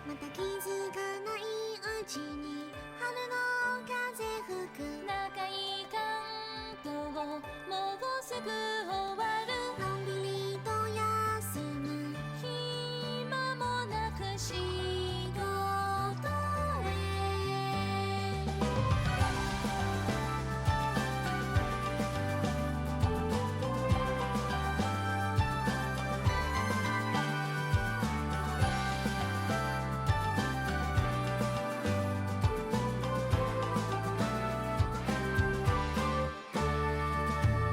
また気づかないうちに春の風吹く長い関東もうすぐ終わるのんびりと休む暇もなく仕事へ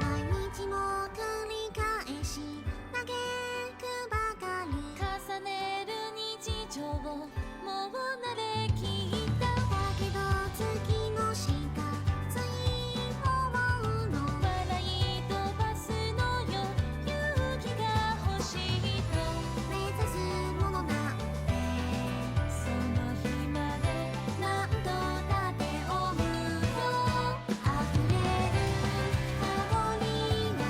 毎日も繰り返し嘆くばかり重ねる日常もう慣れきっただけど月の下つい思うの笑い飛ばすのよ勇気が欲しいと目指すものなんてその日まで何度だって思うよ溢れる香りが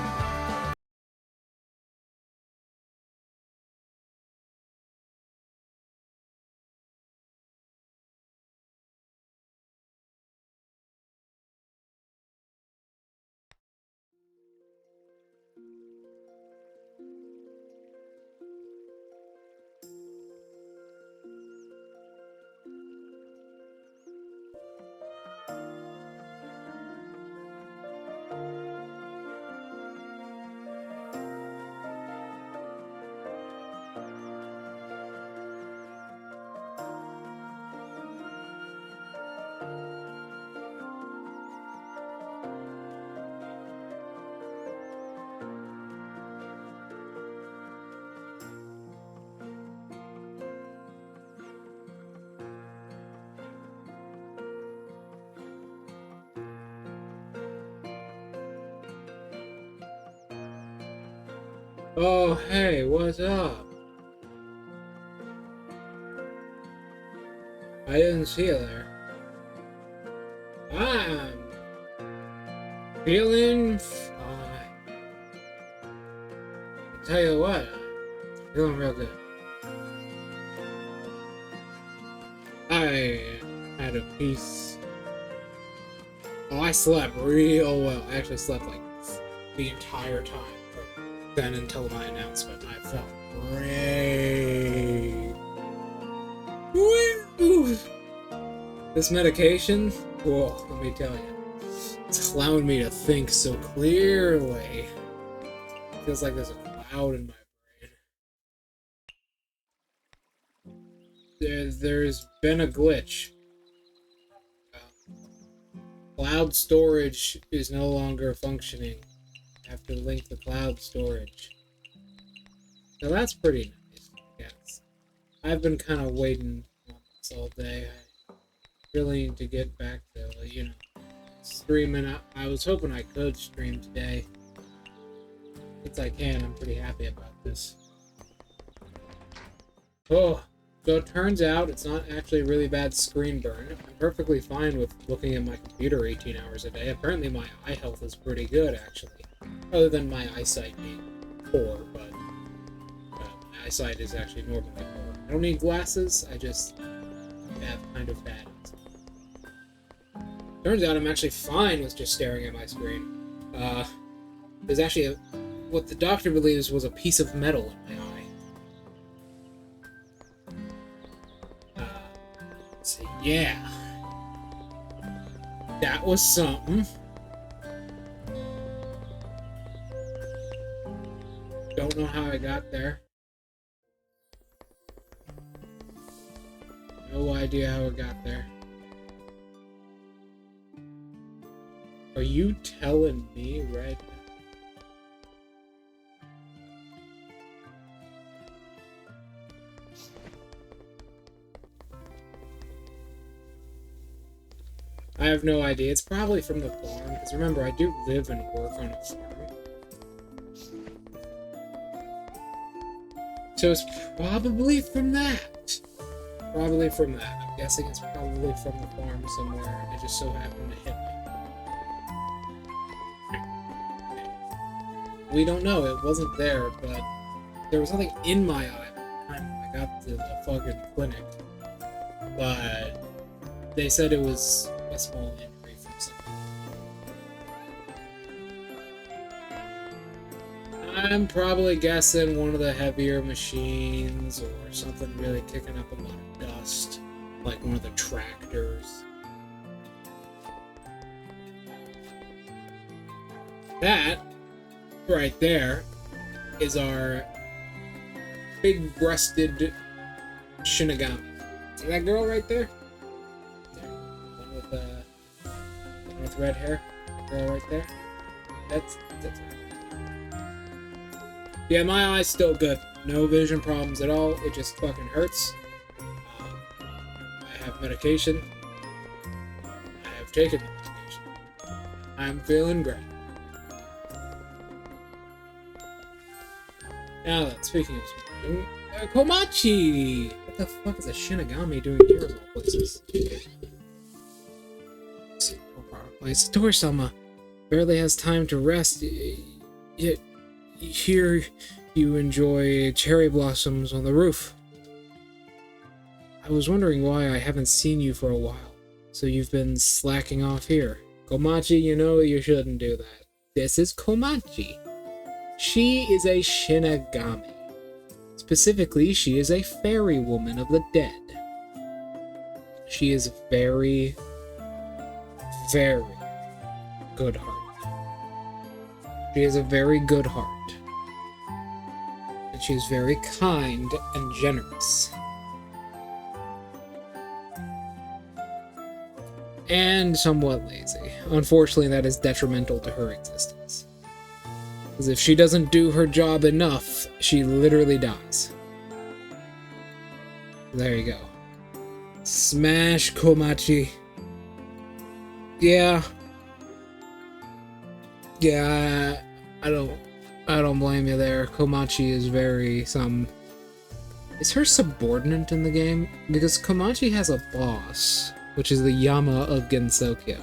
Oh, hey, what's up? I didn't see you there. I'm feeling fine. I'll tell you what, I'm feeling real good. I had a piece. Oh, I slept real well. I actually slept like the entire time. Then until my announcement, I felt great. Woo! This medication, whoa, let me tell you, it's allowing me to think so clearly. It feels like there's a cloud in my brain. There's been a glitch. Cloud storage is no longer functioning. I have to link the cloud storage. So that's pretty nice, I guess. I've been kind of waiting on this all day. I really need to get back to, streaming. I was hoping I could stream today. Since I can, I'm pretty happy about this. Oh, so it turns out it's not actually a really bad screen burn. I'm perfectly fine with looking at my computer 18 hours a day. Apparently my eye health is pretty good, actually. Other than my eyesight being poor, but my eyesight is actually normally poor. I don't need glasses, I just have kind of bad eyesight. Turns out I'm actually fine with just staring at my screen. There's actually what the doctor believes was a piece of metal in my eye. So yeah. That was something. Don't know how I got there. No idea how it got there. Are you telling me right now? I have no idea. It's probably from the farm, because remember, I do live and work on a farm. So it's probably from that. Probably from that. I'm guessing it's probably from the farm somewhere. It just so happened to hit me. We don't know. It wasn't there, but there was something in my eye by the time I got to the fucking clinic. but they said it was a small injury from something. I'm probably guessing one of the heavier machines or something really kicking up a lot of dust, like one of the tractors. That right there is our big-breasted Shinigami. See that girl right there? There. One with red hair. That girl right there. That's her. Yeah, my eye's still good. No vision problems at all. It just fucking hurts. I have medication. I have taken the medication. I'm feeling great. Now then, speaking of speaking, Komachi! What the fuck is a Shinigami doing here of all places? Place. Tor-sama barely has time to rest, yet here you enjoy cherry blossoms on the roof. I was wondering why I haven't seen you for a while, so you've been slacking off here. Komachi, you know you shouldn't do that. This is Komachi. She is a Shinigami. Specifically, she is a fairy woman of the dead. She is very, very good heart. She has a very good heart. And she is very kind and generous. And somewhat lazy. Unfortunately, that is detrimental to her existence. Because if she doesn't do her job enough, she literally dies. There you go. Smash Komachi. Yeah. Yeah, I don't blame you there. Komachi is very Is her subordinate in the game? Because Komachi has a boss, which is the Yama of Gensokyo.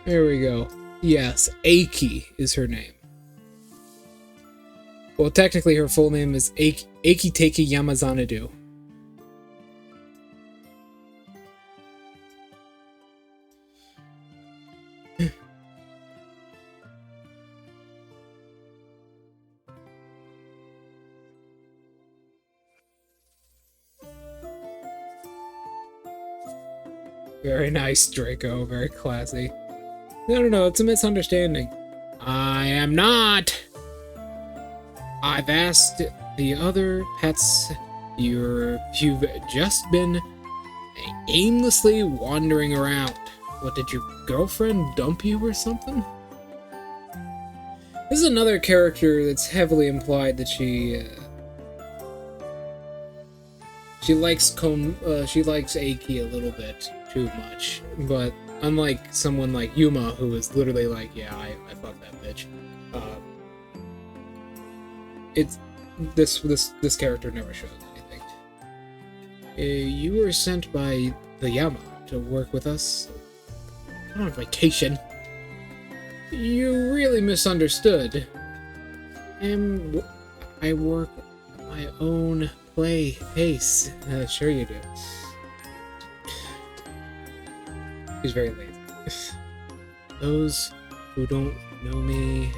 There we go. Yes, Eiki is her name. Well, technically her full name is Akiteki Yamazanadu. Very nice, Draco. Very classy. No, it's a misunderstanding. I am not! I've asked the other pets. You've just been aimlessly wandering around. What, did your girlfriend dump you or something? This is another character that's heavily implied that she likes Eiki a little bit too much, but unlike someone like Yuma, who is literally like, yeah, I fucked that bitch. This character never shows anything. You were sent by the Yama to work with us. I'm on vacation. You really misunderstood. I work at my own pace. Sure you do. He's very lazy. Those who don't know me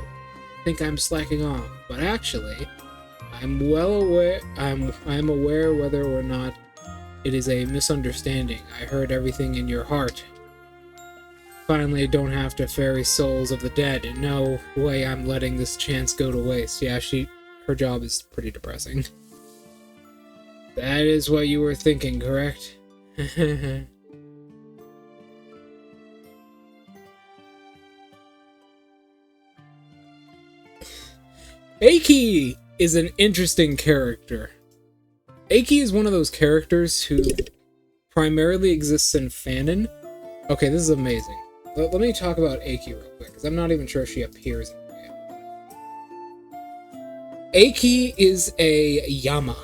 think I'm slacking off, but actually, I'm aware whether or not it is a misunderstanding. I heard everything in your heart. Finally, don't have to ferry souls of the dead. No way I'm letting this chance go to waste. Yeah, her job is pretty depressing. That is what you were thinking, correct? Eiki is an interesting character. Eiki is one of those characters who primarily exists in fanon, Okay, this is amazing. Let me talk about Aiki real quick, because I'm not even sure she appears in the game. Aiki is a Yama.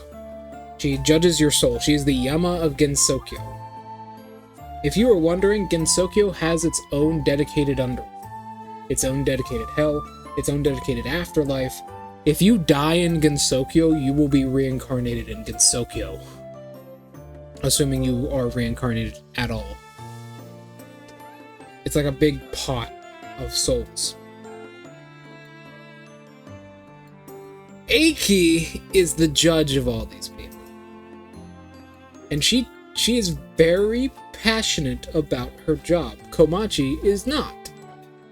She judges your soul. She is the Yama of Gensokyo. If you were wondering, Gensokyo has its own dedicated underworld, its own dedicated hell, its own dedicated afterlife. If you die in Gensokyo, you will be reincarnated in Gensokyo. Assuming you are reincarnated at all. It's like a big pot of souls. Aiki is the judge of all these people. And she is very passionate about her job. Komachi is not.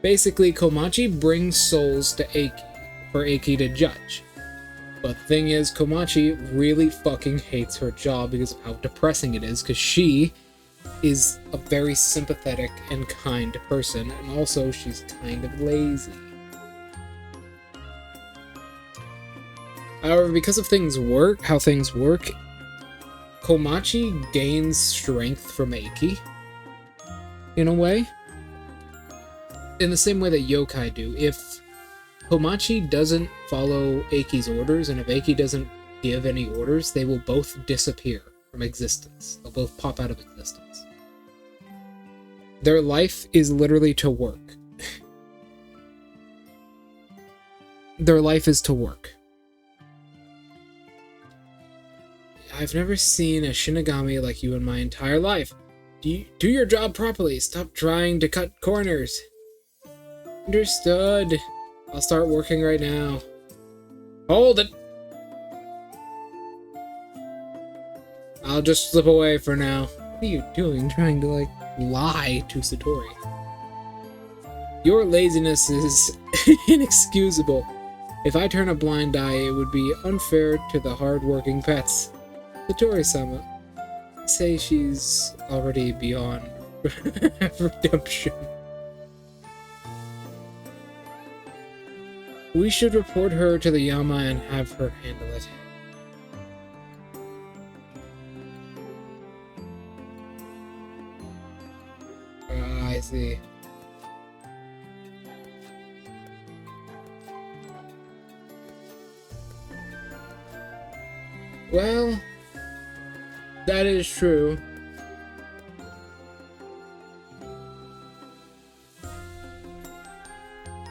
Basically, Komachi brings souls to Aiki for Aiki to judge. But the thing is, Komachi really fucking hates her job because of how depressing it is, because she is a very sympathetic and kind person, and also she's kind of lazy. However, because of how things work, Komachi gains strength from Aiki, in a way. In the same way that yokai do. If Komachi doesn't follow Eiki's orders, and if Aiki doesn't give any orders, they will both disappear from existence. They'll both pop out of existence. Their life is literally to work. Their life is to work. I've never seen a Shinigami like you in my entire life. Do your job properly. Stop trying to cut corners. Understood. I'll start working right now. Hold it! I'll just slip away for now. What are you doing, trying to, like, lie to Satori? Your laziness is inexcusable. If I turn a blind eye, it would be unfair to the hard-working pets. Satori-sama, say she's already beyond redemption. We should report her to the Yama and have her handle it. I see. Well, that is true.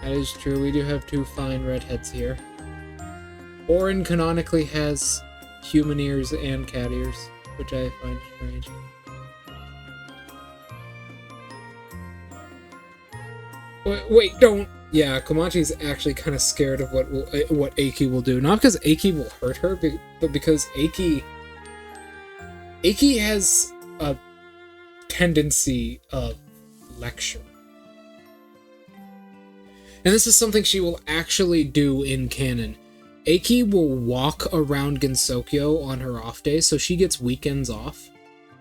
That is true, we do have two fine redheads here. Orin canonically has human ears and cat ears, which I find strange. Wait, don't! Yeah, Komachi's actually kind of scared of what Aiki will do. Not because Aiki will hurt her, but because Aiki has a tendency of lecture. And this is something she will actually do in canon. Aiki will walk around Gensokyo on her off days, so she gets weekends off.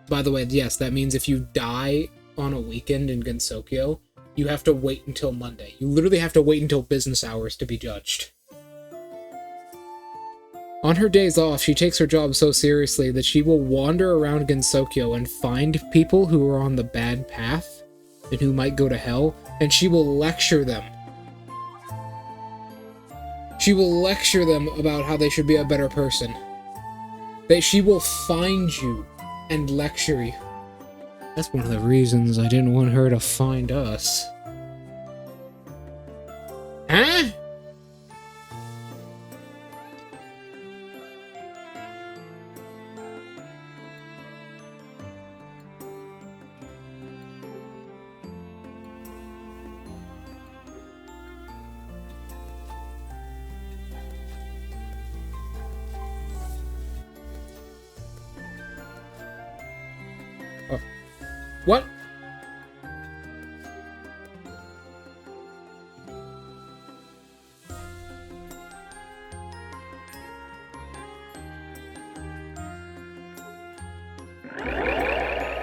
By the way, yes, that means if you die on a weekend in Gensokyo, you have to wait until Monday. You literally have to wait until business hours to be judged. On her days off, she takes her job so seriously that she will wander around Gensokyo and find people who are on the bad path and who might go to hell, and she will lecture them. She will lecture them about how they should be a better person. She will find you and lecture you. That's one of the reasons I didn't want her to find us. Huh? What?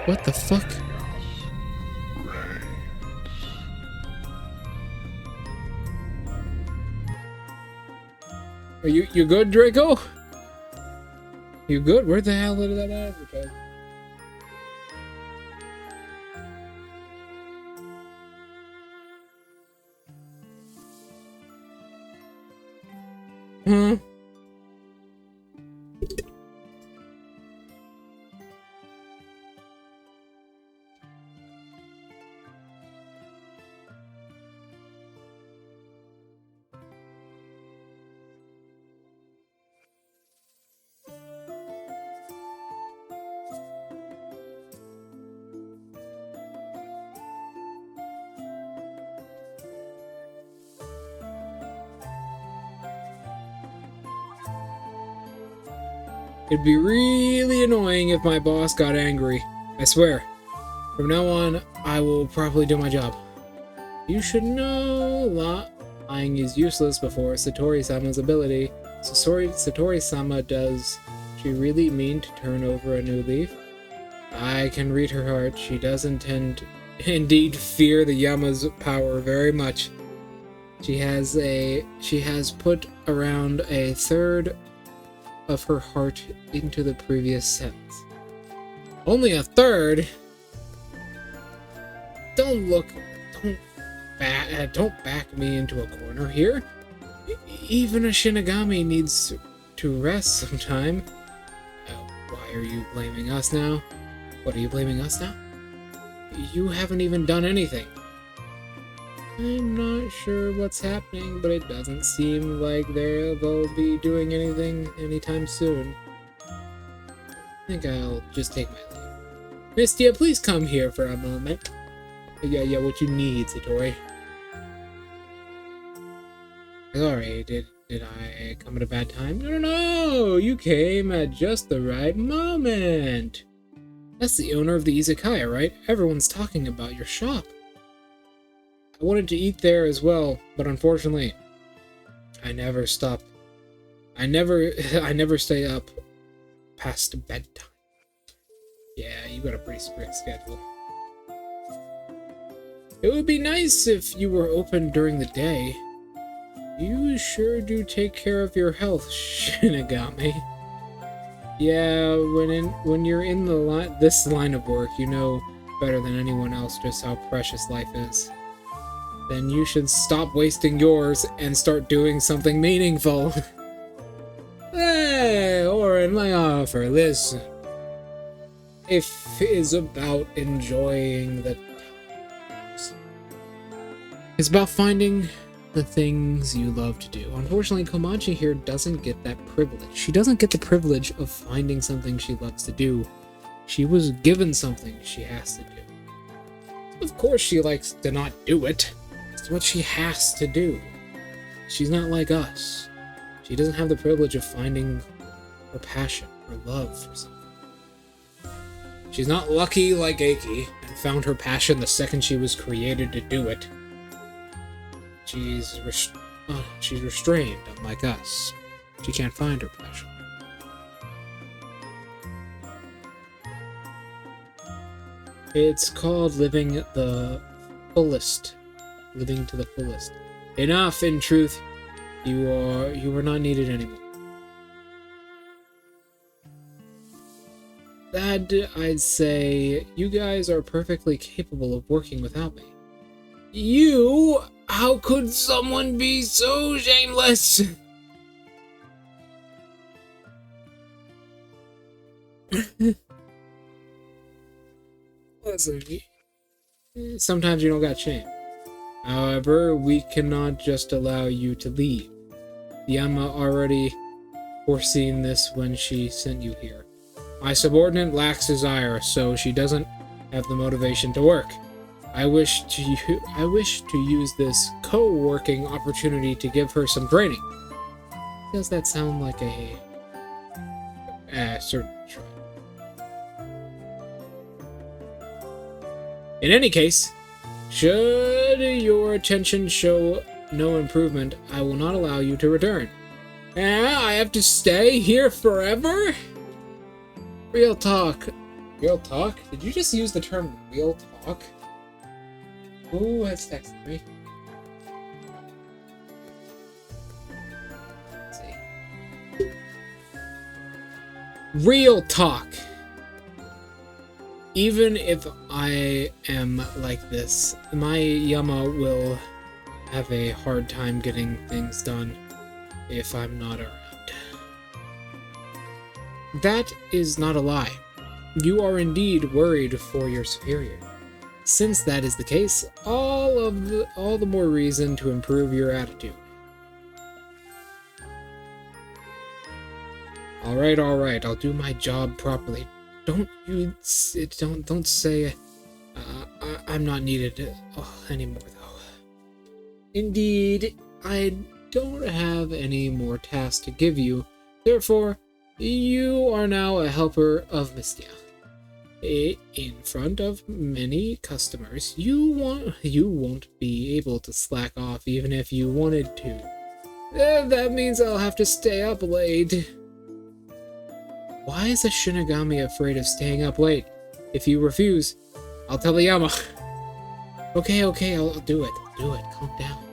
What the fuck? Are you good, Draco? You good? Where the hell did that advertise? Huh? It'd be really annoying if my boss got angry. I swear. From now on, I will properly do my job. You should know lying is useless before Satori-sama's ability. Satori-sama, does she really mean to turn over a new leaf? I can read her heart. She does indeed fear the Yama's power very much. She has put around a third of her heart into the previous sentence. Only a third? Don't back me into a corner here. Even a Shinigami needs to rest sometime. Why are you blaming us now? What are you blaming us now? You haven't even done anything. I'm not sure what's happening, but it doesn't seem like they'll be doing anything anytime soon. I think I'll just take my leave. Mystia, please come here for a moment. Yeah, what you need, Satori. Sorry, did I come at a bad time? No, you came at just the right moment. That's the owner of the Izakaya, right? Everyone's talking about your shop. I wanted to eat there as well, but unfortunately, I never stop. I never stay up past bedtime. Yeah, you got a pretty strict schedule. It would be nice if you were open during the day. You sure do take care of your health, Shinigami. Yeah, when you're in this line of work, you know better than anyone else just how precious life is. Then you should stop wasting yours and start doing something meaningful. Hey, Oren, my offer, listen. If it's about enjoying the times. It's about finding the things you love to do. Unfortunately, Komachi here doesn't get that privilege. She doesn't get the privilege of finding something she loves to do. She was given something she has to do. Of course she likes to not do it. It's what she has to do. She's not like us. She doesn't have the privilege of finding her passion, her love for something. She's not lucky like Eiki and found her passion the second she was created to do it. She's restrained, unlike us. She can't find her passion. It's called living the fullest. Living to the fullest. Enough, in truth. You are not needed anymore. That, I'd say, you guys are perfectly capable of working without me. You? How could someone be so shameless? Listen, sometimes you don't got shame. However, we cannot just allow you to leave. Yama already foreseen this when she sent you here. My subordinate lacks desire, so she doesn't have the motivation to work. I wish to use this co-working opportunity to give her some training. Does that sound like a certain try? In any case, should your attention show no improvement, I will not allow you to return. I have to stay here forever? Real talk. Real talk? Did you just use the term real talk? Who has texted me? Let's see. Real talk. Even if I am like this, my Yama will have a hard time getting things done. if I'm not around. That is not a lie. You are indeed worried for your superior. Since that is the case, all the more reason to improve your attitude. All right, I'll do my job properly. Don't say I'm not needed anymore, though. Indeed, I don't have any more tasks to give you. Therefore, you are now a helper of Mystia. In front of many customers, you won't be able to slack off even if you wanted to. That means I'll have to stay up late. Why is a Shinigami afraid of staying up late? If you refuse, I'll tell the Yama. Okay, I'll do it. Calm down.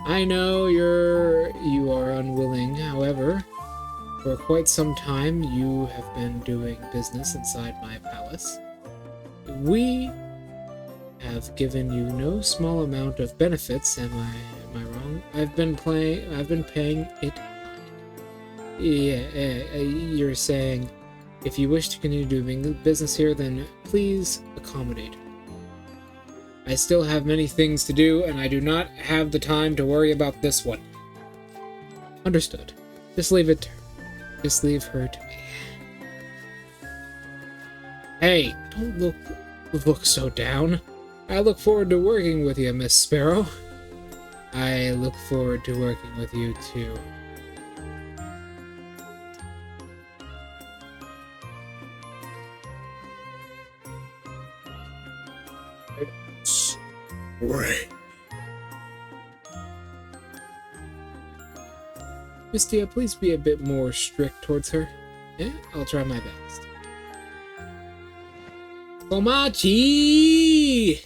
I know you are unwilling, however. For quite some time, you have been doing business inside my palace. We have given you no small amount of benefits. Am I wrong? I've been paying it. Yeah, you're saying, if you wish to continue doing business here, then please accommodate. I still have many things to do, and I do not have the time to worry about this one. Understood. Just leave her to me. Hey, don't look so down. I look forward to working with you, Miss Sparrow. I look forward to working with you, too. Right. Mystia, please be a bit more strict towards her. Yeah, I'll try my best. Komachi!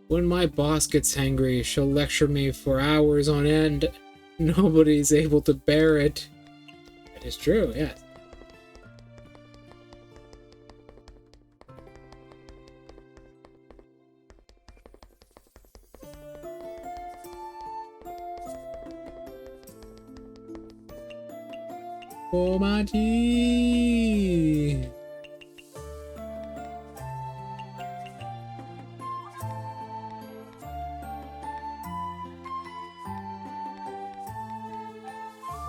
When my boss gets angry, she'll lecture me for hours on end. Nobody's able to bear it. That is true, yes. Komachi!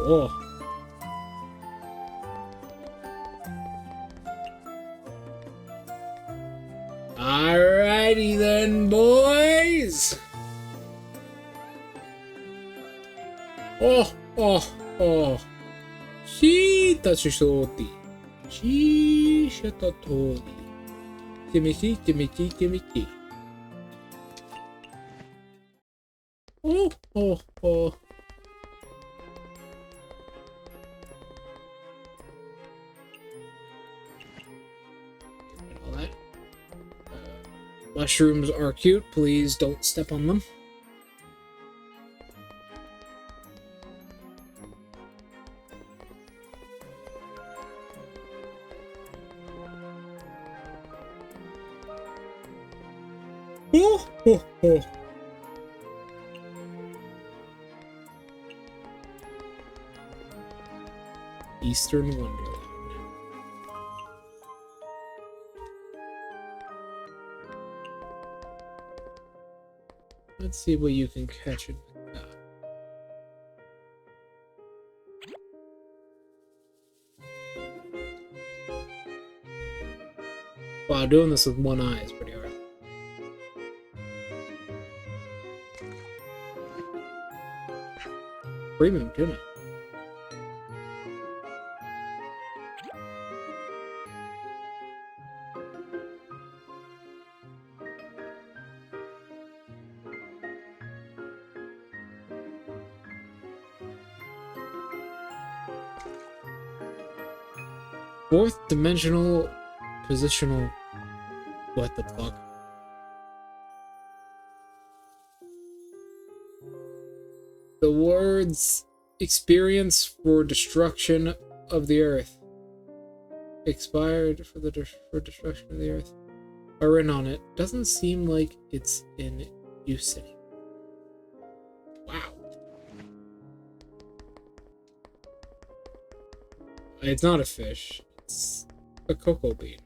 Oh. Alrighty then, boys! Oh. しーたしそうて。しーしゃたとおり。てめて。Oh. All that. Mushrooms are cute. Please don't step on them. Oh. Eastern Wonderland. Let's see what you can catch in the cup. Wow, doing this with one eye is pretty hard. Premium tuna. Fourth dimensional positional. What the fuck? The words experience for destruction of the earth. Expired for destruction of the earth. are in on it. Doesn't seem like it's in use anymore. Wow. It's not a fish. It's a cocoa bean.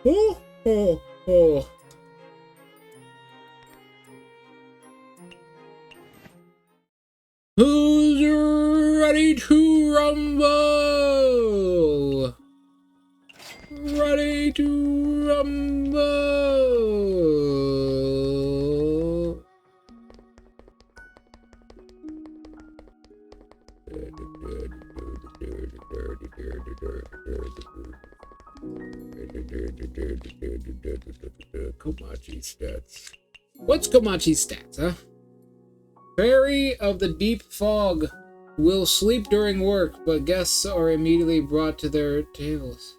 Oh, oh, oh. Who's ready to rumble? Ready to rumble. Komachi stats. What's Komachi's stats, huh? Fairy of the deep fog will sleep during work, but guests are immediately brought to their tables.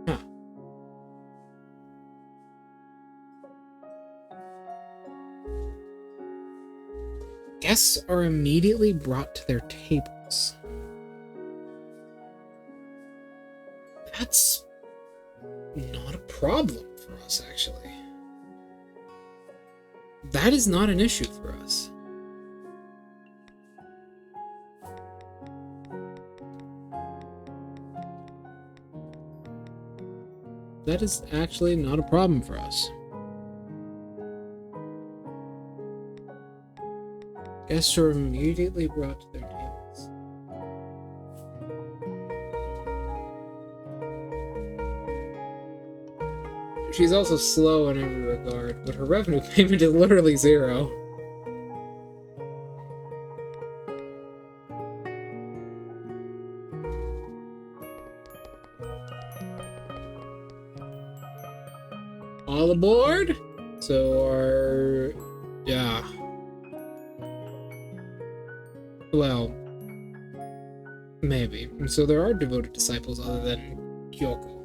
Huh. Guests are immediately brought to their tables. That's not a problem for us, actually. That is not an issue for us. That is actually not a problem for us. Guests are immediately brought to their tables. She's also slow in every regard, but her revenue payment is literally 0. All aboard? So yeah. Well, maybe. So there are devoted disciples other than Kyoko.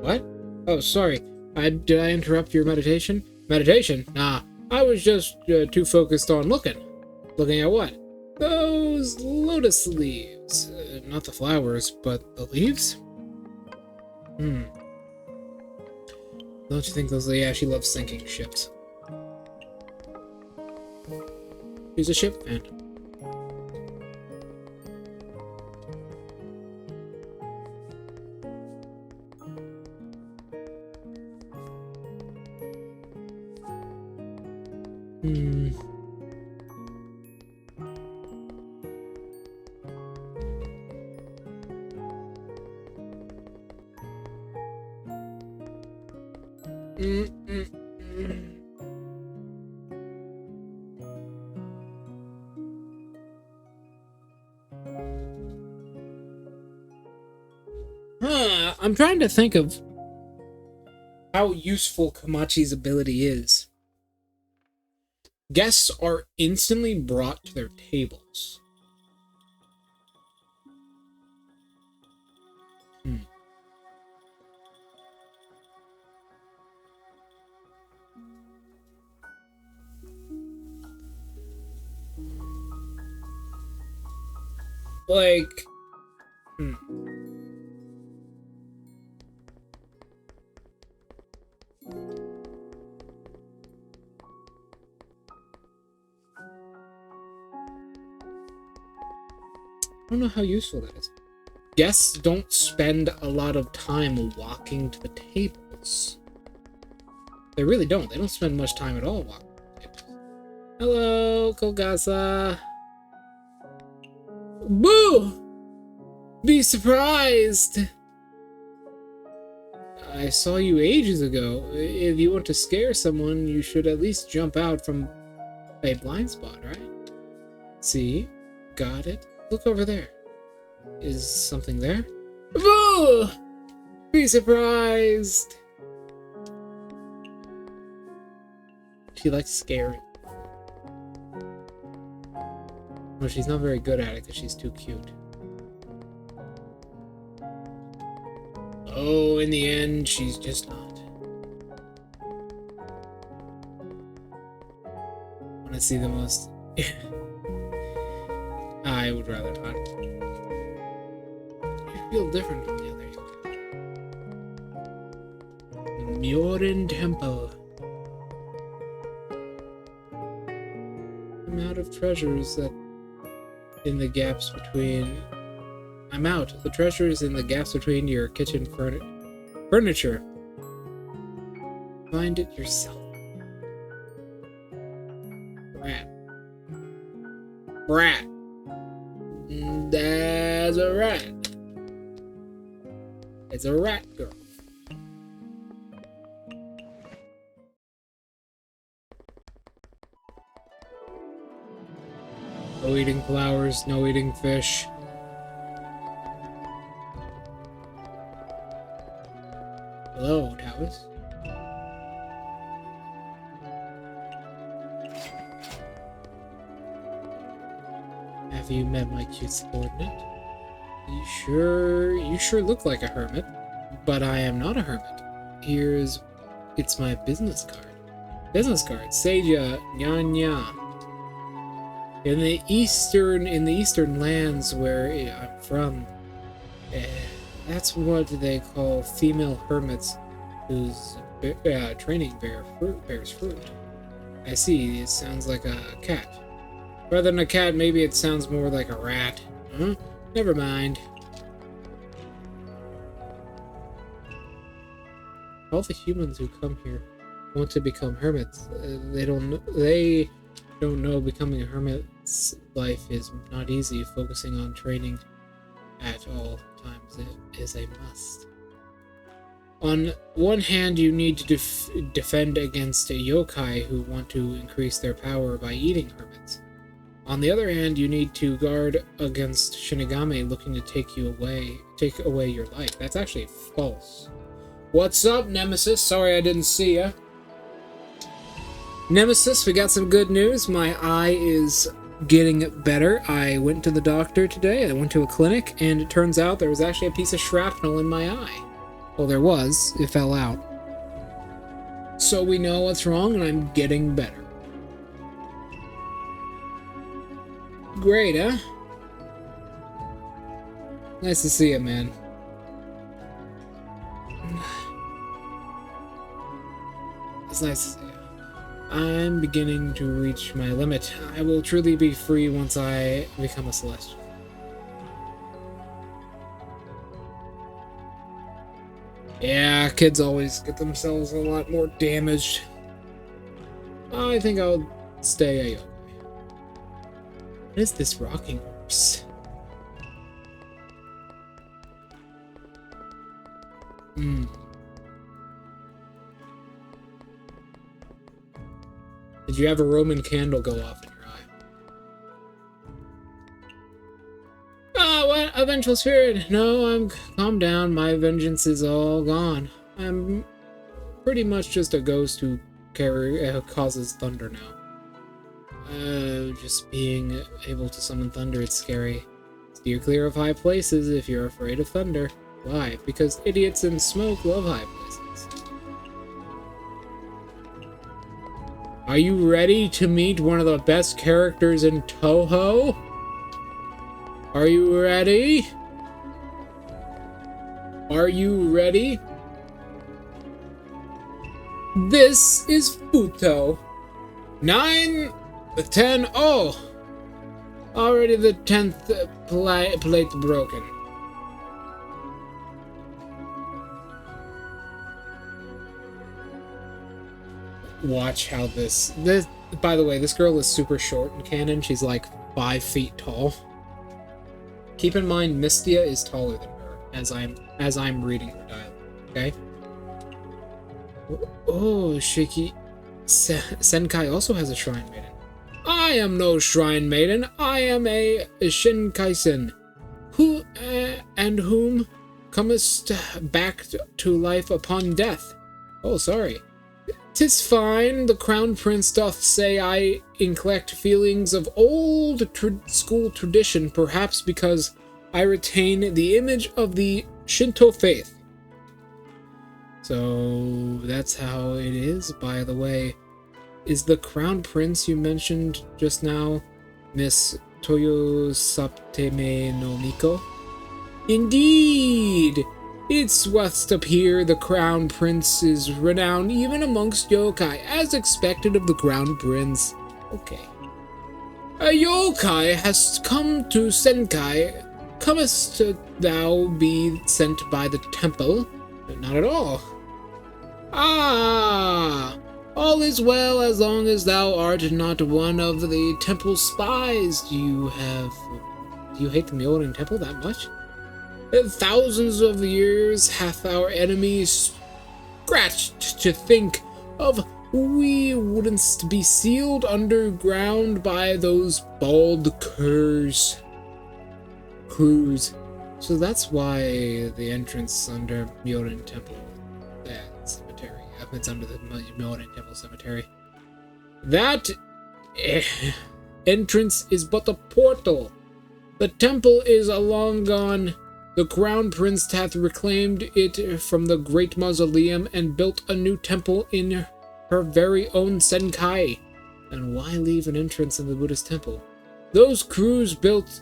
What? Oh, sorry. Did I interrupt your meditation? Meditation? Nah. I was just too focused on looking. Looking at what? Those lotus leaves. Not the flowers, but the leaves? Don't you think those... Yeah, she loves sinking ships. She's a ship fan. I'm trying to think of how useful Komachi's ability is. Guests are instantly brought to their tables. Like... I don't know how useful that is. Guests don't spend a lot of time walking to the tables. They really don't. They don't spend much time at all walking to the tables. Hello, Kogasa. Boo! Be surprised! I saw you ages ago. If you want to scare someone, you should at least jump out from a blind spot, right? See? Got it? Look over there. Is something there? Boo! Be surprised! She likes scaring. Well, she's not very good at it because she's too cute. Oh, in the end, she's just not. I want to see the most... I would rather not. You feel different from the other yokai. Myorin Temple. I'm out of treasures that... in the gaps between... I'm out. The treasures in the gaps between your kitchen furniture. Find it yourself. Rat. Rat. There's a rat. It's a rat girl. No eating flowers, no eating fish. Hello, Taoist. Have you met my cute subordinate? You sure look like a hermit, but I am not a hermit. It's my business card. Business card, Seija Nya. In the eastern lands where I'm from, that's what they call female hermits whose training bears fruit. I see, it sounds like a cat. Rather than a cat, maybe it sounds more like a rat. Huh? Never mind. All the humans who come here want to become hermits. They don't know becoming a hermit's life is not easy. Focusing on training at all times is a must. On one hand, you need to defend against yokai who want to increase their power by eating hermits. On the other hand, you need to guard against Shinigami looking to take away your life. That's actually false. What's up, Nemesis? Sorry I didn't see ya. Nemesis, we got some good news. My eye is getting better. I went to the doctor today. I went to a clinic, and it turns out there was actually a piece of shrapnel in my eye. Well, there was. It fell out. So we know what's wrong, and I'm getting better. Great, huh? Nice to see you, man. It's nice to see you. I'm beginning to reach my limit. I will truly be free once I become a Celestial. Yeah, kids always get themselves a lot more damaged. I think I'll stay a yokai. What is this rocking horse? Did you have a Roman candle go off in your eye? Oh, what? A vengeful spirit! No, calm down. My vengeance is all gone. I'm pretty much just a ghost who causes thunder now. Just being able to summon thunder, it's scary. Steer clear of high places if you're afraid of thunder. Why? Because idiots and smoke love high places. Are you ready to meet one of the best characters in Touhou? Are you ready? Are you ready? This is Futo. 9, 10, oh! Already the 10th plate broken. Watch how this, by the way, this girl is super short in canon. She's like 5 feet tall. Keep in mind, Mystia is taller than her, as I'm reading her dialogue, okay? Oh, Shiki Senkai also has a shrine maiden. I am no shrine maiden. I am a Shinkaisen, whom comest back to life upon death. Oh, sorry. 'Tis fine, the crown prince doth say I collect feelings of old school tradition, perhaps because I retain the image of the Shinto faith. So that's how it is. By the way, is the crown prince you mentioned just now Miss Toyo Sapteme no Miko? Indeed! It's what's up here. The crown prince is renowned even amongst yokai, as expected of the crown prince. Okay. A yokai has come to Senkai. Comest thou be sent by the temple? Not at all. Ah! All is well as long as thou art not one of the temple's spies. Do you hate the Myoden Temple that much? Thousands of years hath our enemies scratched to think of we wouldn't be sealed underground by those bald curs. So that's why the entrance under Myoden Temple Cemetery. It's under the Myoden Temple Cemetery. That entrance is but a portal. The temple is a long gone. The crown prince hath reclaimed it from the great mausoleum and built a new temple in her very own Senkai. And why leave an entrance in the Buddhist temple? Those crews built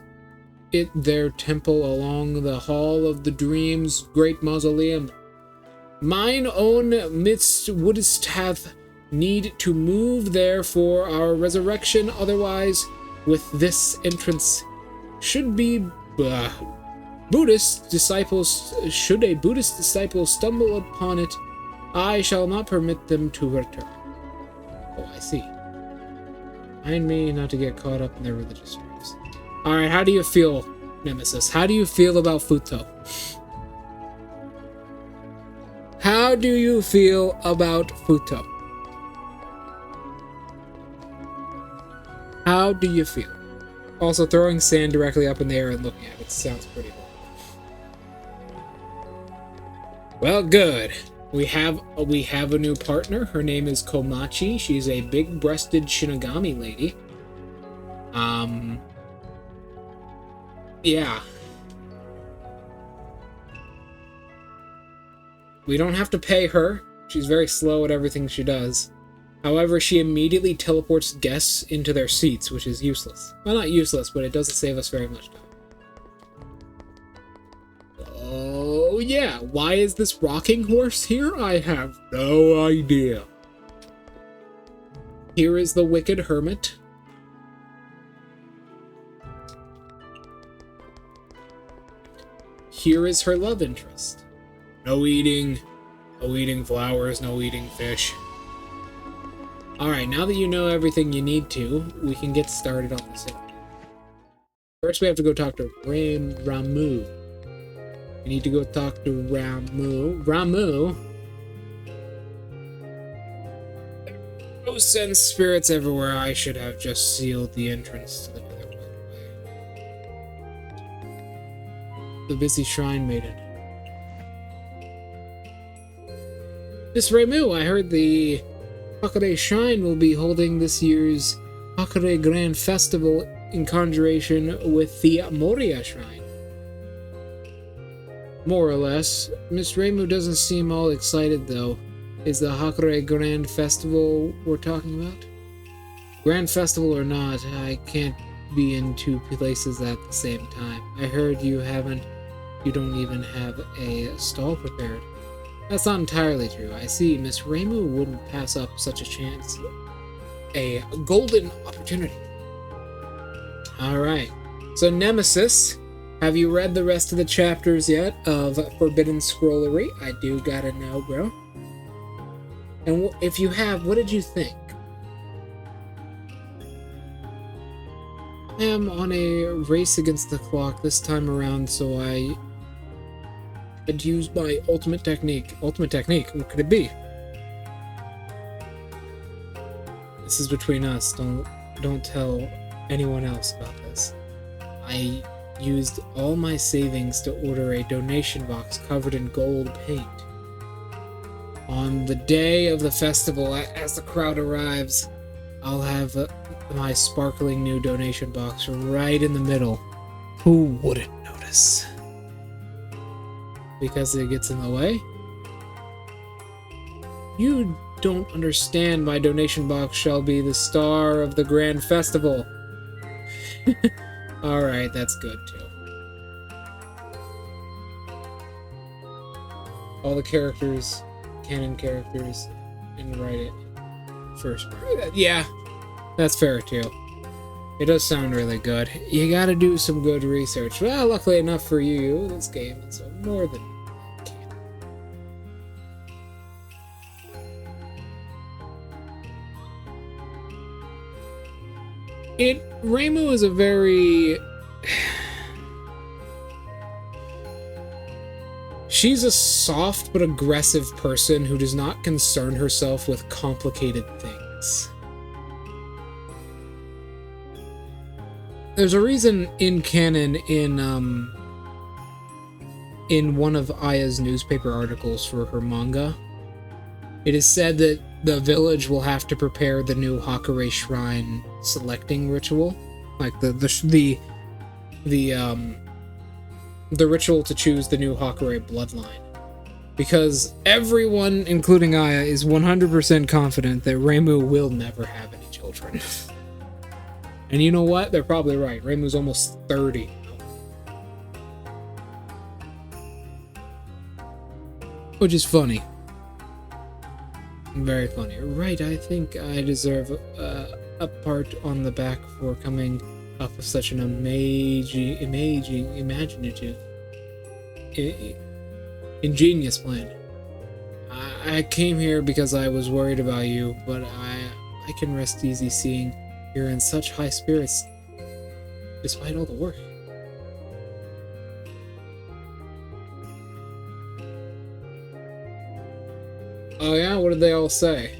it their temple along the Hall of the Dreams great mausoleum. Mine own midst wouldst have need to move there for our resurrection, otherwise with this entrance should be Buddhist disciples, should a Buddhist disciple stumble upon it, I shall not permit them to return. Oh, I see. Mind me not to get caught up in their religious strifes. Alright, how do you feel, Nemesis? How do you feel about Futo? How do you feel about Futo? How do you feel? Also, throwing sand directly up in the air and looking at it sounds pretty horrible. Well, good. We have a new partner. Her name is Komachi. She's a big-breasted Shinigami lady. Yeah. We don't have to pay her. She's very slow at everything she does. However, she immediately teleports guests into their seats, which is useless. Well, not useless, but it doesn't save us very much time. Oh, yeah. Why is this rocking horse here? I have no idea. Here is the Wicked Hermit. Here is her love interest. No eating flowers, no eating fish. Alright, now that you know everything you need to, we can get started on this interview. First, we have to go talk to Ramu. We need to go talk to Ramu. Ramu? Oh, send spirits everywhere. I should have just sealed the entrance to the nether way. The busy shrine maiden. Miss Ramu, I heard the Hakare Shrine will be holding this year's Hakare Grand Festival in conjuration with the Moria Shrine. More or less. Miss Ramu doesn't seem all excited, though. Is the Hakare Grand Festival we're talking about? Grand Festival or not, I can't be in two places at the same time. I heard you don't even have a stall prepared. That's not entirely true. I see Miss Ramu wouldn't pass up such a chance. A golden opportunity. Alright. So Nemesis, have you read the rest of the chapters yet of Forbidden Scrollery? I do gotta know, bro. And if you have, what did you think? I am on a race against the clock this time around, so I had used my ultimate technique. Ultimate technique? What could it be? This is between us. Don't tell anyone else about this. I used all my savings to order a donation box covered in gold paint. On the day of the festival, as the crowd arrives, I'll have my sparkling new donation box right in the middle. Who wouldn't notice? Because it gets in the way? You don't understand. My donation box shall be the star of the grand festival. Alright, that's good too. All the characters, canon characters, and write it first. Yeah, that's fair too. It does sound really good. You gotta do some good research. Well, luckily enough for you, this game is more than canon. Reimu is a very... She's a soft but aggressive person who does not concern herself with complicated things. There's a reason in canon in one of Aya's newspaper articles for her manga, it is said that the village will have to prepare the new Hakure Shrine selecting ritual, like the ritual to choose the new Hakure bloodline. Because everyone, including Aya, is 100% confident that Reimu will never have any children. And you know what? They're probably right. Reimu's almost 30 now. Which is funny. Very funny. Right, I think I deserve a part on the back for coming up with such an imaginative, ingenious plan. I came here because I was worried about you, but I can rest easy seeing you're in such high spirits, despite all the work. Oh yeah? What did they all say?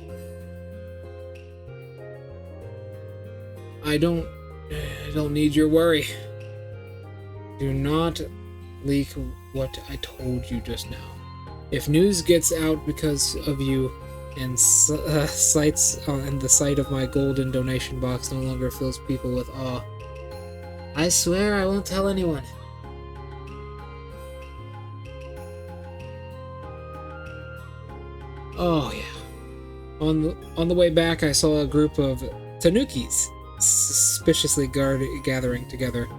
I don't need your worry. Do not leak what I told you just now. If news gets out because of you, and the sight of my golden donation box no longer fills people with awe, I swear I won't tell anyone. Oh yeah. On the way back, I saw a group of tanukis suspiciously gathering together.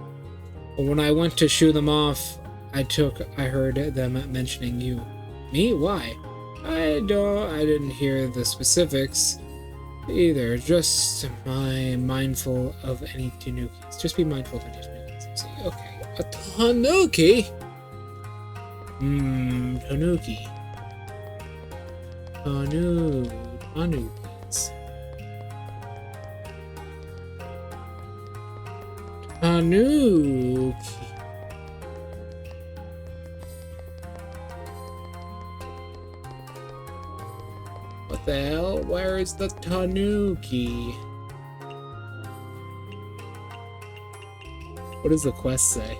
But when I went to shoo them off, I heard them mentioning you. Me? Why? I didn't hear the specifics either. Just mindful of any tanukis. Just be mindful of any tanukis. See, okay. A tanuki? Tanuki. Tanukis. Tanuki. What the hell? Where is the tanuki? What does the quest say?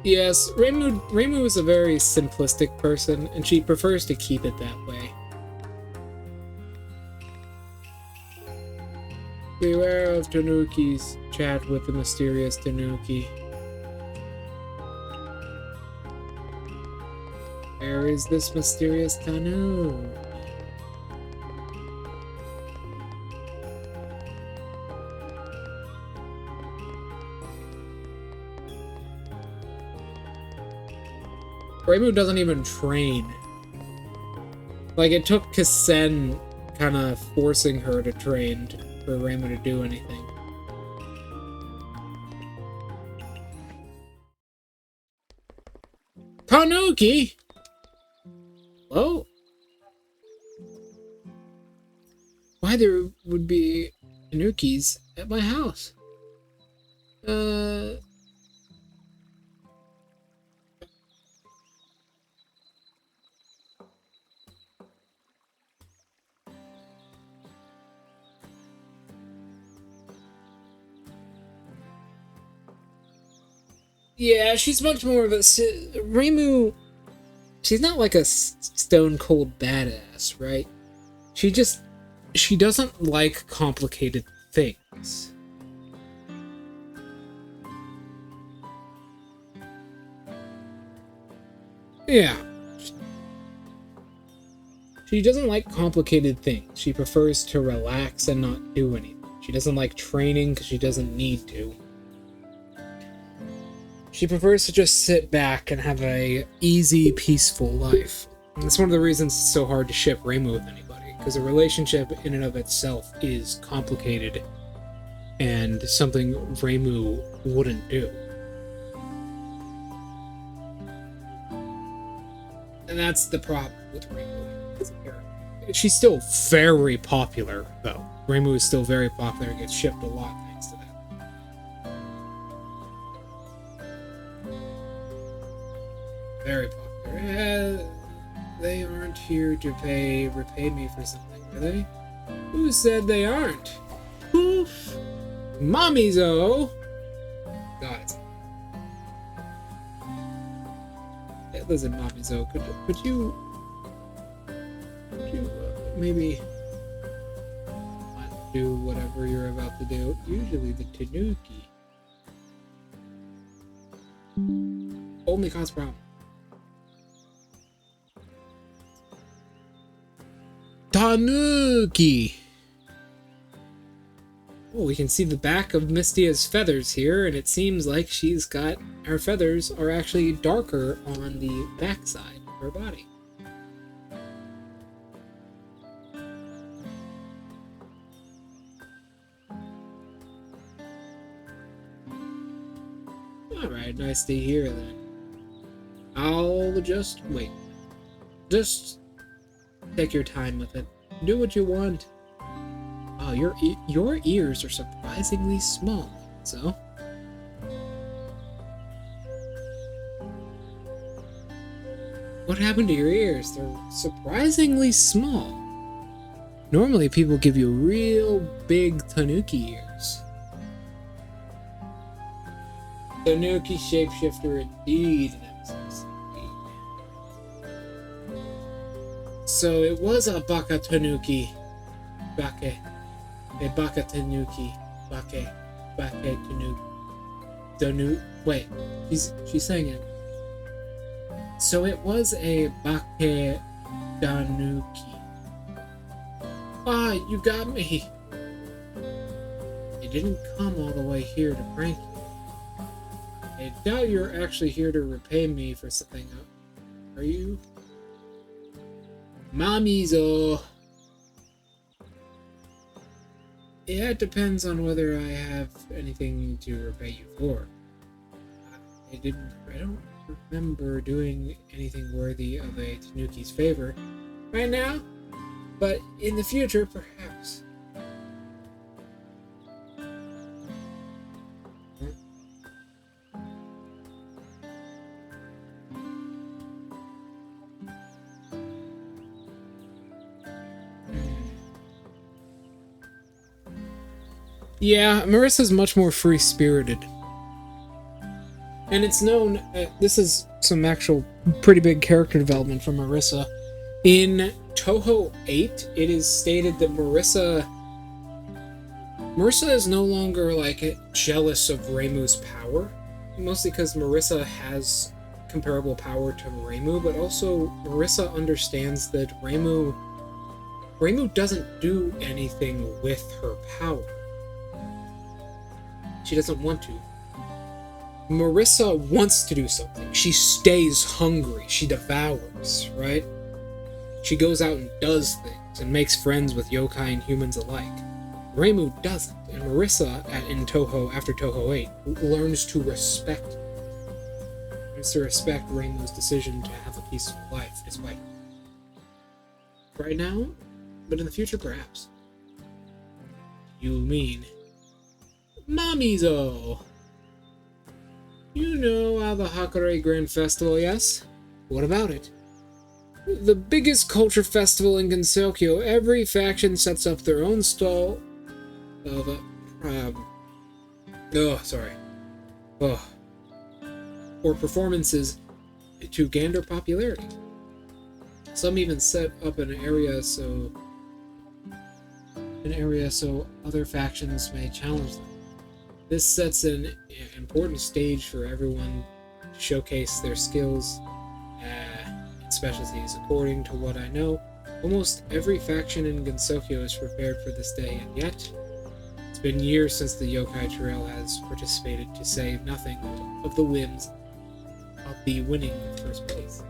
Yes, Reimu is a very simplistic person, and she prefers to keep it that way. Beware of Tanukis. Chat with the mysterious Tanuki. Where is this mysterious Tanuki? Reimu doesn't even train. Like, it took Kasen kind of forcing her to train for Reimu to do anything. Tanuki! Hello? Why there would be Tanukis at my house? Yeah, she's much more of a... Reimu... She's not like a stone-cold badass, right? She doesn't like complicated things. Yeah. She doesn't like complicated things. She prefers to relax and not do anything. She doesn't like training because she doesn't need to. She prefers to just sit back and have a easy, peaceful life. And that's one of the reasons it's so hard to ship Reimu with anybody, because a relationship in and of itself is complicated and something Reimu wouldn't do. And that's the problem with Reimu as a character. She's still very popular, though. Reimu is still very popular and gets shipped a lot thanks to that. Very popular. They aren't here to repay me for something, are they? Who said they aren't? Poof! Mamizo! Got it. Hey, listen, Mamizo, could you maybe not do whatever you're about to do? Usually the Tanuki only cause problems. Tanuki! Oh, we can see the back of Mystia's feathers here, and it seems like her feathers are actually darker on the backside of her body. Alright, nice to hear then. I'll just wait. Just take your time with it. Do what you want. Oh, your ears are surprisingly small, so. What happened to your ears? They're surprisingly small. Normally people give you real big Tanuki ears. Tanuki shapeshifter indeed. So it was a Baka Tanuki. Bake. A Baka Tanuki. Bake. Bake Tanuki. Wait. She's saying it. So it was a Bake Tanuki. Ah, you got me. You didn't come all the way here to prank you. I doubt you're actually here to repay me for something. Are you? Mamizo. Yeah, it depends on whether I have anything to repay you for. I don't remember doing anything worthy of a Tanuki's favor right now, but in the future, perhaps. Yeah, Marissa's much more free-spirited. And it's known, this is some actual pretty big character development from Marissa. In Touhou 8, it is stated that Marissa is no longer, like, jealous of Reimu's power. Mostly because Marissa has comparable power to Reimu, but also Marissa understands that Reimu doesn't do anything with her power. She doesn't want to. Marissa wants to do something. She stays hungry. She devours, right? She goes out and does things and makes friends with yokai and humans alike. Reimu doesn't, and Marissa in Touhou, after Touhou 8, learns to respect Reimu's decision to have a peaceful life, despite right now, but in the future, perhaps. You mean Mamizo? You know the Hakare Grand Festival, yes? What about it? The biggest culture festival in Gensokyo. Every faction sets up their own stall of or performances to gander popularity. Some even set up an area so other factions may challenge them. This sets an important stage for everyone to showcase their skills and specialties. According to what I know, almost every faction in Gensokyo is prepared for this day, and yet it's been years since the Yokai Trail has participated, to say nothing of the winning first place.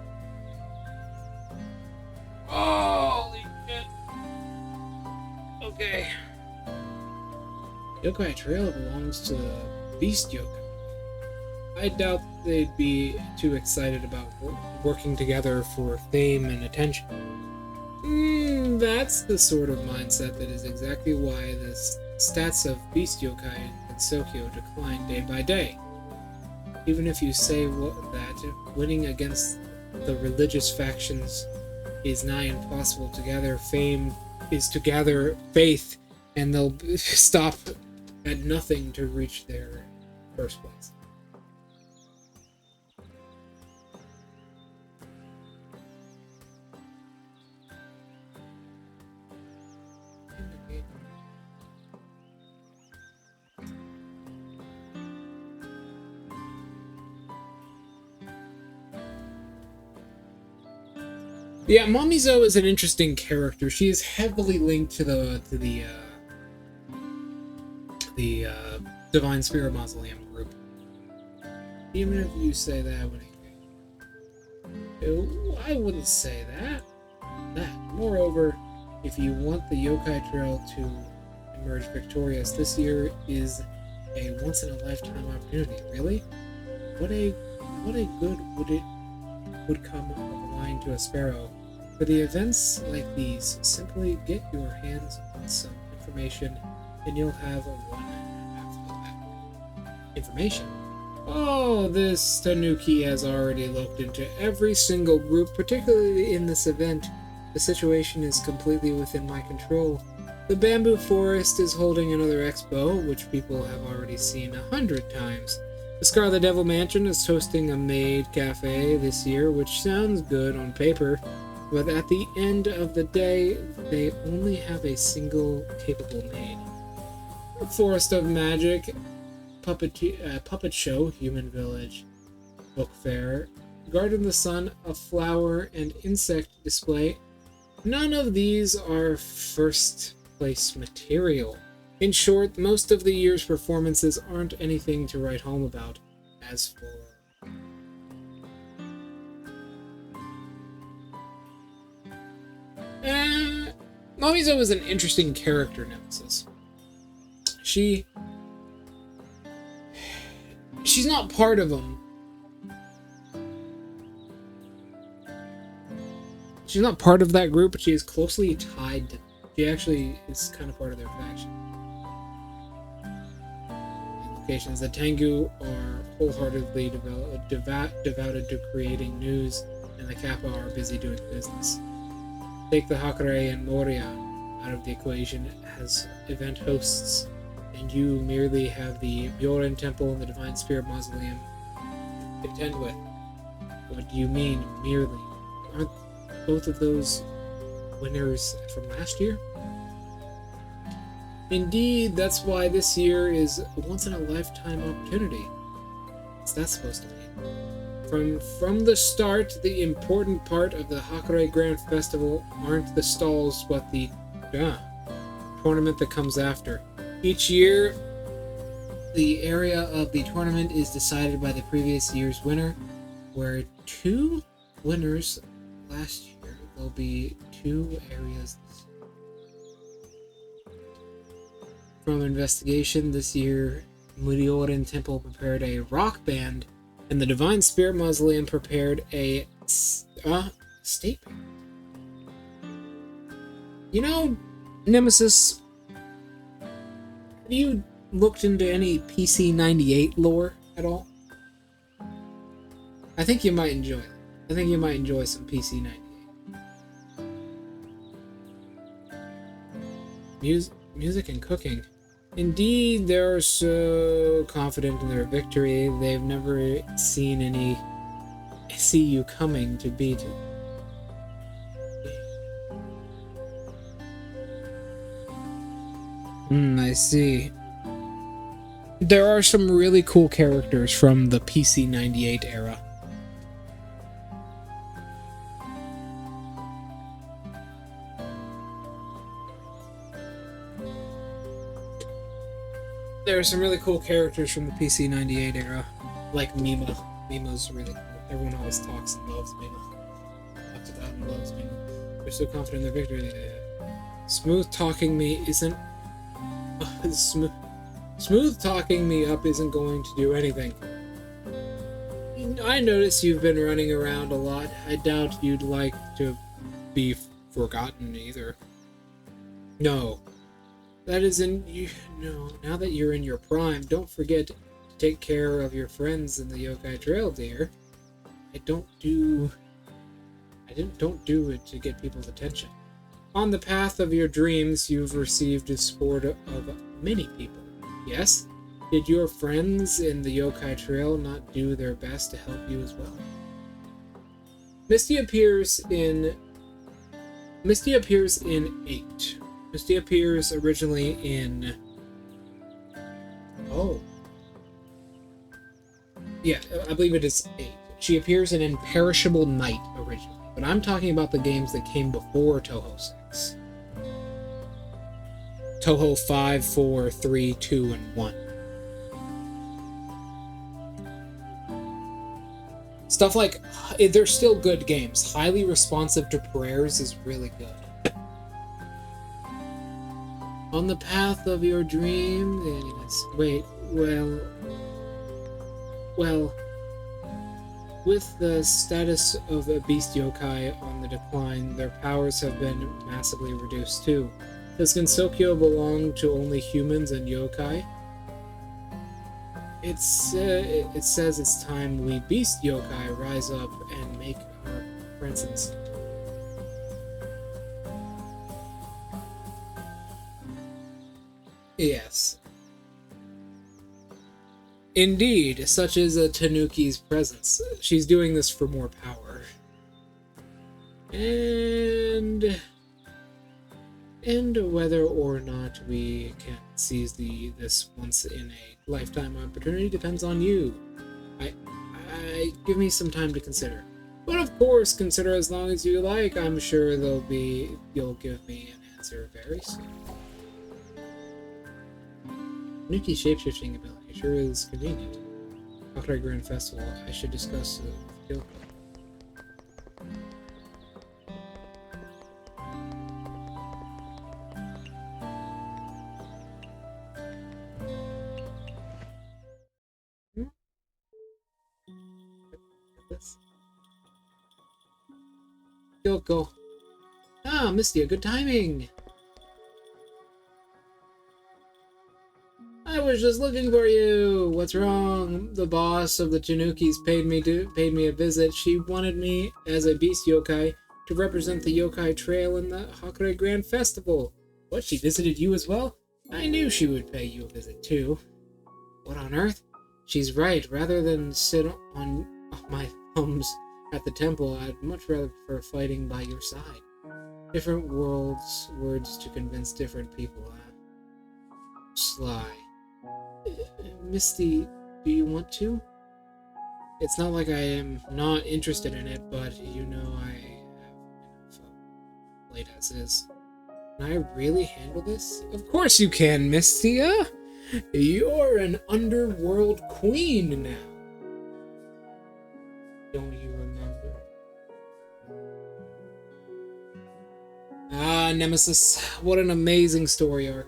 Holy shit. Okay. Yokai Trail belongs to the Beast Yokai. I doubt they'd be too excited about working together for fame and attention. That's the sort of mindset that is exactly why the stats of Beast Yokai in Gensokyo decline day by day. Even if you say that winning against the religious factions is nigh impossible, to gather fame is to gather faith, and they'll stop at nothing to reach their first place. Yeah, Mamizo is an interesting character. She is heavily linked to the Divine Spirit Mausoleum group. Even if you say that, I wouldn't say that. Moreover, if you want the Yokai Trail to emerge victorious, this year is a once-in-a-lifetime opportunity. Really? What a good would come of a line to a sparrow. For the events like these, simply get your hands on some information and you'll have one after that. Information? Oh, this Tanuki has already looked into every single group, particularly in this event. The situation is completely within my control. The Bamboo Forest is holding another expo, which people have already seen 100 times. The Scarlet Devil Mansion is hosting a maid cafe this year, which sounds good on paper, but at the end of the day, they only have a single capable maid. Forest of Magic, Puppet Show, Human Village, Book Fair, Garden of the Sun, a flower and insect display. None of these are first place material. In short, most of the year's performances aren't anything to write home about. As for Mamizo is an interesting character, Nemesis. She's not part of them. She's not part of that group, but she is closely tied to them. She actually is kind of part of their faction. In locations, the Tengu are wholeheartedly devoted to creating news, and the Kappa are busy doing business. Take the Hakare and Moria out of the equation as event hosts, and you merely have the Byoren Temple and the Divine Spirit Mausoleum to contend with. What do you mean, merely? Aren't both of those winners from last year? Indeed, that's why this year is a once-in-a-lifetime opportunity. What's that supposed to mean? From the start, the important part of the Hakare Grand Festival aren't the stalls, but the tournament that comes after. Each year, the area of the tournament is decided by the previous year's winner, where 2 winners last year, there'll be 2 areas this year. From investigation this year, Muriorin Temple prepared a rock band, and the Divine Spirit Mausoleum prepared a state band. You know, Nemesis, have you looked into any PC-98 lore at all? I think you might enjoy it. I think you might enjoy some PC-98. Music and cooking. Indeed, they're so confident in their victory, they've never see you coming to beat it. I see. There are some really cool characters from the PC98 era. There are some really cool characters from the PC98 era, like Mima. Mima's really cool. Everyone always talks and loves Mima. Talks about and loves Mima. They're so confident in their victory. Smooth talking me isn't... Smooth talking me up isn't going to do anything. I notice you've been running around a lot. I doubt you'd like to be forgotten either. No. That isn't... No, now that you're in your prime, don't forget to take care of your friends in the Yokai Trail, dear. Don't do it to get people's attention. On the path of your dreams, you've received the support of many people. Yes? Did your friends in the Yokai Trail not do their best to help you as well? Mystia appears in 8. Mystia appears originally in... Oh. Yeah, I believe it is 8. She appears in Imperishable Night originally, but I'm talking about the games that came before Touhou 6. Touhou 5, 4, 3, 2, and 1. Stuff like... They're still good games. Highly Responsive to Prayers is really good. On the path of your dream... Yes. Wait, well... With the status of a beast yokai on the decline, their powers have been massively reduced too. Does Gensokyo belong to only humans and yokai? It says it's time we beast yokai rise up and make our presence. Yes. Indeed, such is a Tanuki's presence. She's doing this for more power. And whether or not we can seize this once in a lifetime opportunity depends on you. I give me some time to consider. But of course, consider as long as you like. I'm sure you'll give me an answer very soon. Tanuki's shapeshifting ability sure is convenient. After Grand Festival, I should discuss with Kyoko. Kyoko. Ah, Mystia, good timing! I was just looking for you! What's wrong? The boss of the Tanukis paid me a visit. She wanted me, as a beast yokai, to represent the Yokai Trail in the Hakure Grand Festival. What, she visited you as well? I knew she would pay you a visit too. What on earth? She's right. Rather than sit on my thumbs at the temple, I'd much rather prefer fighting by your side. Different words to convince different people. Sly. Misty, do you want to? It's not like I am not interested in it, but you know I have enough late as is. Can I really handle this? Of course you can, Mystia! You're an underworld queen now. Don't you remember? Ah, Nemesis. What an amazing story arc.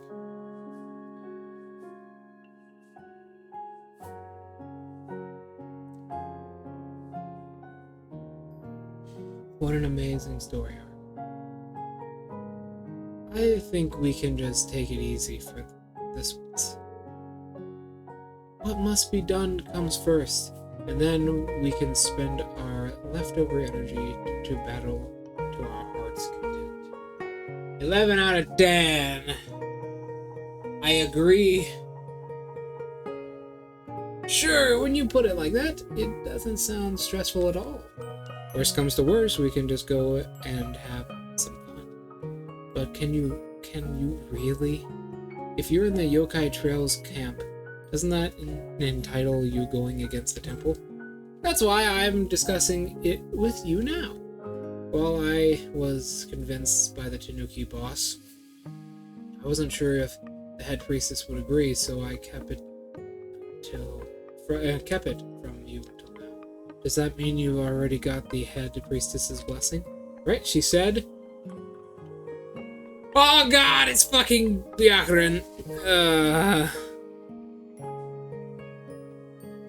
What an amazing story arc. I think we can just take it easy for this once. What must be done comes first, and then we can spend our leftover energy to battle to our heart's content. 11 out of 10. I agree. Sure, when you put it like that, it doesn't sound stressful at all. Worst comes to worst, we can just go and have some fun. But can you really? If you're in the Yokai Trails camp, doesn't that entitle you going against the temple? That's why I'm discussing it with you now. Well, I was convinced by the Tanuki boss. I wasn't sure if the head priestess would agree, so I kept it from you until now. Does that mean you already got the head priestess's blessing? Right, she said. Oh god, it's fucking Byakuren.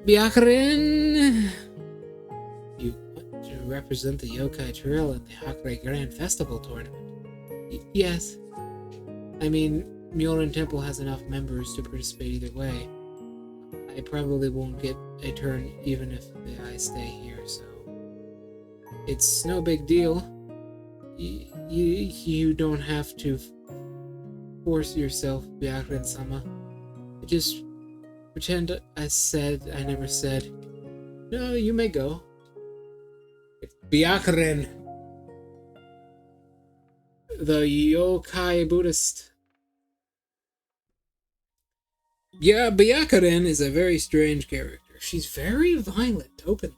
Byakuren! You want to represent the Yokai Trail in the Hakure Grand Festival tournament? Yes. I mean, Myoran Temple has enough members to participate either way. I probably won't get a turn even if I stay here, so... It's no big deal. You don't have to force yourself, Byakuren-sama. Just pretend I never said. No, you may go. It's Byakuren, the yokai Buddhist. Yeah, Byakuren is a very strange character. She's very violent, openly.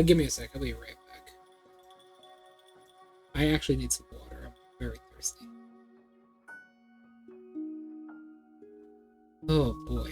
Give me a sec, I'll be right back. I actually need some water. I'm very thirsty. Oh boy.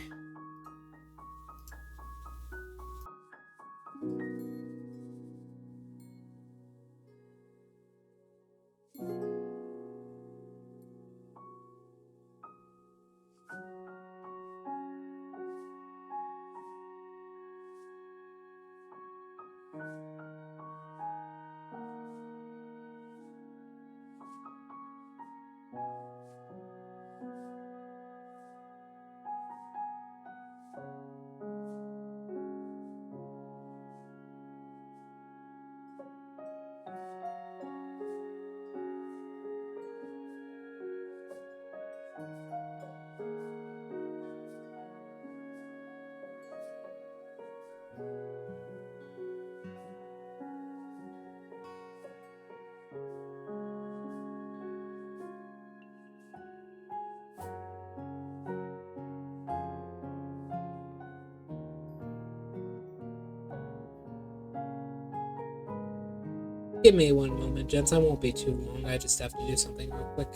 Give me one moment, gents. I won't be too long. I just have to do something real quick.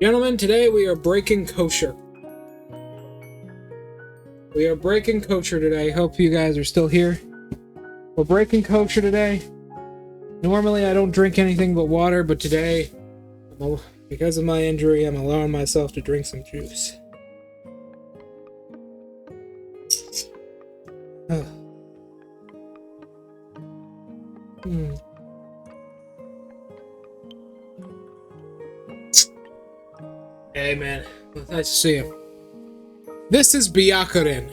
Gentlemen, today we are breaking kosher. We are breaking kosher today. Hope you guys are still here. We're breaking kosher today. Normally I don't drink anything but water, but today, because of my injury, I'm allowing myself to drink some juice. Hey man, Nice to see you. This is Byakuren.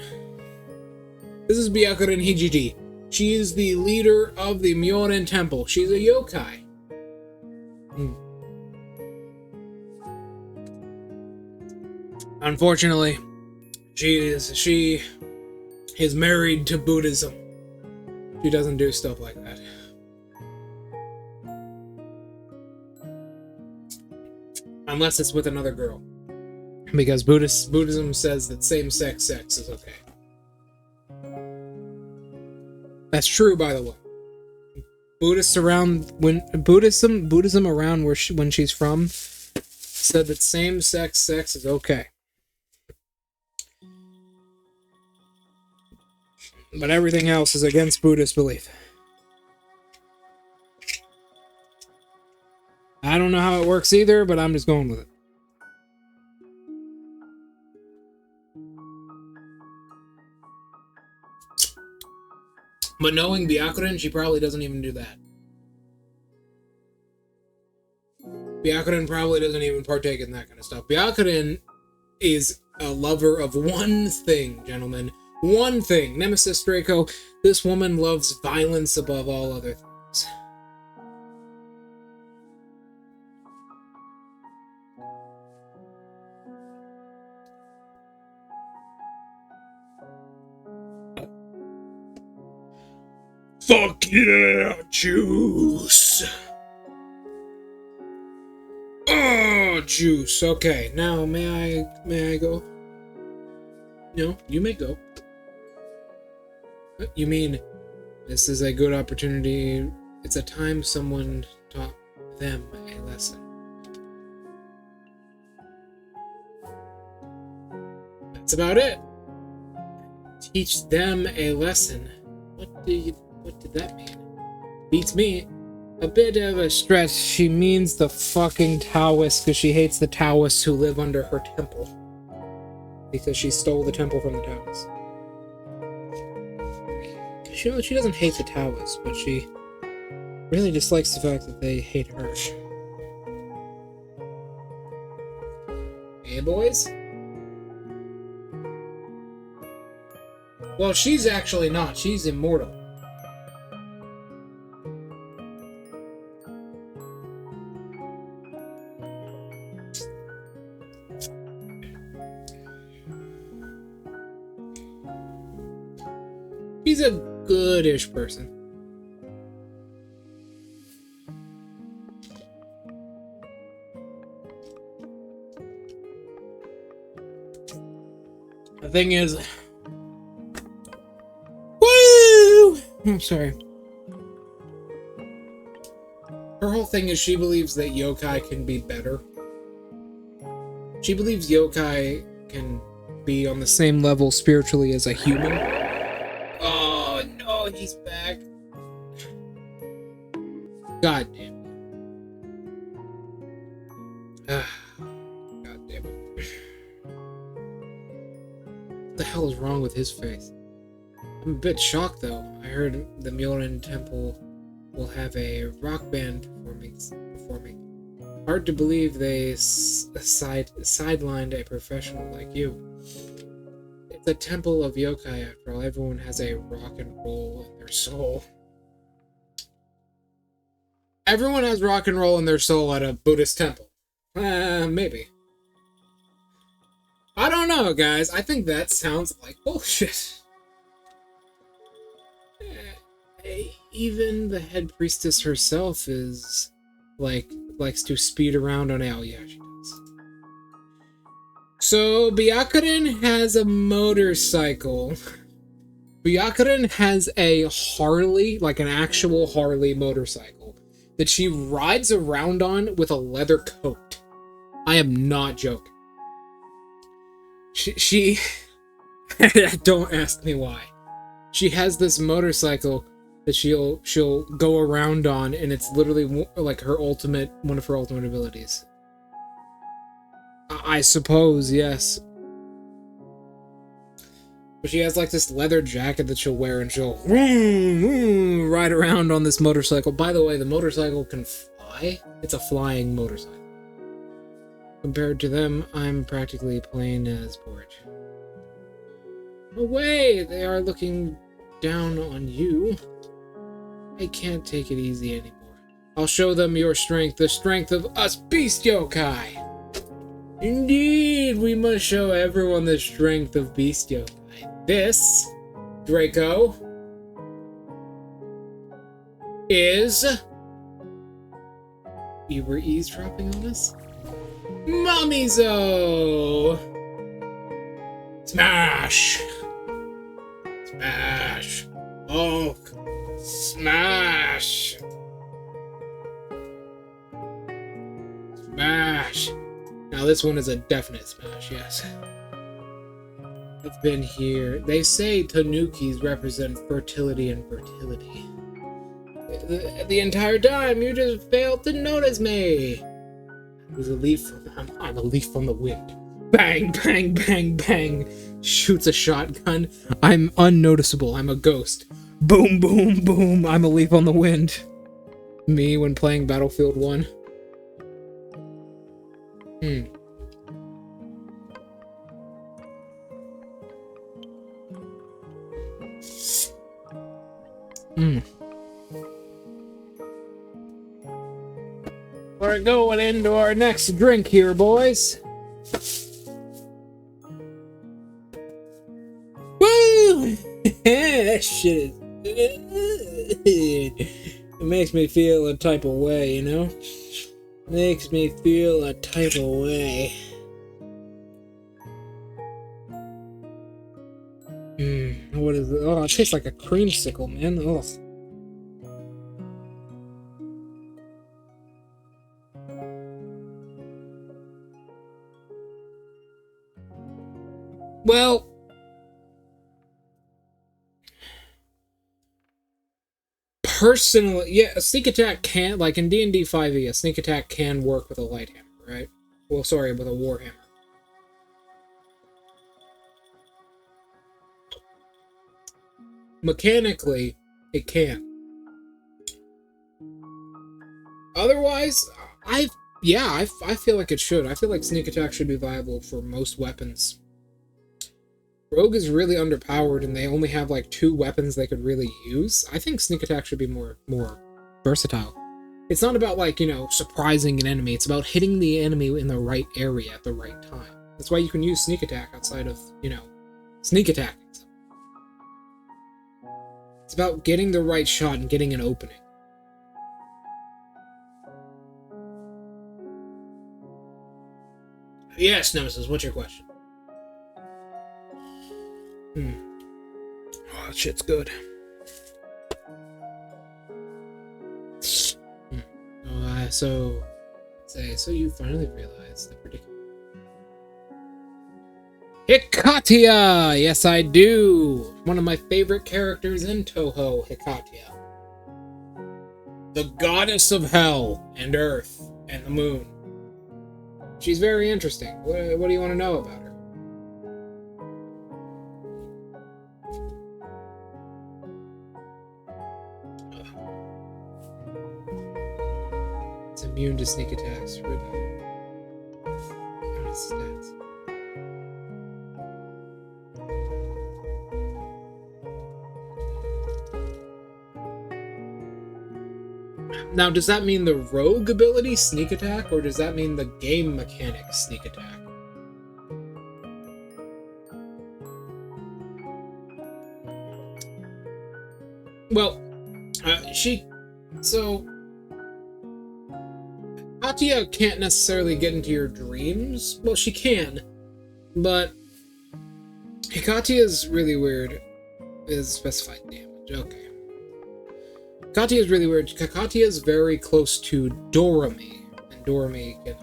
This is Byakuren Hijiji. She is the leader of the Myoren Temple. She's a yokai. Unfortunately, she is married to Buddhism. She doesn't do stuff like that. Unless it's with another girl. Because Buddhism says that same-sex sex is okay. That's true, by the way. Buddhism around when she's from said that same-sex sex is okay. But everything else is against Buddhist belief. I don't know how it works either, but I'm just going with it. But knowing Byakuren, she probably doesn't even do that. Byakuren probably doesn't even partake in that kind of stuff. Byakuren is a lover of one thing, gentlemen. One thing. Nemesis Draco, this woman loves violence above all other things. Fuck yeah, juice! Oh, juice. Okay, now may I go? No, you may go. You mean this is a good opportunity? It's a time someone taught them a lesson. That's about it. Teach them a lesson. What did that mean? Beats me. A bit of a stretch. She means the fucking Taoists because she hates the Taoists who live under her temple. Because she stole the temple from the Taoists. She doesn't hate the Taoists, but she really dislikes the fact that they hate her. Hey, boys? Well, she's actually not. She's immortal. She's a goodish person. The thing is... Woo! I'm sorry. Her whole thing is she believes that yokai can be better. She believes yokai can be on the same level spiritually as a human. He's back. God damn it. God damn it. What the hell is wrong with his face? I'm a bit shocked though. I heard the Myoren Temple will have a rock band performing. Hard to believe they sidelined a professional like you. It's a temple of yokai, after all. Everyone has a rock and roll in their soul. Everyone has rock and roll in their soul at a Buddhist temple. Maybe. I don't know, guys. I think that sounds like bullshit. Even the head priestess herself is, likes to speed around on... Oh, yeah, she does. So, Byakuren has a motorcycle. Byakuren has a Harley, like an actual Harley motorcycle, that she rides around on with a leather coat. I am not joking. She don't ask me why. She has this motorcycle that she'll go around on, and it's literally like one of her ultimate abilities. I suppose, yes. But she has like this leather jacket that she'll wear, and she'll ride around on this motorcycle. By the way, the motorcycle can fly. It's a flying motorcycle. Compared to them, I'm practically plain as porridge. No way! They are looking down on you. I can't take it easy anymore. I'll show them your strength, the strength of us beast yokai! Indeed, we must show everyone the strength of beast yokai. This, Draco, is... You were eavesdropping on us? Mamizo! Smash! Smash! Hulk! Smash! Smash! Now this one is a definite smash, yes. I've been here. They say tanukis represent fertility and fertility. The entire time, you just failed to notice me! It was a leaf from... I'm a leaf from the wind. Bang, bang, bang, bang! Shoots a shotgun. I'm unnoticeable. I'm a ghost. Boom, boom, boom! I'm a leaf on the wind. Me when playing Battlefield 1. We're going into our next drink here, boys. Woo! That shit is... It makes me feel a type of way, you know? Makes me feel a type of way. What is it? Oh, it tastes like a creamsicle, man. Oh. Well, personally, yeah, a sneak attack can, like in D&D 5e, a sneak attack can work with a light hammer, right? Well, sorry, with a war hammer. Mechanically, it can. Otherwise, I feel like it should. I feel like sneak attack should be viable for most weapons. Rogue is really underpowered, and they only have like 2 weapons they could really use. I think sneak attack should be more versatile. It's not about, like, you know, surprising an enemy. It's about hitting the enemy in the right area at the right time. That's why you can use sneak attack outside of, you know, sneak attacking. It's about getting the right shot and getting an opening. Yes, Nemesis, what's your question? Oh, that shit's good. So you finally realized the predicament. Hikatia! Yes, I do! One of my favorite characters in Touhou, Hikatia. The goddess of hell and earth and the moon. She's very interesting. What do you want to know about her? It's immune to sneak attacks. Written. Stats. Now, does that mean the rogue ability, sneak attack, or does that mean the game mechanic, sneak attack? Well, Katia can't necessarily get into your dreams. Well, she can, but Katia is really weird. Is specified damage. Okay. Katia is really weird. Katia is very close to Dorami, and Dorami can...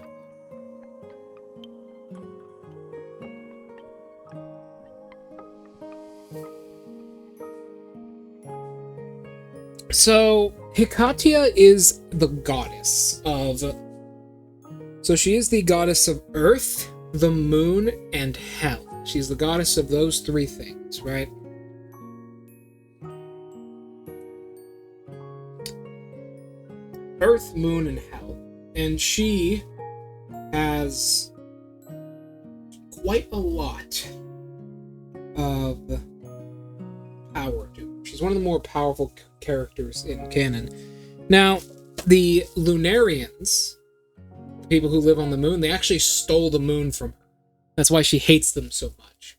So, Hikatia is the goddess of... So she is the goddess of Earth, the Moon, and Hell. She's the goddess of those 3 things, right? Earth, Moon, and Hell. And she has quite a lot of power to her. She's one of the more powerful characters in canon. Now, the Lunarians, the people who live on the moon, they actually stole the moon from her. That's why she hates them so much.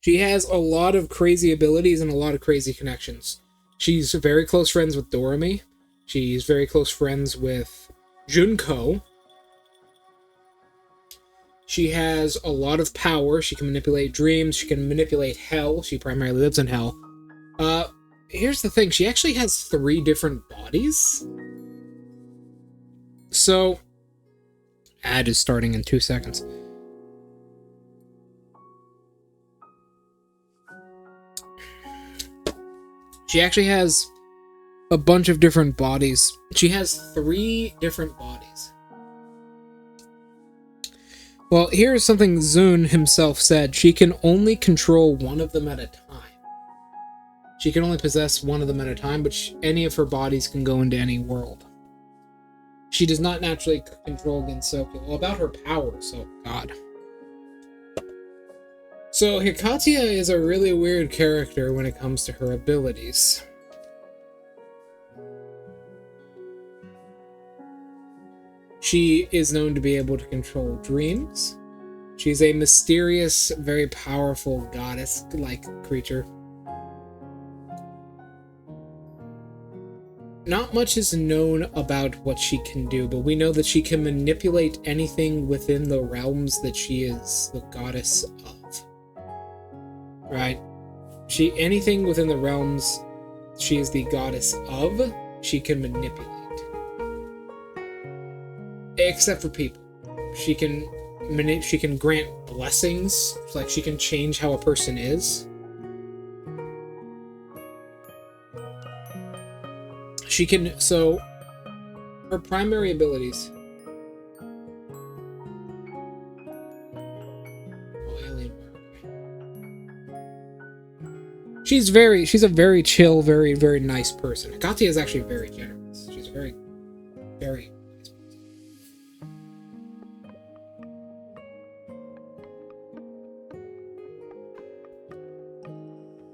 She has a lot of crazy abilities and a lot of crazy connections. She's very close friends with Doremi. She's very close friends with Junko. She has a lot of power. She can manipulate dreams. She can manipulate hell. She primarily lives in hell. Here's the thing. She actually has 3 different bodies. So, ad is starting in 2 seconds. She actually has a bunch of different bodies. She has 3 different bodies. Well, here's something Zun himself said. She can only control one of them at a time. She can only possess one of them at a time, but any of her bodies can go into any world. She does not naturally control Gensoku. Well, about her powers, oh god. So, Hikatia is a really weird character when it comes to her abilities. She is known to be able to control dreams. She's a mysterious, very powerful goddess-like creature. Not much is known about what she can do, but we know that she can manipulate anything within the realms that she is the goddess of. Right? Anything within the realms she is the goddess of, she can manipulate. Except for people. She can grant blessings, like she can change how a person is. So her primary abilities. She's a very chill, very, very nice person. Hikatia is actually very generous. She's a very, very nice person.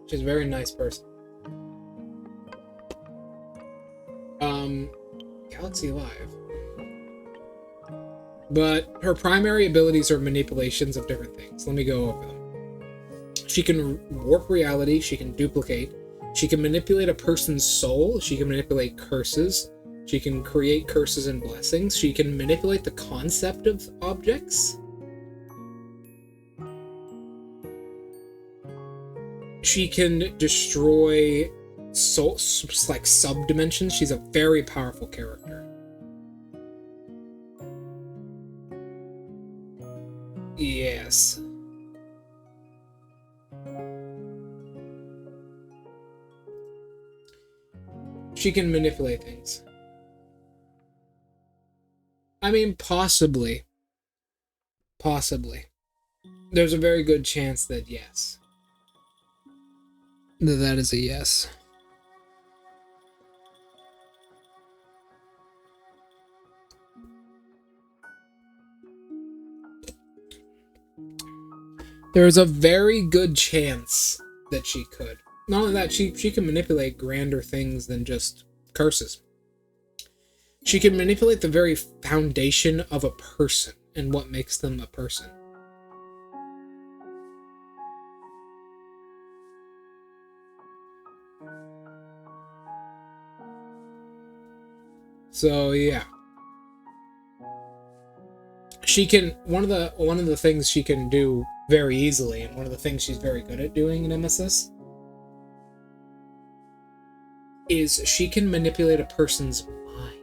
She's a very nice person. Galaxy Live. But her primary abilities are manipulations of different things. Let me go over them. She can warp reality, she can duplicate, she can manipulate a person's soul, she can manipulate curses, she can create curses and blessings, she can manipulate the concept of objects. She can destroy souls, like sub-dimensions. She's a very powerful character. Yes. She can manipulate things. I mean, possibly. Possibly. There's a very good chance that yes. That is a yes. There is a very good chance that she could. Not only that, she can manipulate grander things than just curses. She can manipulate the very foundation of a person and what makes them a person. So yeah. She can one of the things she can do very easily, and one of the things she's very good at doing in Nemesis, is she can manipulate a person's mind.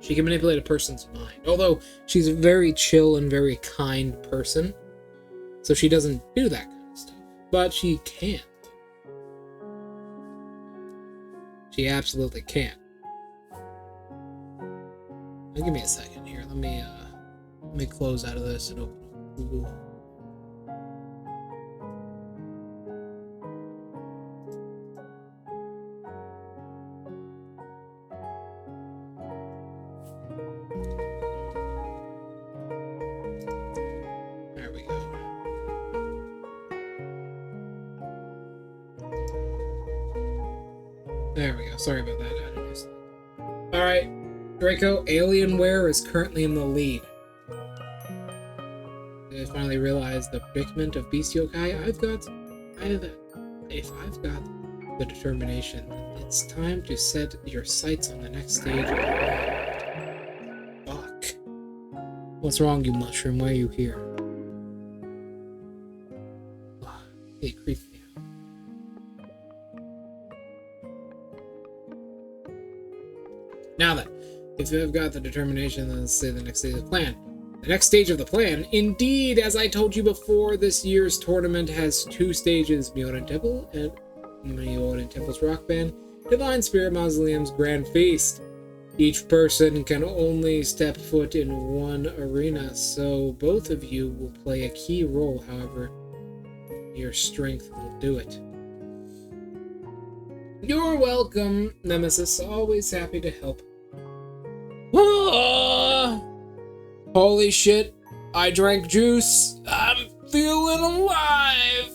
She can manipulate a person's mind. Although she's a very chill and very kind person, so she doesn't do that kind of stuff. But she can. She absolutely can. Now, give me a second here. Let me close out of this and open up Google. There we go. Sorry about that. I didn't use that. Alright. Draco, Alienware is currently in the lead. I finally realized the predicament of Beast Yokai. If I've got the determination, it's time to set your sights on the next stage. Fuck. What's wrong, you mushroom? Why are you here? It creeps me out. Now then, if you've got the determination, then let's say the next stage of the plan. The next stage of the plan, indeed, as I told you before, this year's tournament has 2 stages: Myoden Temple and Myoden Temple's Rock Band, Divine Spirit Mausoleum's Grand Feast. Each person can only step foot in one arena, so both of you will play a key role. However, your strength will do it. You're welcome, Nemesis. Always happy to help. Holy shit, I drank juice. I'm feeling alive.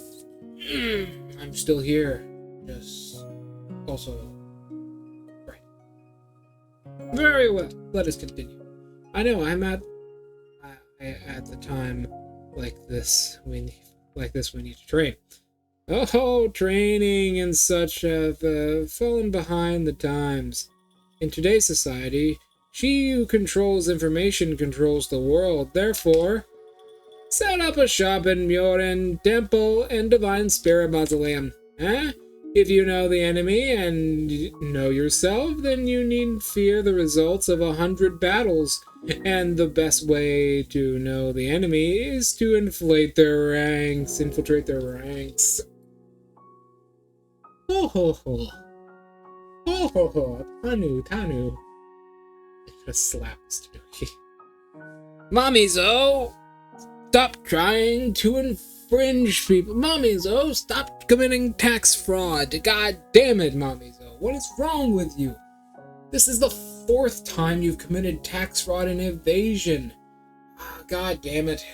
I'm still here. Just also right. Very well. Let us continue. I know I'm at the time like this. We need to train. Oh, training and such have fallen behind the times. In today's society, she who controls information controls the world. Therefore, set up a shop in Myoden Temple and Divine Spirit Mausoleum. If you know the enemy and know yourself, then you needn't fear the results of 100 battles. And the best way to know the enemy is to inflate their ranks, infiltrate their ranks. Ho ho ho. Ho ho ho. Tanu. Just slap Tanuki. Mamizo, stop trying to infringe people. Mamizo, stop committing tax fraud. God damn it, Mamizo. What is wrong with you? This is the 4th time you've committed tax fraud and evasion. God damn it.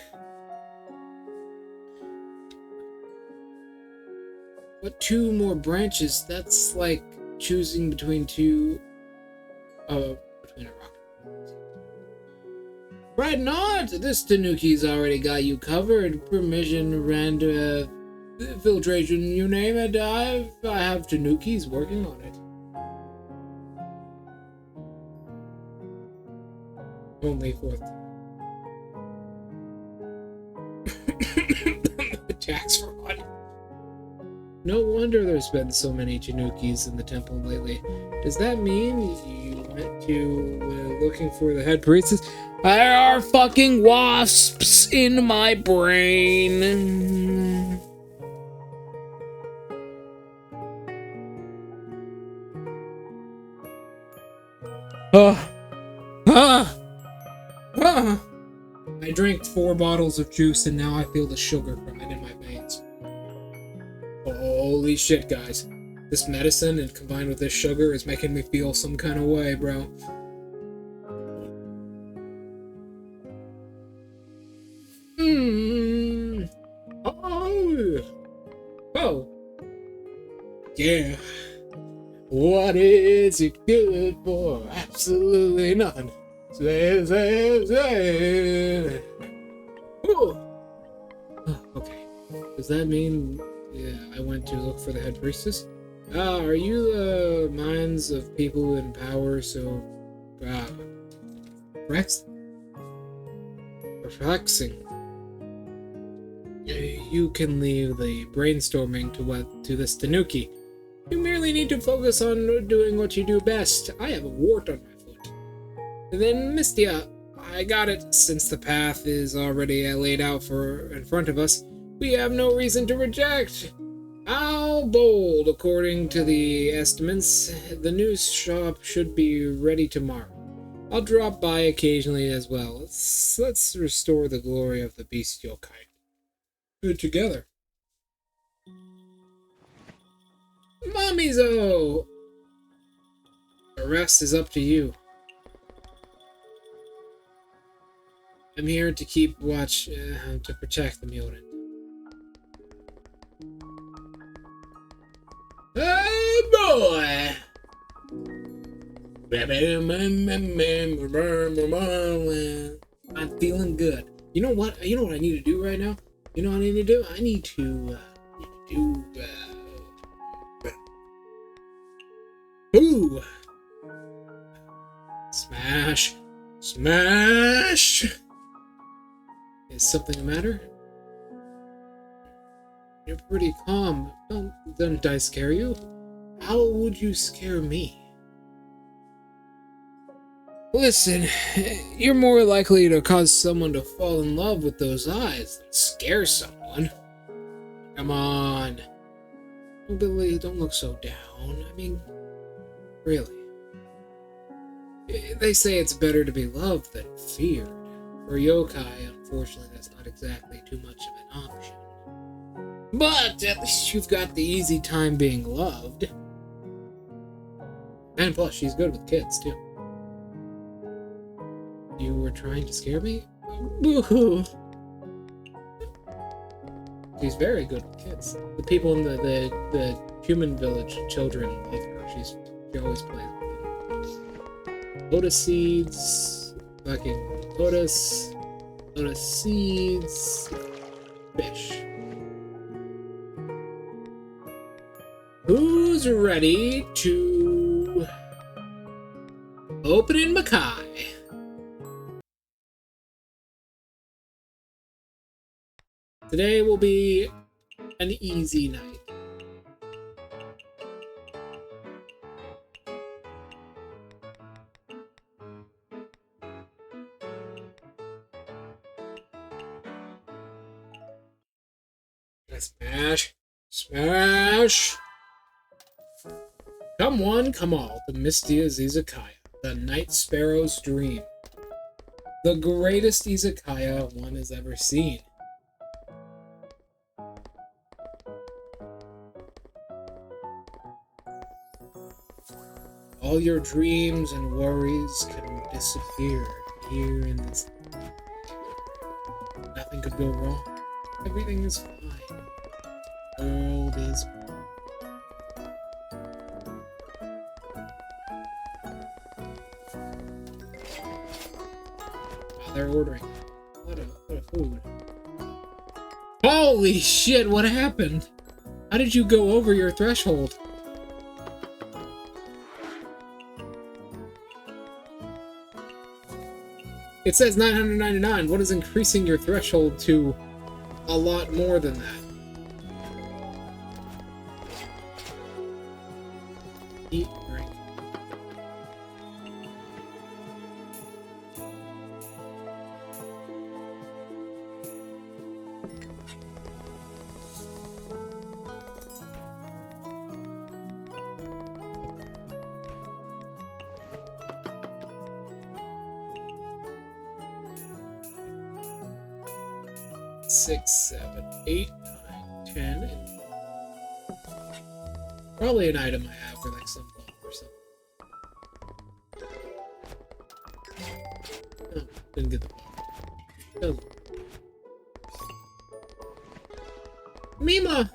What 2 more branches? That's like choosing between between a rock. Right not! This Tanuki's already got you covered. Permission, random filtration, you name it. I have Tanukis working on it. Only 4th. Tax fraud. No wonder there's been so many Tanukis in the temple lately. Does that mean you went to looking for the head priestess? There are fucking wasps in my brain. I drank 4 bottles of juice and now I feel the sugar from it in my veins. Holy shit, guys. This medicine and combined with this sugar is making me feel some kind of way, bro. Oh. Yeah. What is it good for? Absolutely nothing. Say. Ooh. Okay. Does that mean I went to look for the head priestess? Are you the minds of people in power so perplexing? You can leave the brainstorming to this Tanuki. You merely need to focus on doing what you do best. I have a wart on my foot. And then Mystia, I got it. Since the path is already laid out in front of us, we have no reason to reject. How bold! According to the estimates, the new shop should be ready tomorrow. I'll drop by occasionally as well. Let's restore the glory of the bestial kind. Good together. Mamizo! The rest is up to you. I'm here to keep watch, to protect the Myoden. Oh boy! I'm feeling good. You know what? You know what I need to do right now? You know what I need to do? I need to do. Ooh! Smash! Smash! Is something the matter? You're pretty calm. Don't I scare you? How would you scare me? Listen, you're more likely to cause someone to fall in love with those eyes than scare someone. Come on. Billy, don't look so down. I mean, really. They say it's better to be loved than feared. For yokai, unfortunately, that's not exactly too much of an option. But at least you've got the easy time being loved. And plus, she's good with kids, too. You were trying to scare me? Boo-hoo! She's very good with kids. The people in the human village children love her. She always plays with them. Lotus seeds, fucking lotus seeds, fish. Who's ready to open in Makai? Today will be an easy night. Smash! Smash! Come one, come all, the Mystia's Izakaya, the Night Sparrow's dream. The greatest Izakaya one has ever seen. All your dreams and worries can disappear here in this. Nothing could go wrong. Everything is fine. The world is fine. Wow, they're ordering. What a food. Holy shit, what happened? How did you go over your threshold? It says 999. What is increasing your threshold to a lot more than that? Eat, drink. Six, 7, 8, 9, 10, and probably an item I have for like some bomb or something. Oh, didn't get the bomb. Mima!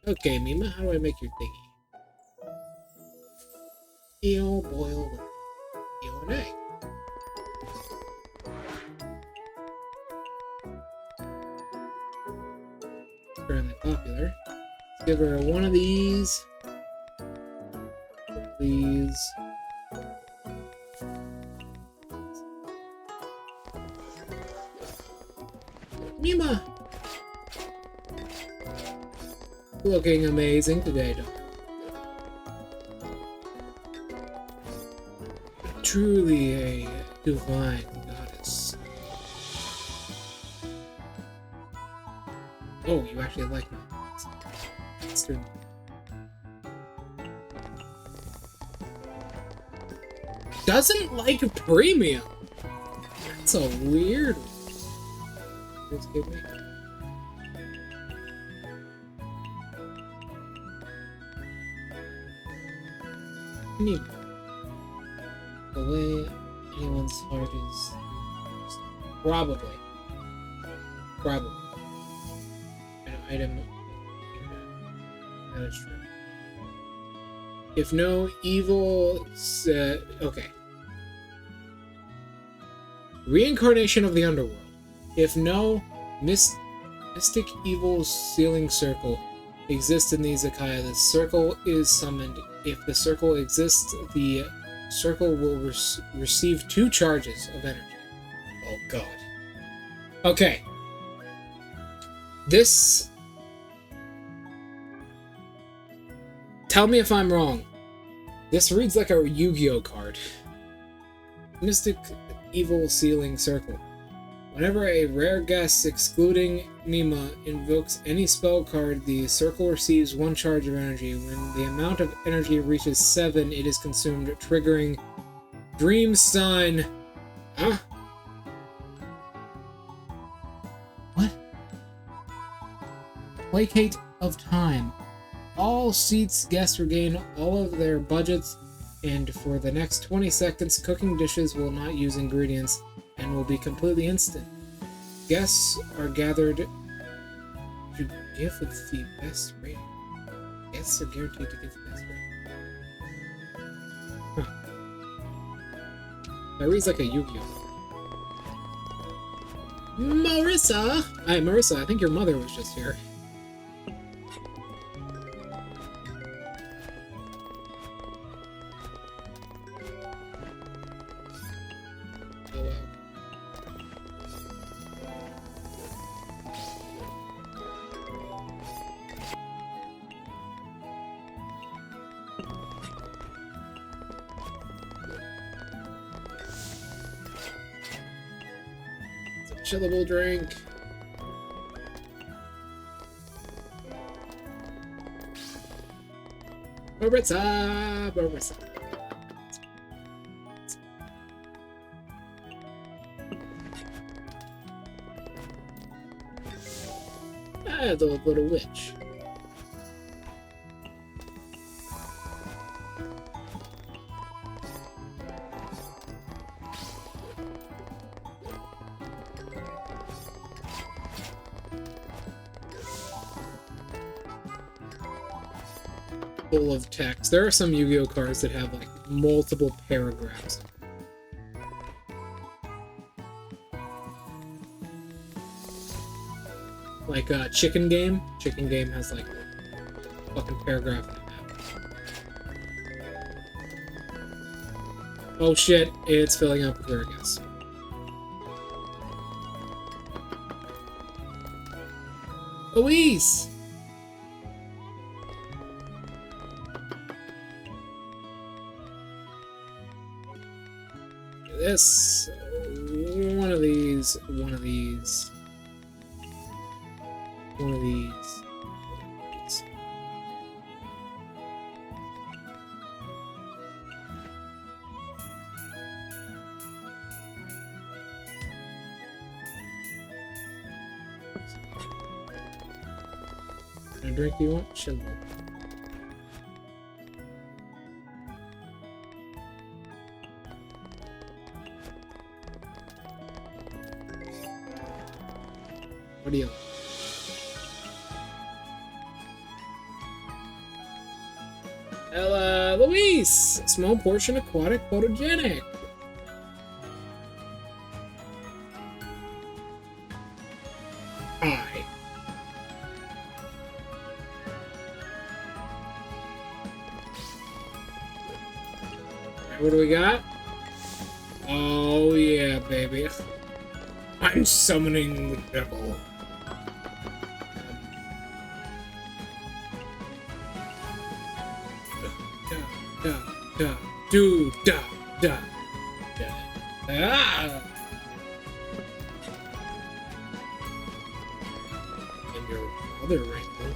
Okay, Mima, how do I make your thingy? Eel, boil, eel and egg. Currently popular. Let's give her one of these. Please. Mima! Looking amazing today, don't you? Truly a divine goddess. Oh, you actually like my thoughts. Doesn't like premium. That's a weird one. Just give me. The way anyone's heart is. Probably. An item. That is true. If no evil... okay. Reincarnation of the underworld. If no mystic evil sealing circle exists in the Izakaya, the circle is summoned. If the circle exists, the circle will receive 2 charges of energy. Oh god. Okay. This... Tell me if I'm wrong. This reads like a Yu-Gi-Oh card. Mystic Evil Sealing Circle. Whenever a rare guest, excluding Nima, invokes any spell card, the circle receives 1 charge of energy. When the amount of energy reaches 7, it is consumed, triggering Dream Sign. Huh? What? Placate of Time. All seats guests regain all of their budgets, and for the next 20 seconds, cooking dishes will not use ingredients and will be completely instant. Guests are gathered to give with the best rating. Guests are guaranteed to give the best rating. Huh. That reads like a Yu-Gi-Oh! Marissa! Hi, Marissa, I think your mother was just here. Chillable drink. Marissa! Marissa. Ah, the little witch. Full of text. There are some Yu-Gi-Oh cards that have like multiple paragraphs. Like Chicken Game. Chicken Game has like a fucking paragraph and a half. Oh shit, it's filling up here, I guess. Luis! This, one of these, one of these, one of these. What drink do you want? Chill. What do you like? Ella Luis! Small portion aquatic photogenic. Hi. What do we got? Oh yeah, baby. I'm summoning the devil. Da. Ah! And your other rainbow.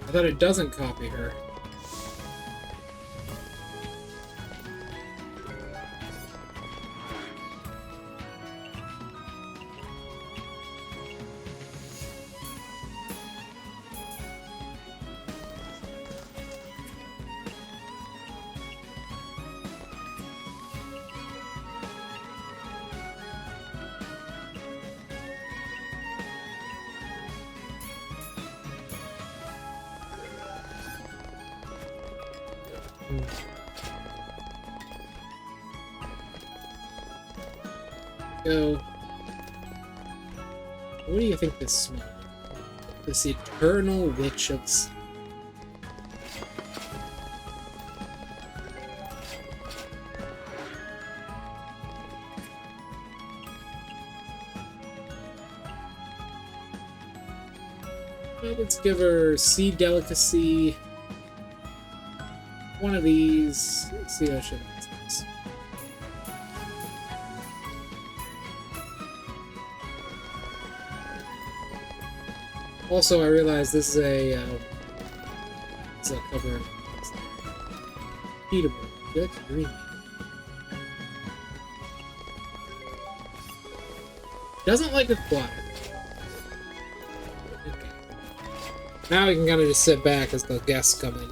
I thought it doesn't copy her. Go. What do you think this smells? This eternal witch of sea. Well, let's give her sea delicacy. One of these. Let's see how she likes this. Also, I realize this is a cover. Eatable. She likes green. Doesn't like aquatic. Okay. Now we can kind of just sit back as the guests come in.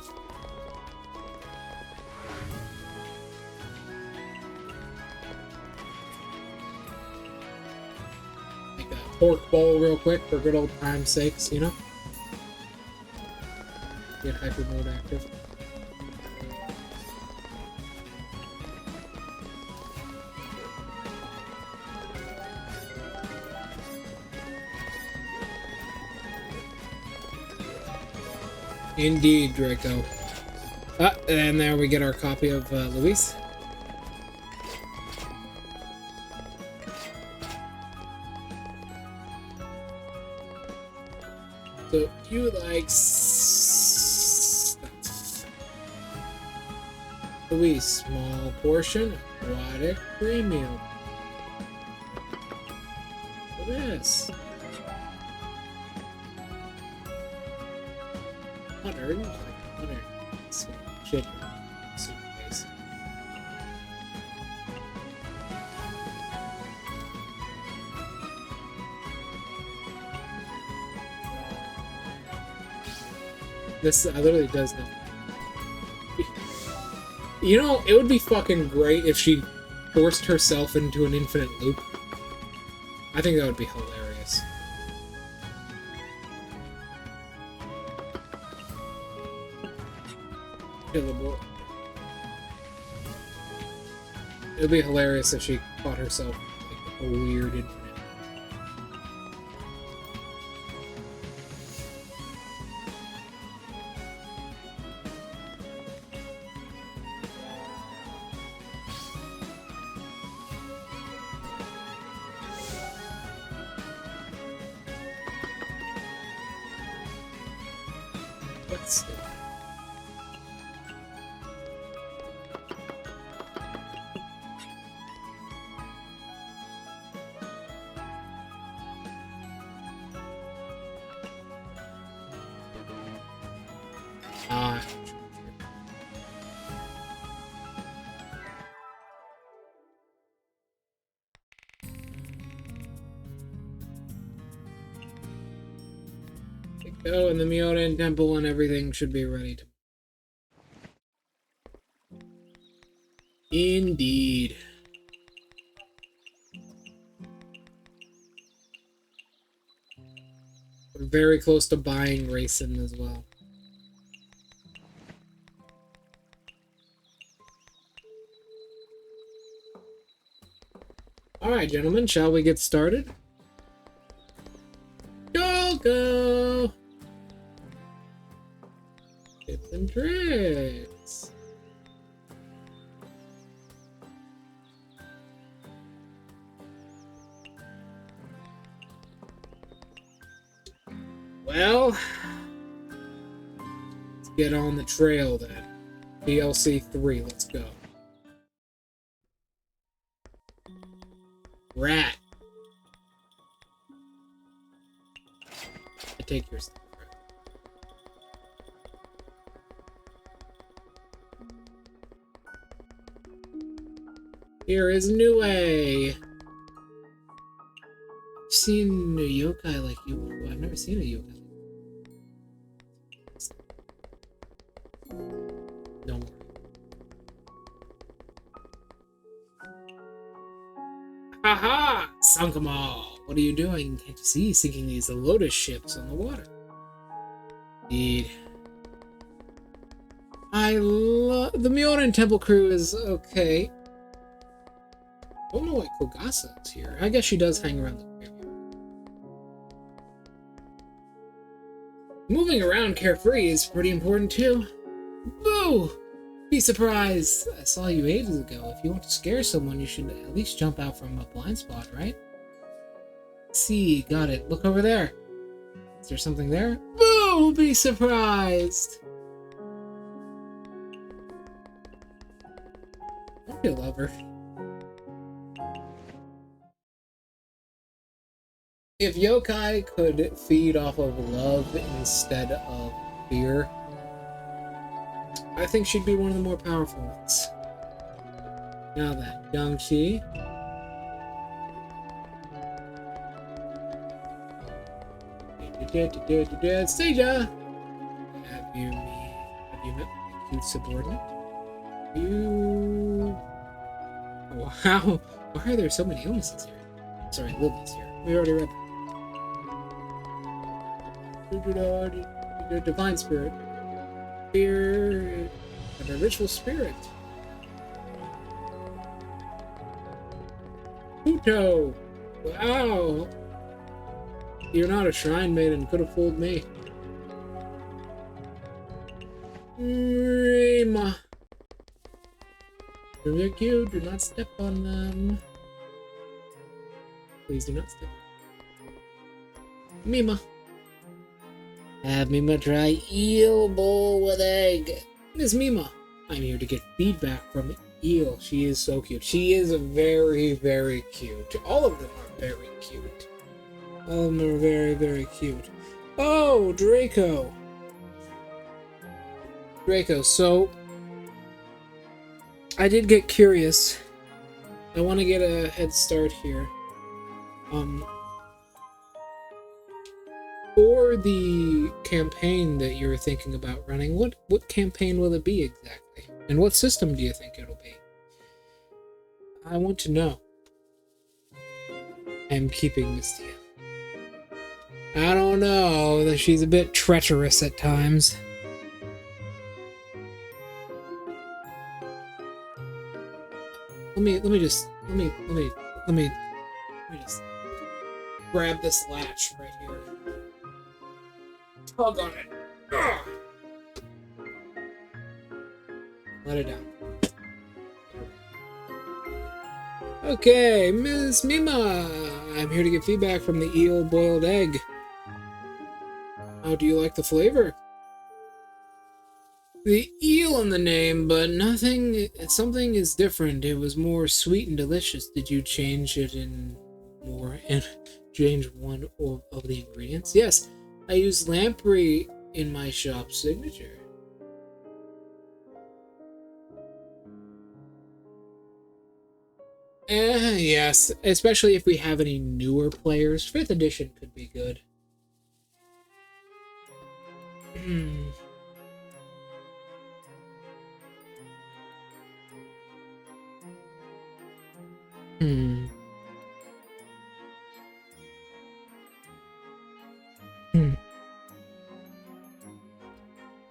Pork bowl real quick for good old time's sakes, you know? Get hyper mode active. Indeed, Draco. And there we get our copy of Luis. So you would like Luis, small portion, aquatic premium. Look at this. 100. Shit. Suitcase. This literally does nothing. You know, it would be fucking great if she forced herself into an infinite loop. I think that would be hilarious. Killable. It would be hilarious if she caught herself like a weird infinite. Let's see. Go, and the Myoden Temple and everything should be ready to. Indeed. We're very close to buying Racing as well. Alright, gentlemen, shall we get started? Go! Tips and tricks. Well, let's get on the trail then. DLC 3, let's go. Rat. I take your stuff. Here is Nue. I've seen a yokai like you before. I've never seen a yokai. Don't worry. Haha! Sunk 'em all. What are you doing? Can't you see? Sinking these lotus ships on the water. Indeed. I The Myonin Temple crew is okay. I don't know why Kogasa is here. I guess she does hang around the graveyard. Moving around carefree is pretty important too. Boo! Be surprised! I saw you ages ago. If you want to scare someone, you should at least jump out from a blind spot, right? See, got it. Look over there. Is there something there? Boo! Be surprised! I feel love her. If yokai could feed off of love instead of fear, I think she'd be one of the more powerful ones. Now then, Yang-Chi. Seija! Have you met my cute subordinate? Wow, why are there so many illnesses here? Sorry, Lily's here. We already read that. Divine spirit. Fear of a ritual spirit. Puto! Wow! You're not a shrine maiden, could have fooled me. Rima. They're cute, do not step on them. Please do not step on them. Mima. Have Mima try eel bowl with egg. Miss Mima, I'm here to get feedback from Eel. She is so cute. She is very, very cute. All of them are very cute. All of them are very, very cute. Oh, Draco. Draco, so I did get curious. I want to get a head start here. For the campaign that you're thinking about running, what campaign will it be exactly? And what system do you think it'll be? I want to know. I'm keeping Mystia. I don't know, that she's a bit treacherous at times. Let me just grab this latch right here. Tug on it. Ugh. Let it down. Okay, Miss Mima. I'm here to get feedback from the eel boiled egg. How do you like the flavor? The eel in the name, but something is different. It was more sweet and delicious. Did you change it change one of the ingredients? Yes, I used lamprey in my shop signature. Yes, especially if we have any newer players. 5th edition could be good.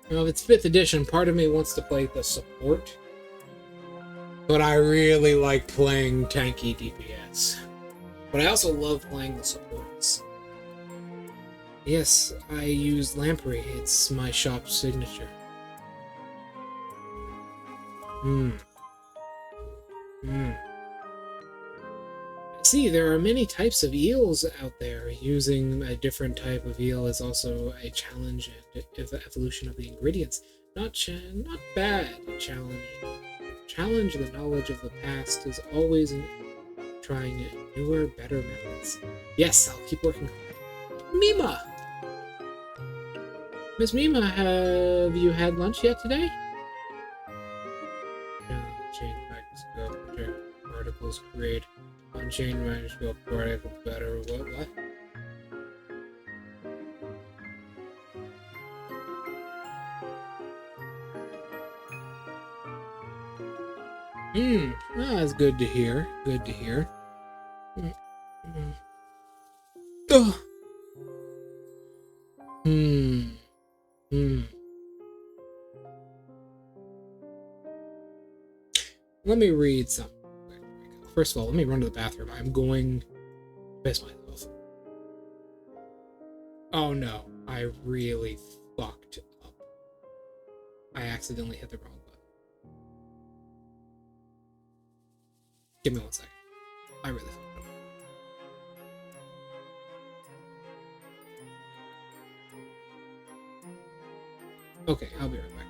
Well, if it's 5th edition, part of me wants to play the support. But I really like playing tanky DPS. But I also love playing the supports. Yes, I use lamprey. It's my shop signature. See, there are many types of eels out there. Using a different type of eel is also a challenge and evolution of the ingredients. Not bad. Challenge the knowledge of the past is always trying newer, better methods. Yes, I'll keep working hard. Mima! Miss Mima, have you had lunch yet today? Change microscope, articles create. Unchained microscope particle better. What? That's good to hear. Good to hear. let me read some. Where do we go? First of all, let me run to the bathroom. I'm going to piss myself. Oh no, I really fucked up. I accidentally hit the wrong button. Give me 1 second. I really fucked up. Okay, I'll be right back.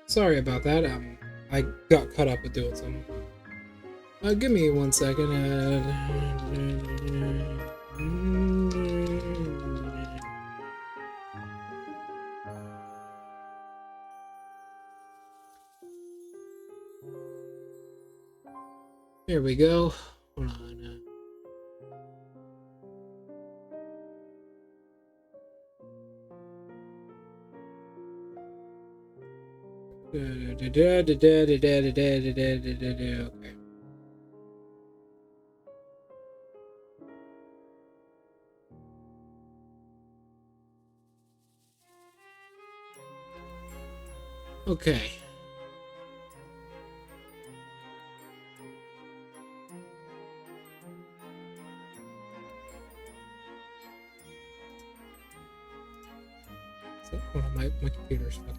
Sorry about that. I got caught up with doing something. Give me 1 second. Here we go. Hold on. Okay. Okay. Hold on, my computer's fucking up.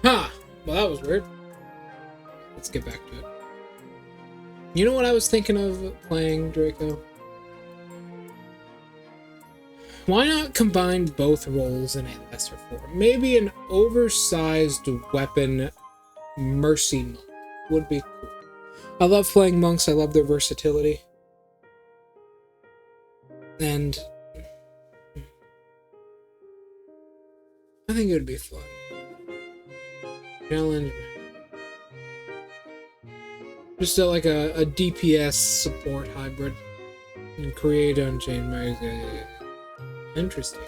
Huh! Well, that was weird. Let's get back to it. You know what I was thinking of playing, Draco? Why not combine both roles in a lesser form? Maybe an oversized weapon mercy monk would be cool. I love playing monks, I love their versatility. And I think it would be fun. Challenge. Just like a DPS support hybrid. And create Unchained Magic. Interesting.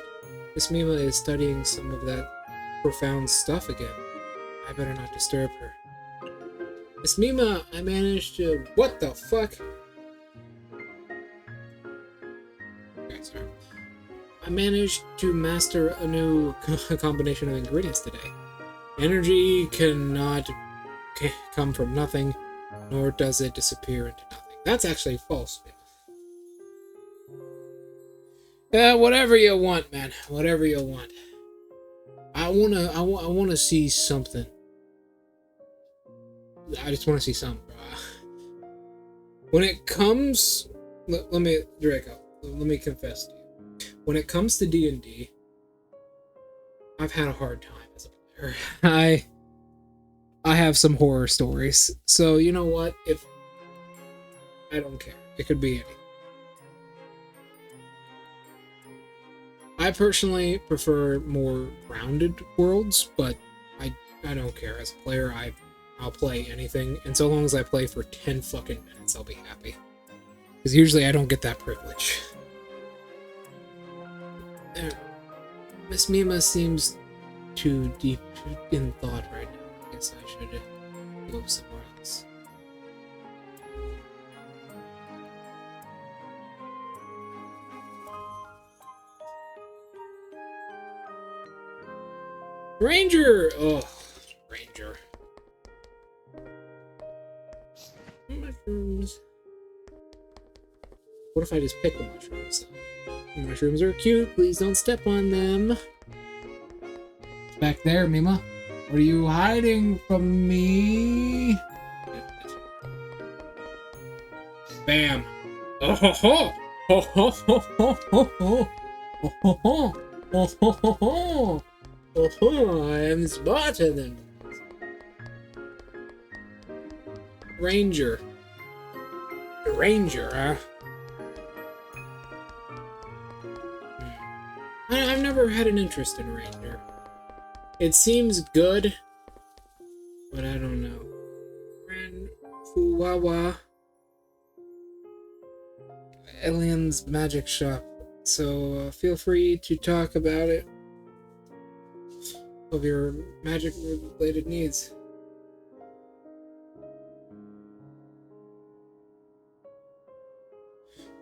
Miss Mima is studying some of that profound stuff again. I better not disturb her. Miss Mima, I managed to... What the fuck? Okay, sorry. I managed to master a new combination of ingredients today. Energy cannot come from nothing, nor does it disappear into nothing. That's actually false, man. Whatever you want, man. Whatever you want. I wanna see something. I just wanna see something, bro. When it comes, let me, Draco, let me confess to you. When it comes to D&D, I've had a hard time as a player. I have some horror stories. So, you know what? I don't care. It could be anything. I personally prefer more grounded worlds, but I don't care. As a player, I'll play anything, and so long as I play for 10 fucking minutes, I'll be happy. Because usually I don't get that privilege. Miss Mima seems too deep in thought right now. I guess I should go somewhere else. Ranger! Oh, Ranger. Mushrooms. What if I just pick the mushrooms? Mushrooms are cute. Please don't step on them. Back there, Mima. What are you hiding from me? Bam. Oh ho ho! Ho ho ho ho ho ho! Ho ho ho! Ho ho ho ho! Oh ho! I am smarter than Ranger. Ranger, huh? I've never had an interest in Ranger. It seems good, but I don't know. Ran Fuwawa Alien's Magic Shop, so feel free to talk about it of your magic-related needs.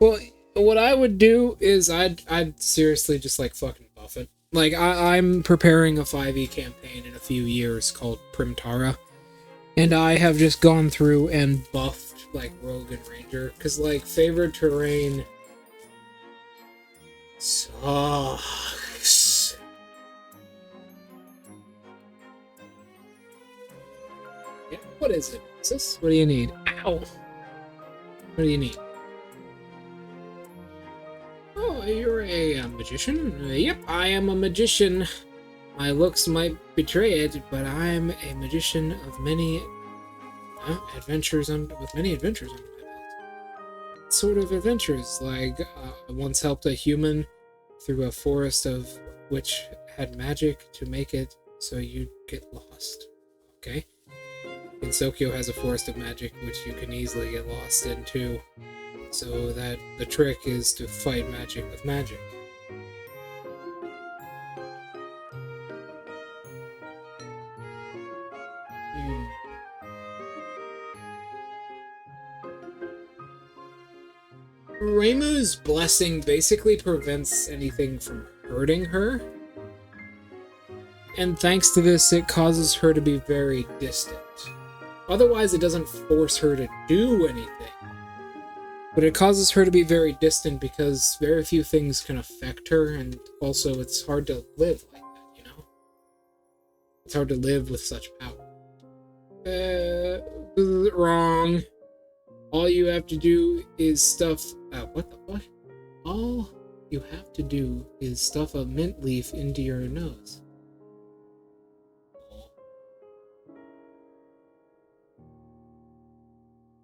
Well, what I would do is I'd seriously just like fucking buff it. Like I'm preparing a 5e campaign in a few years called Primtara, and I have just gone through and buffed like Rogue and Ranger because like favored terrain sucks. Yeah, what is it? Is this? What do you need? Ow! What do you need? Oh, you're a magician? Yep, I am a magician. My looks might betray it, but I'm a magician of many adventures with many adventures under my belt. What sort of adventures? Like, I once helped a human through a forest of which had magic to make it so you'd get lost. Okay? Insokyo has a forest of magic which you can easily get lost in too. So that the trick is to fight magic with magic. Reimu's blessing basically prevents anything from hurting her. And thanks to this, it causes her to be very distant. Otherwise, it doesn't force her to do anything. But it causes her to be very distant because very few things can affect her, and also it's hard to live like that, you know? It's hard to live with such power. Wrong. All you have to do is stuff... what the fuck? All you have to do is stuff a mint leaf into your nose.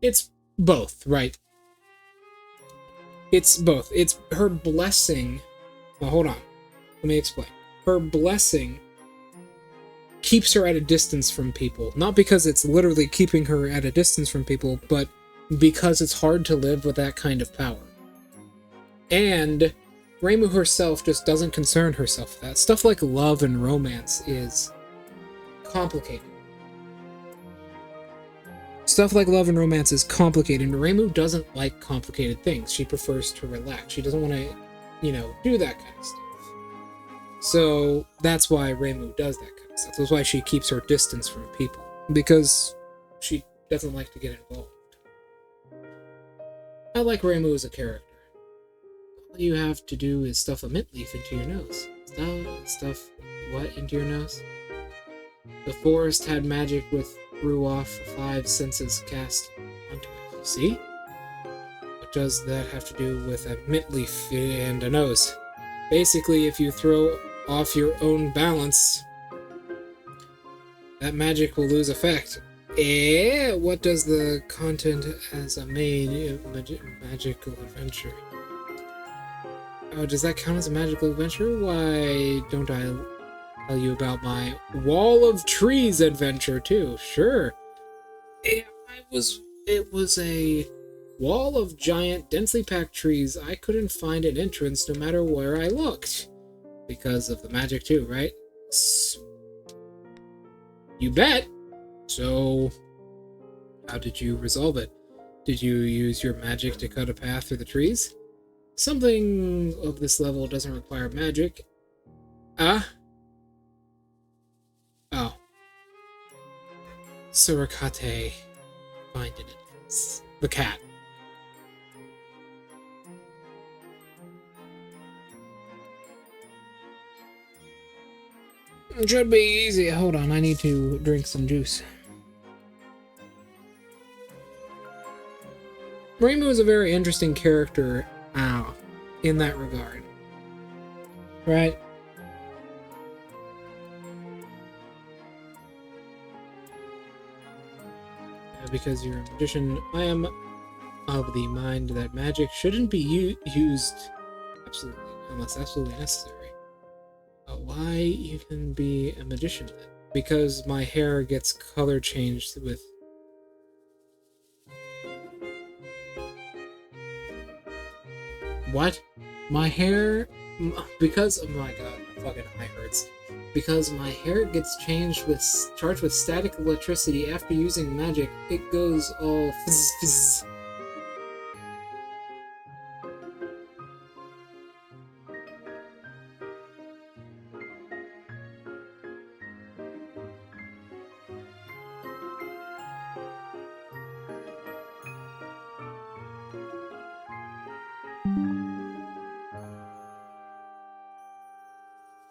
It's both, right? It's both. It's her blessing. Well, hold on. Let me explain. Her blessing keeps her at a distance from people. Not because it's literally keeping her at a distance from people, but because it's hard to live with that kind of power. And Reimu herself just doesn't concern herself with that. Stuff like love and romance is complicated. Stuff like love and romance is complicated, and Reimu doesn't like complicated things. She prefers to relax. She doesn't want to, do that kind of stuff. So that's why Reimu does that kind of stuff. That's why she keeps her distance from people. Because she doesn't like to get involved. I like Reimu as a character. All you have to do is stuff a mint leaf into your nose. Stuff what into your nose? The forest had magic threw off 5 senses cast onto it. See? What does that have to do with a mint leaf and a nose? Basically, if you throw off your own balance, that magic will lose effect. What does the content as a main magical adventure? Oh, does that count as a magical adventure? Why don't I tell you about my Wall of Trees adventure too? Sure. It was a wall of giant, densely packed trees. I couldn't find an entrance no matter where I looked. Because of the magic too, right? You bet! So, how did you resolve it? Did you use your magic to cut a path through the trees? Something of this level doesn't require magic. Oh. Surakate, find an entrance. The cat. It should be easy. Hold on, I need to drink some juice. Reimu is a very interesting character in that regard. Right? Because you're a magician, I am of the mind that magic shouldn't be used unless absolutely necessary. Why you can be a magician then? Because my hair gets color changed with... What? My hair... Because... Oh my god, my fucking eye hurts. Because my hair gets charged with static electricity after using magic, it goes all fizz fizz.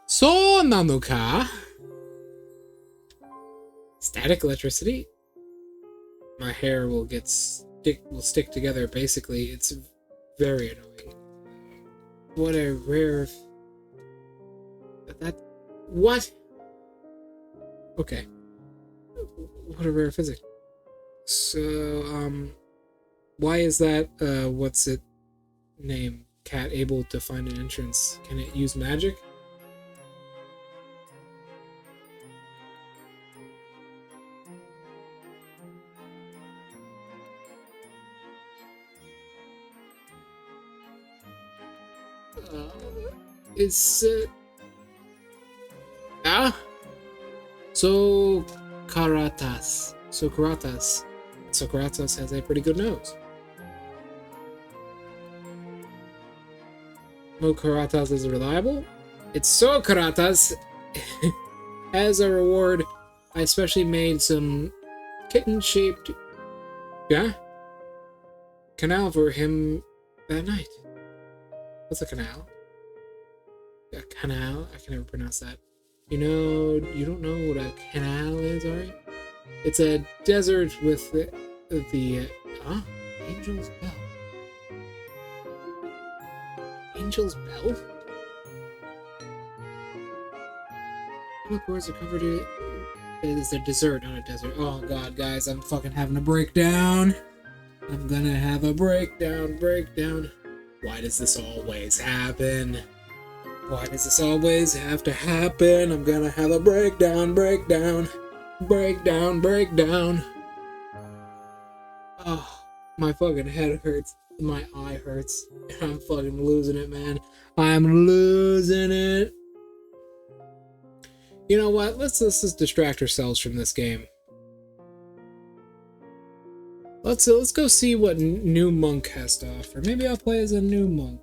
So nano ka? Static electricity? My hair will stick together. Basically, it's very annoying. What a rare... What? Okay. What a rare physics. So, why is that, what's it name? Cat able to find an entrance? Can it use magic? Socrates has a pretty good nose. Mokaratas is reliable. It's Socrates. As a reward, I especially made some kitten-shaped canal for him that night. What's a canal? A canal? I can never pronounce that. You don't know what a canal is, Ari? It's a desert with the Angel's Bell. Angel's Bell? Look, words are covered in it. It's a dessert, not a desert. Oh god, guys, I'm fucking having a breakdown. I'm gonna have a breakdown. Why does this always happen? Why does this always have to happen? I'm gonna have a breakdown, breakdown, breakdown, breakdown. Oh, my fucking head hurts. My eye hurts. I'm fucking losing it, man. I'm losing it. You know what? Let's just distract ourselves from this game. Let's go see what new monk has to offer. Maybe I'll play as a new monk.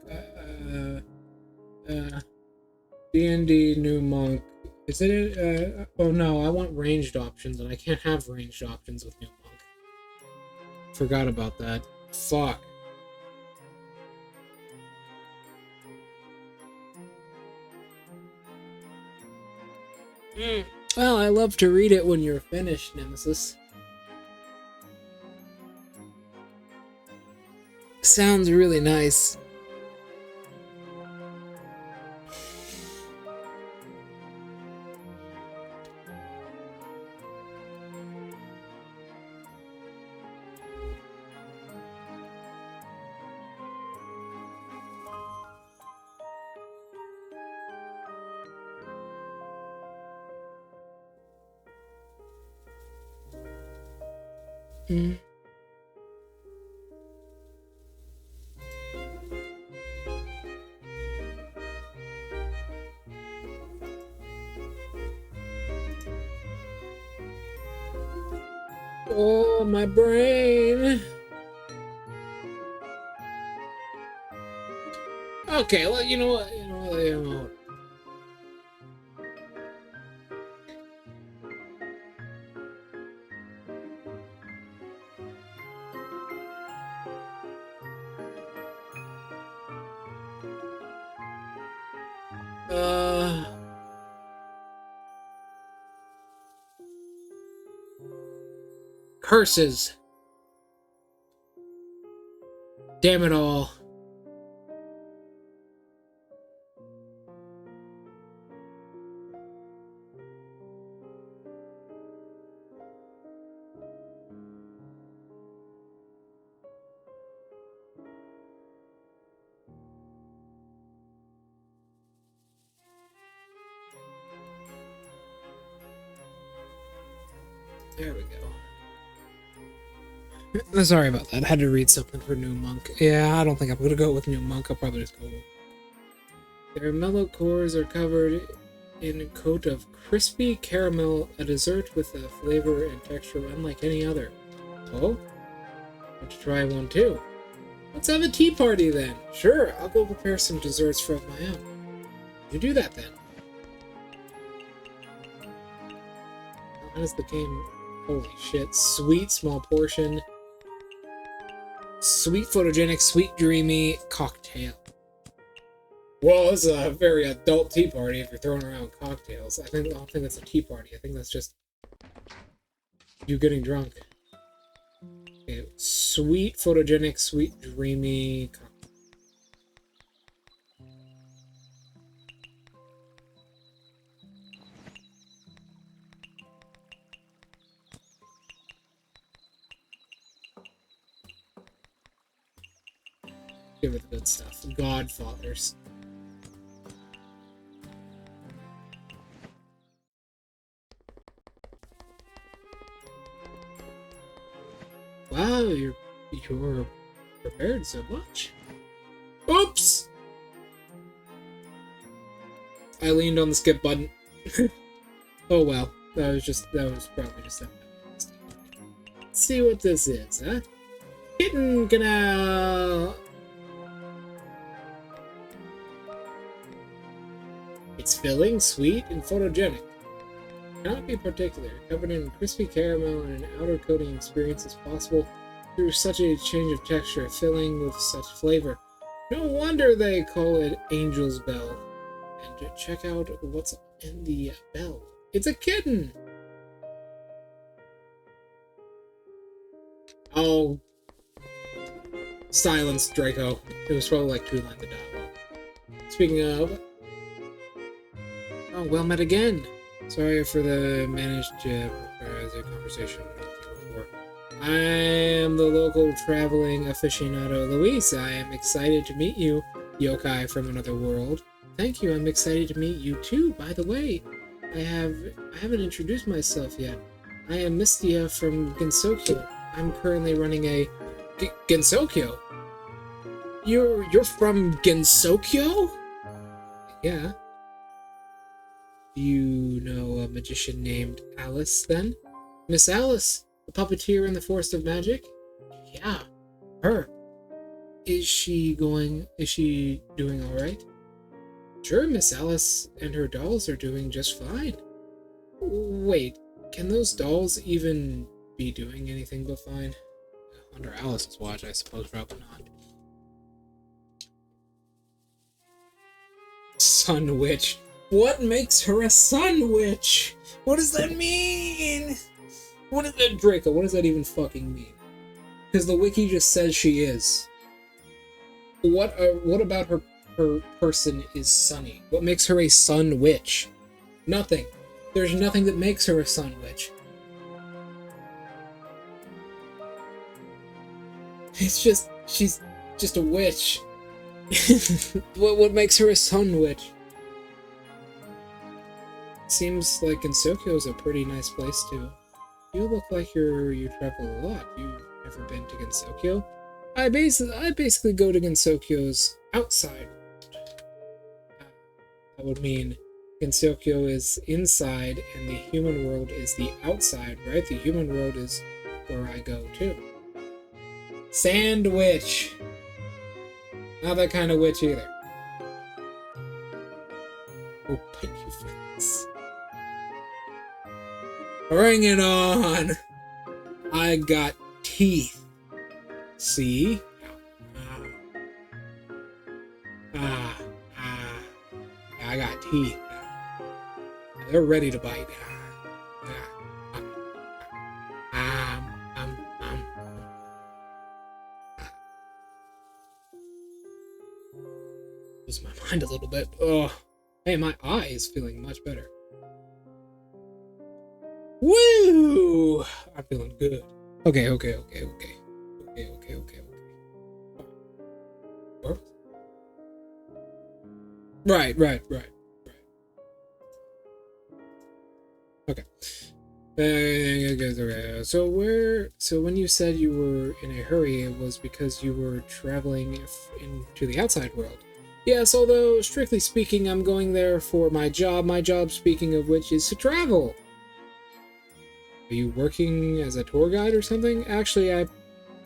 D&D new monk. Is it? Oh no, I want ranged options, and I can't have ranged options with new monk. Forgot about that. Fuck. Well, I love to read it when you're finished, Nemesis. Sounds really nice. Oh, my brain. Okay, well, you know what? Curses. Damn it all. There we go. Sorry about that. I had to read something for New Monk. Yeah, I don't think I'm gonna go with New Monk. I'll probably just go. Their mellow cores are covered in a coat of crispy caramel, a dessert with a flavor and texture unlike any other. Oh? Want to try one too? Let's have a tea party then. Sure, I'll go prepare some desserts for my own. You do that then. How does the game... Holy shit. Sweet, small portion. Sweet, photogenic, sweet, dreamy cocktail. Well, it's a very adult tea party if you're throwing around cocktails. I don't think that's a tea party. I think that's just you getting drunk. Okay, sweet, photogenic, sweet, dreamy cocktail. Give it the good stuff. Godfathers. Wow, you're prepared so much. Oops! I leaned on the skip button. Oh well, that was probably just a mistake. Let's see what this is, huh? Kitten canal. It's filling, sweet, and photogenic. Cannot be particular. Covered in crispy caramel and an outer coating experience is possible through such a change of texture, filling with such flavor. No wonder they call it Angel's Bell. And check out what's in the bell. It's a kitten! Oh. Silence, Draco. It was probably like 2 lines of dialogue. Speaking of... Oh, well met again. Sorry for the managed the conversation before. I am the local traveling aficionado Luis. I am excited to meet you, yokai from another world. thank you. I'm excited to meet you too. By the way, I haven't introduced myself yet. I am Mystia from Gensokyo. I'm currently running a Gensokyo. You're from Gensokyo? Yeah. Do you know a magician named Alice then? Miss Alice, the puppeteer in the Forest of Magic? Yeah, her. Is she doing alright? Sure, Miss Alice and her dolls are doing just fine. Wait, can those dolls even be doing anything but fine? Under Alice's watch, I suppose probably not. Sun Witch. What makes her a Sun Witch? What does that mean? What is that, Draco? What does that even fucking mean? Because the wiki just says she is. What about her person is sunny? What makes her a Sun Witch? Nothing. There's nothing that makes her a Sun Witch. It's just, she's just a witch. What makes her a Sun Witch? Seems like Gensokyo is a pretty nice place too. You look like you travel a lot. You ever been to Gensokyo? I basically go to Gensokyo's outside. That would mean Gensokyo is inside and the human world is the outside, right? The human world is where I go too. Sand Witch. Not that kind of witch either. Oh, bite you fans. Bring it on! I got teeth. See? I got teeth. They're ready to bite. Lose my mind a little bit. Oh, hey, my eye is feeling much better. Woo! I'm feeling good. Okay. Right. Okay. So when you said you were in a hurry, it was because you were traveling into the outside world. Yes, although strictly speaking, I'm going there for my job. My job, speaking of which, is to travel. Are you working as a tour guide or something? Actually, I have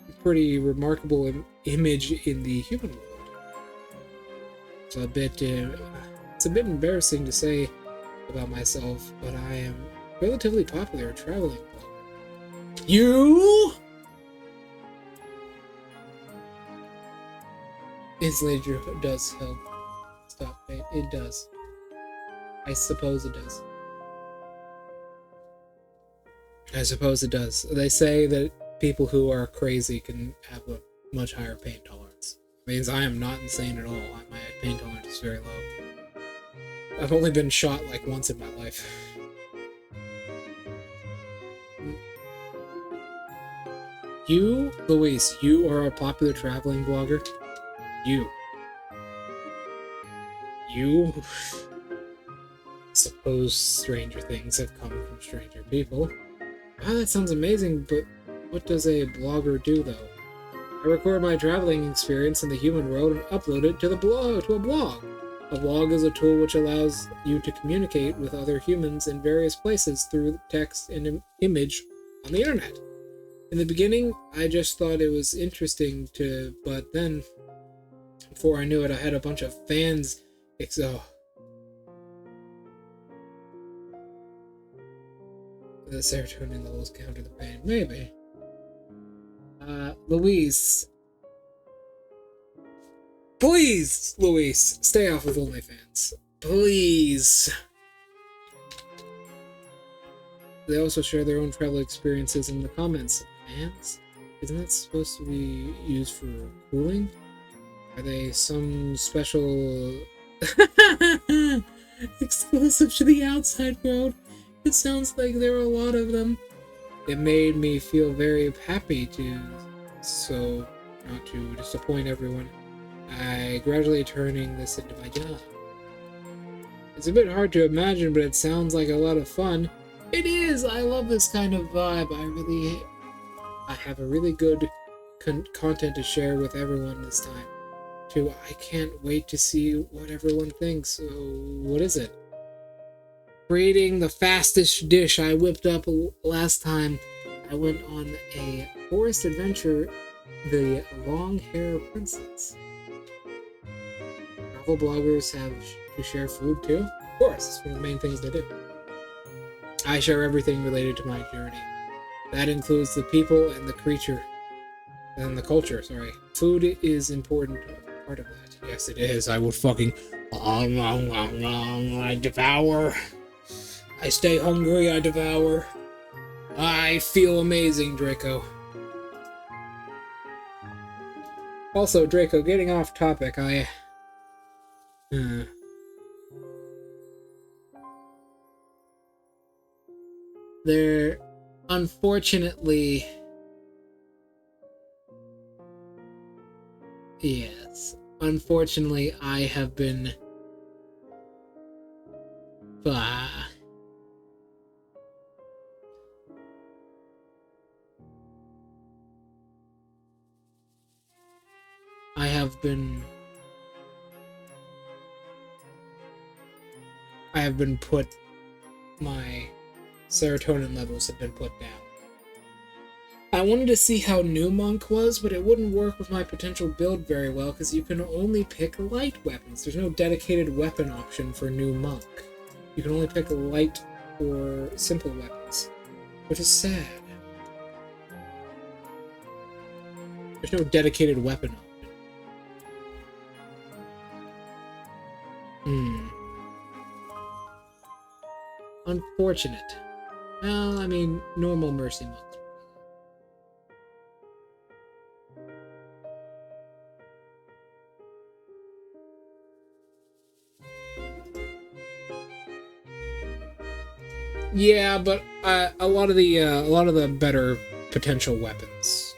a pretty remarkable image in the human world. It's a bit embarrassing to say about myself, but I am relatively popular traveling blogger. You? Installator does help. Stop it. It does. I suppose it does. They say that people who are crazy can have a much higher pain tolerance. It means I am not insane at all. My pain tolerance is very low. I've only been shot like once in my life. You, Luis, you are a popular traveling blogger? You. Suppose stranger things have come from stranger people. Wow, that sounds amazing, but what does a blogger do, though? I record my traveling experience in the human world and upload it to a blog. A blog is a tool which allows you to communicate with other humans in various places through text and image on the internet. In the beginning, I just thought it was interesting but then, before I knew it, I had a bunch of fans. The serotonin levels counter the pain. Maybe. Luis. Please, Luis, stay off of OnlyFans. Please. They also share their own travel experiences in the comments. Fans? Isn't that supposed to be used for cooling? Are they some special exclusive to the outside world? It sounds like there are a lot of them. It made me feel very happy so not to disappoint everyone. I gradually turning this into my job. It's a bit hard to imagine, but it sounds like a lot of fun. It is! I love this kind of vibe. I have a really good content to share with everyone this time. Too, I can't wait to see what everyone thinks. So, what is it? Creating the fastest dish I whipped up last time. I went on a forest adventure, the Long Hair Princess. Travel bloggers have to share food too? Of course, it's one of the main things they do. I share everything related to my journey. That includes the people and the creature. And the culture, sorry. Food is important part of that. Yes, it is. I would fucking... I devour. I stay hungry, I devour. I feel amazing, Draco. Also, Draco, getting off topic, there... Unfortunately... Yes. Unfortunately, I have been... I have been put... My serotonin levels have been put down. I wanted to see how New Monk was, but it wouldn't work with my potential build very well, because you can only pick light weapons. There's no dedicated weapon option for New Monk. You can only pick light or simple weapons, which is sad. There's no dedicated weapon option. Unfortunate. Well, I mean, normal Mercy Monks. Yeah, but a lot of the better potential weapons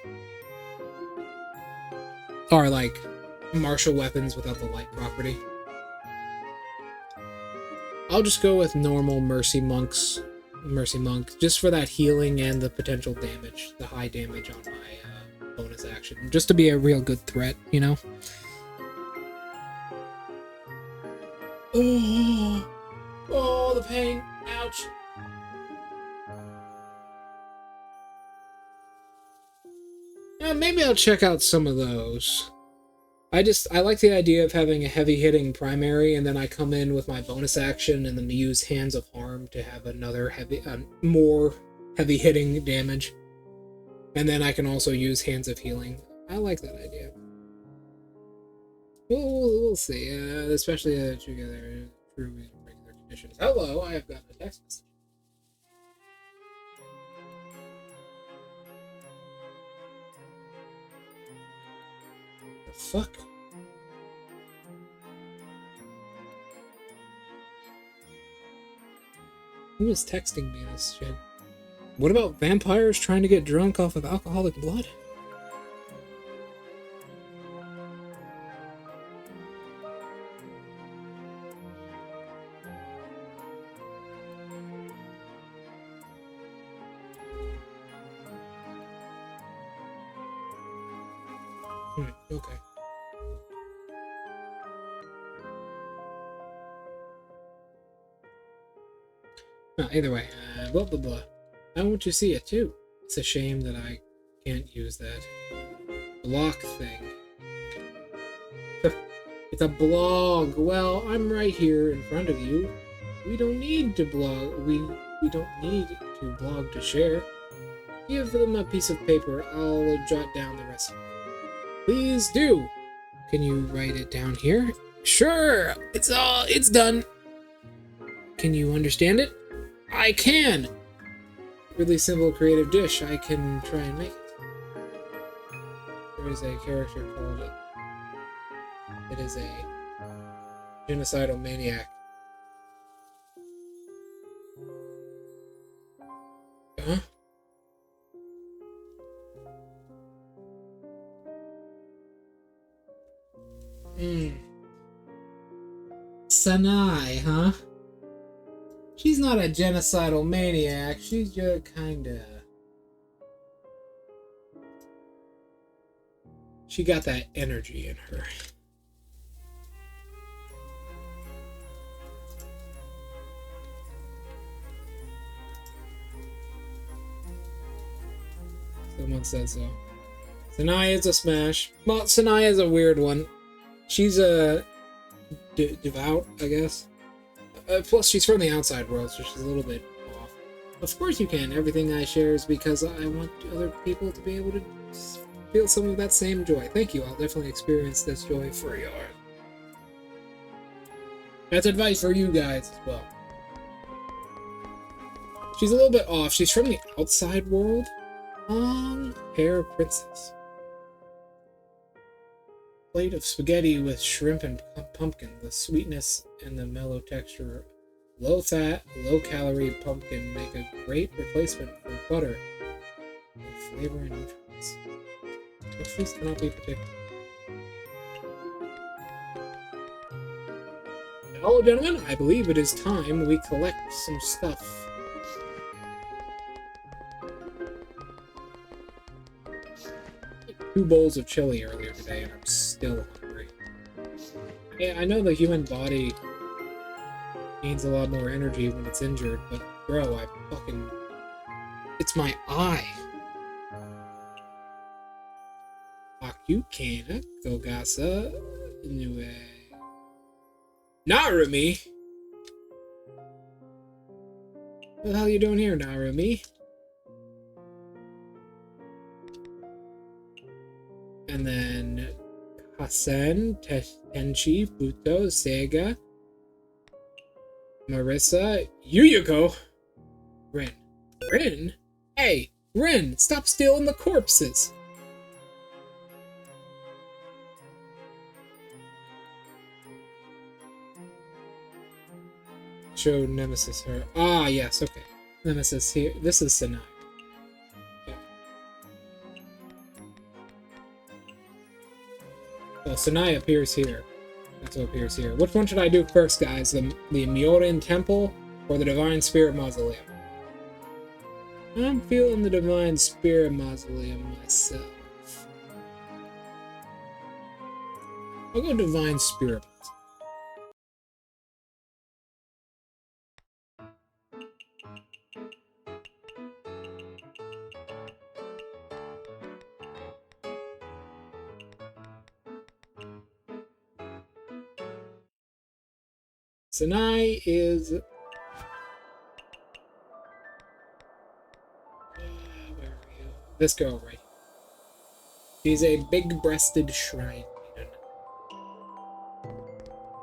are like martial weapons without the light property. I'll just go with normal Mercy Monk, just for that healing and the potential damage, the high damage on my bonus action, just to be a real good threat, you know? Oh, the pain, ouch. Yeah, maybe I'll check out some of those. I like the idea of having a heavy-hitting primary, and then I come in with my bonus action, and then use Hands of Harm to have another more heavy-hitting damage. And then I can also use Hands of Healing. I like that idea. We'll see, especially together through regular conditions. Hello, I have gotten a text message. The fuck? Who is texting me this shit? What about vampires trying to get drunk off of alcoholic blood? Okay. Either way, blah blah blah. I want to see it too. It's a shame that I can't use that block thing. It's a blog. Well, I'm right here in front of you. We don't need to blog. We don't need to blog to share. Give them a piece of paper. I'll jot down the recipe. Please do. Can you write it down here? Sure. It's done. Can you understand it? I can. Really simple creative dish. I can try and make it. There is a character called it. It is a genocidal maniac. Huh? Sanai, huh? She's not a genocidal maniac. She's just kinda... She got that energy in her. Someone said so. Sanaya is a smash. Well, Sanaya is a weird one. She's a devout, I guess. Plus, she's from the outside world, so she's a little bit off. Of course you can. Everything I share is because I want other people to be able to feel some of that same joy. Thank you. I'll definitely experience this joy for you. That's advice for you guys as well. She's a little bit off. She's from the outside world. Pear Princess. Plate of spaghetti with shrimp and pumpkin. The sweetness and the mellow texture. Low fat, low calorie pumpkin make a great replacement for butter with flavor and nutrients. Which foods cannot be predicted. Hello, gentlemen. I believe it is time we collect some stuff. Two bowls of chili earlier today, and I'm still hungry. Yeah, I know the human body needs a lot more energy when it's injured, but bro, I fucking... It's my eye! Akukena, Kogasa, Nue... Narumi? What the hell are you doing here, Narumi? And then Hasen, Tenchi, Futo, Sega, Marissa, Yuyuko, Rin. Rin? Hey, Rin, stop stealing the corpses! Show Nemesis her. Ah, yes, okay. Nemesis here. This is Sanai. Well, Sanai appears here. That's what appears here. Which one should I do first, guys? The Myorin Temple or the Divine Spirit Mausoleum? I'm feeling the Divine Spirit Mausoleum myself. I'll go Divine Spirit. Sanai is... where are you? This girl right here. She's a big-breasted shrine maiden.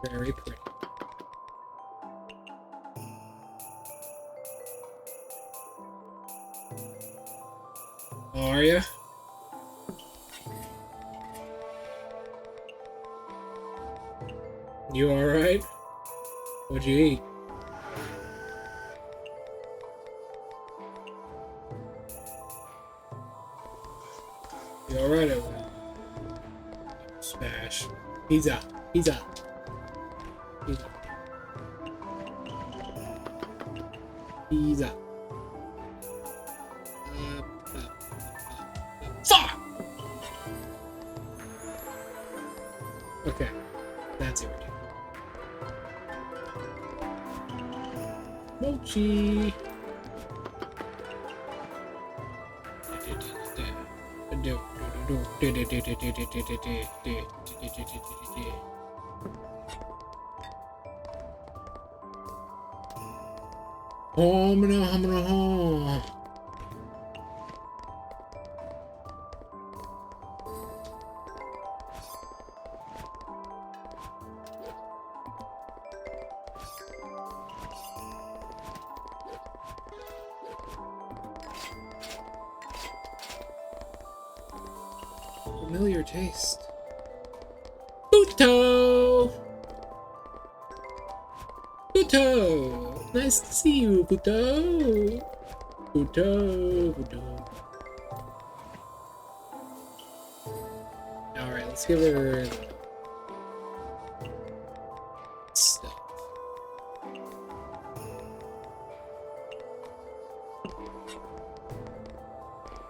Very pretty. Are ya? You alright? What'd you eat? You alright over there? Smash. Pizza. Pizza. Pizza. Pizza. Fuck! Okay. That's irritating. Mochi. Familiar taste. Buto! Buto! Nice to see you, Buto! Buto, Buto. Alright, let's give her stuff.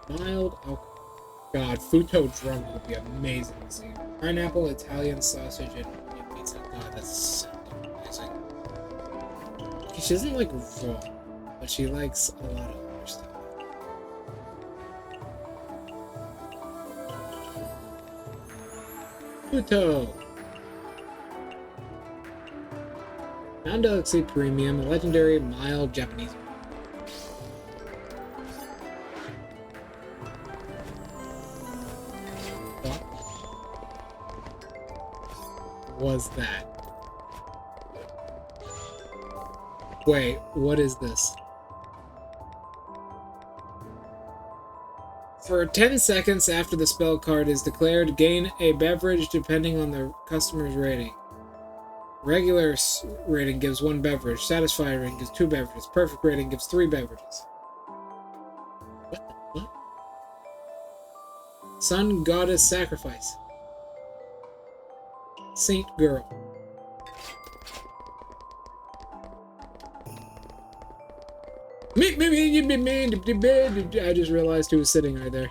Mild alcohol. God, Futo drunk would be amazing to see. Pineapple, Italian sausage, and pizza. God, that's so amazing. She doesn't like raw, but she likes a lot of other stuff. Futo! Non-Delicacy Premium, legendary mild Japanese. What was that? Wait, what is this? For 10 seconds after the spell card is declared, gain a beverage depending on the customer's rating. Regular rating gives 1 beverage. Satisfied rating gives 2 beverages. Perfect rating gives 3 beverages. What the fuck? Sun Goddess Sacrifice. Saint Girl. I just realized who was sitting right there.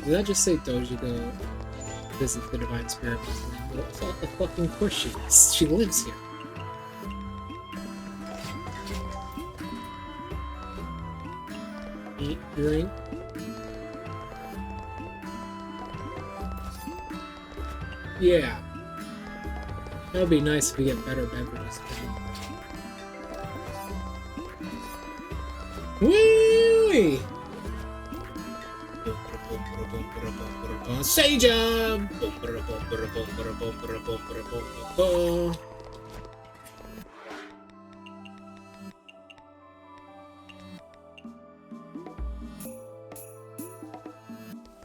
Did that just say Doji go visit the Divine Spirit? Well, of course she is. She lives here. Eat, drink. Yeah. That would be nice if we get better beverages. Woo-wee! Seiya!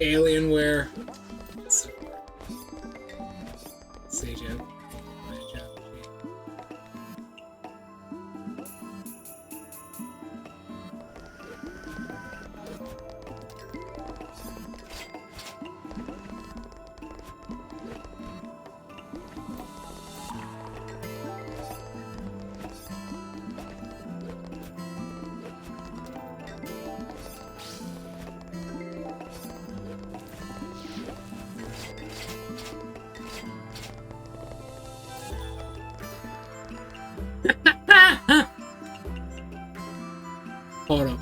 Alienware. Seiya. Hold up.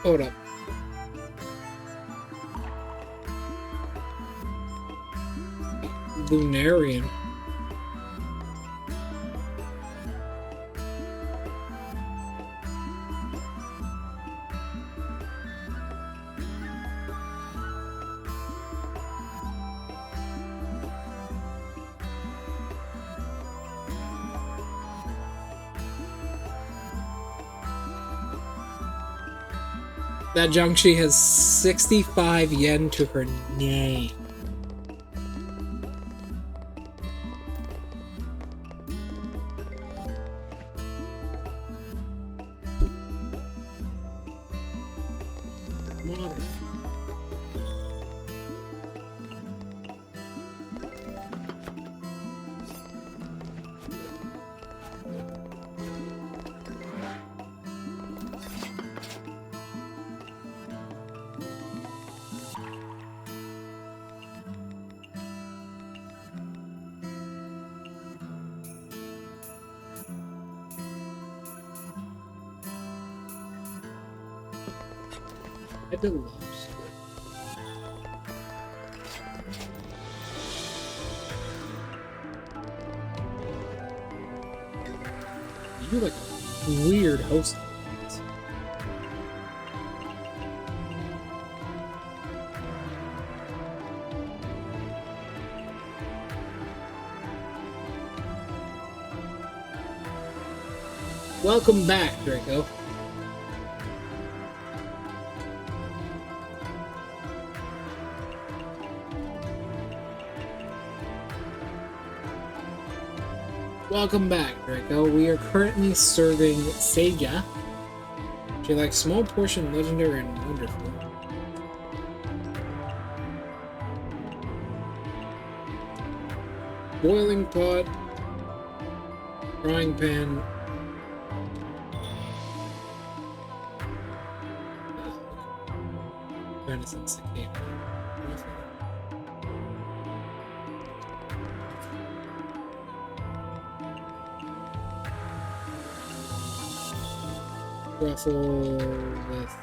Hold up. Lunarian. That Jiangxi has 65 yen to her name. Modern. I did lobster. You're like a weird host. Welcome back, Draco. Welcome back, Draco. We are currently serving Seiya, She likes small portion, legendary, and wonderful. Boiling pot, frying pan. Venison cicada. Ruffle with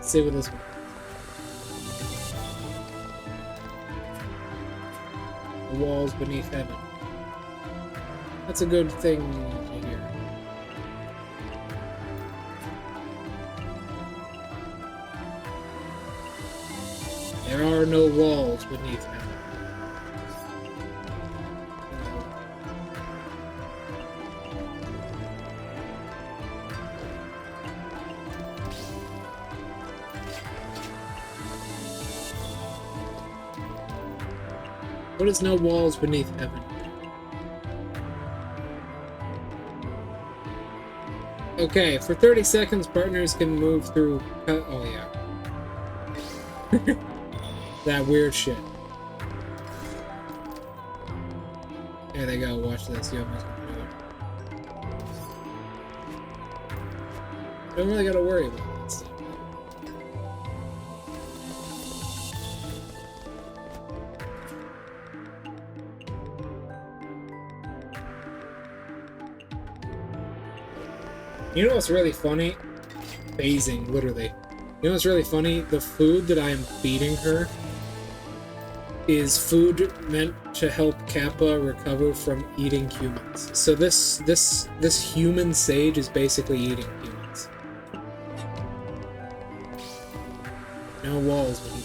see with this one. The walls beneath heaven. That's a good thing to hear. There are no walls beneath heaven. What is no walls beneath heaven? Okay, for 30 seconds, partners can move through... Oh, yeah. That weird shit. There they go, watch this. You almost gonna do it. Don't really gotta worry about that stuff. You know what's really funny? Phasing, literally. You know what's really funny? The food that I am feeding her is food meant to help Kappa recover from eating humans. So this human sage is basically eating humans. No walls with you.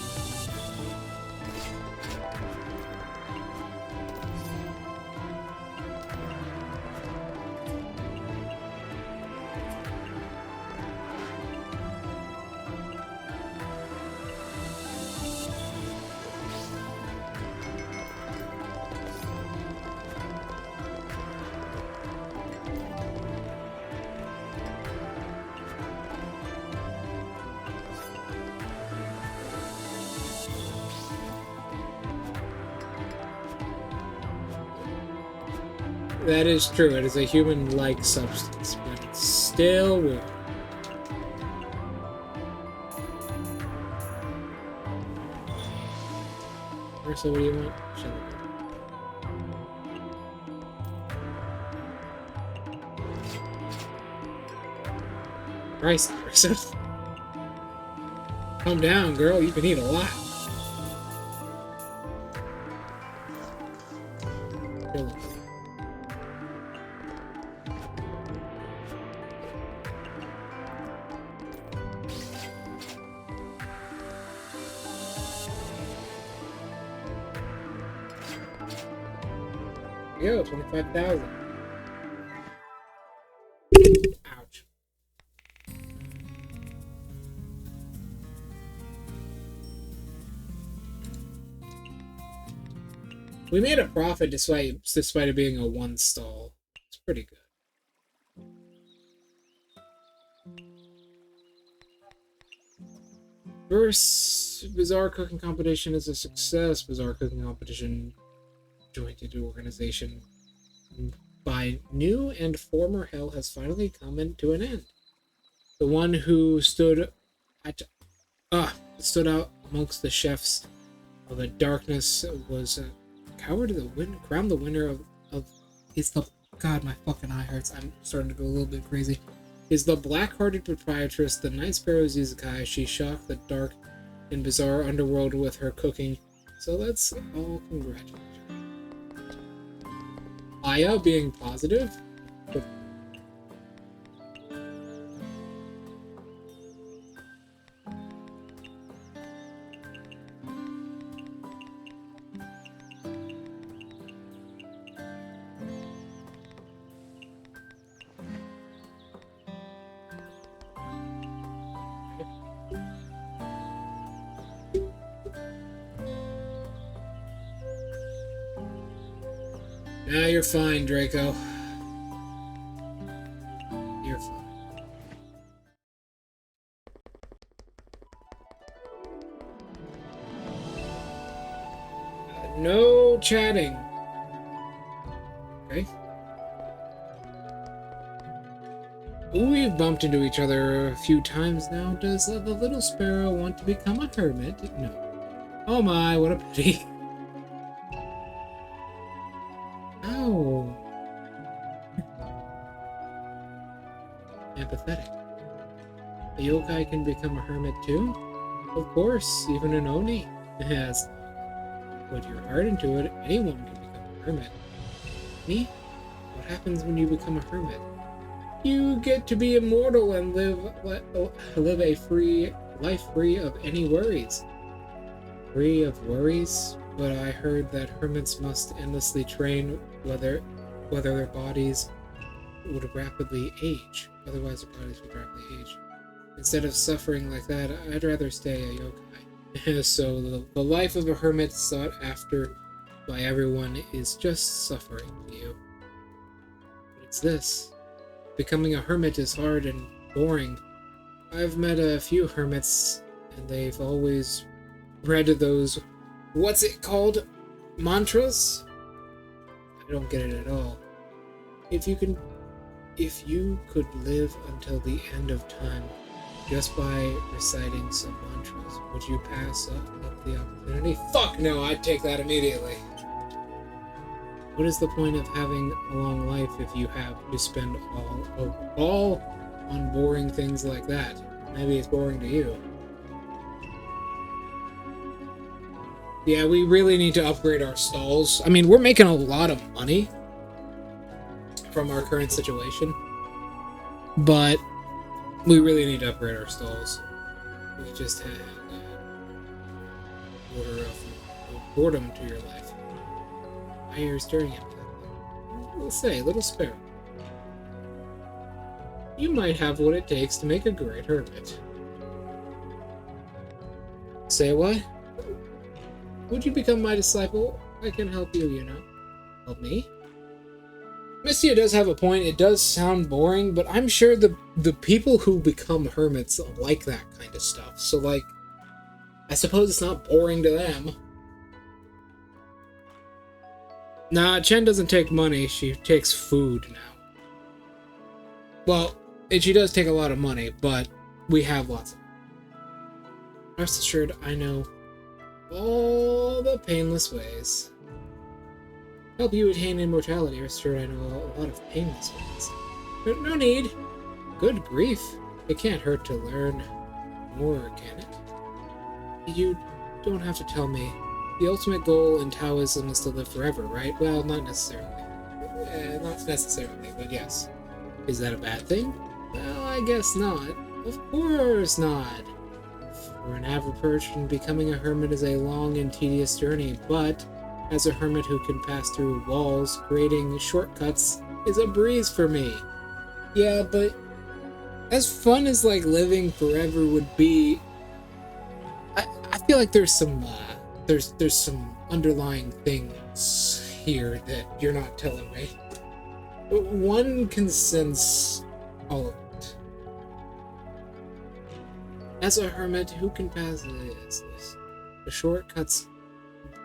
That is true. It is a human-like substance, but it's still weird. Marissa, what do you want? Shut up. Christ, Marissa. Calm down, girl. You can eat a lot. Kill him. Yo, 25,000. Ouch. We made a profit despite it being a one stall. It's pretty good. First Bizarre Cooking Competition is a success. Bizarre Cooking Competition joined into organization by new and former hell has finally come to an end. The one who stood out amongst the chefs of the darkness was crowned the winner of is the God, my fucking eye hurts. I'm starting to go a little bit crazy. Is the black-hearted proprietress, the Night Sparrow's Izakaya. She shocked the dark and bizarre underworld with her cooking. So let's all congratulate her. Aya being positive. Now you're fine, Draco. You're fine. No chatting. Okay. We've bumped into each other a few times now. Does the little sparrow want to become a hermit? No. Oh my, what a pity. Ow. Empathetic. A yokai can become a hermit too? Of course, even an oni. Yes. Put your heart into it, anyone can become a hermit. Me? What happens when you become a hermit? You get to be immortal and live a free life free of any worries. Free of worries? But I heard that hermits must endlessly train whether their bodies would rapidly age. Otherwise their bodies would rapidly age. Instead of suffering like that, I'd rather stay a yokai. So the life of a hermit sought after by everyone is just suffering to you. But it's this. Becoming a hermit is hard and boring. I've met a few hermits, and they've always read those, what's it called? Mantras? I don't get it at all. If you could live until the end of time, just by reciting some mantras, would you pass up the opportunity? Fuck no, I'd take that immediately. What is the point of having a long life if you have to spend all on boring things like that? Maybe it's boring to you. Yeah, we really need to upgrade our stalls. I mean, we're making a lot of money from our current situation, but we really need to upgrade our stalls. We just had order of boredom to your life. Why are you staring at me? Let's say, little sparrow. You might have what it takes to make a great hermit. Say what? Would you become my disciple? I can help you, you know. Help me? Mystia does have a point. It does sound boring, but I'm sure the people who become hermits like that kind of stuff. So, like, I suppose it's not boring to them. Nah, Chen doesn't take money. She takes food now. Well, she does take a lot of money, but we have lots of it. Rest assured, I know all the painless ways. Help you attain immortality. Rest assured, I know a lot of painless ways. But no need. Good grief. It can't hurt to learn more, can it? You don't have to tell me. The ultimate goal in Taoism is to live forever, right? Well, not necessarily. Not necessarily, but yes. Is that a bad thing? Well, I guess not. Of course not. For an average person, becoming a hermit is a long and tedious journey, but as a hermit who can pass through walls, creating shortcuts is a breeze for me. Yeah, but as fun as, like, living forever would be, I feel like there's some underlying things here that you're not telling me. One can sense all of it. As a hermit, who can pass this? The shortcuts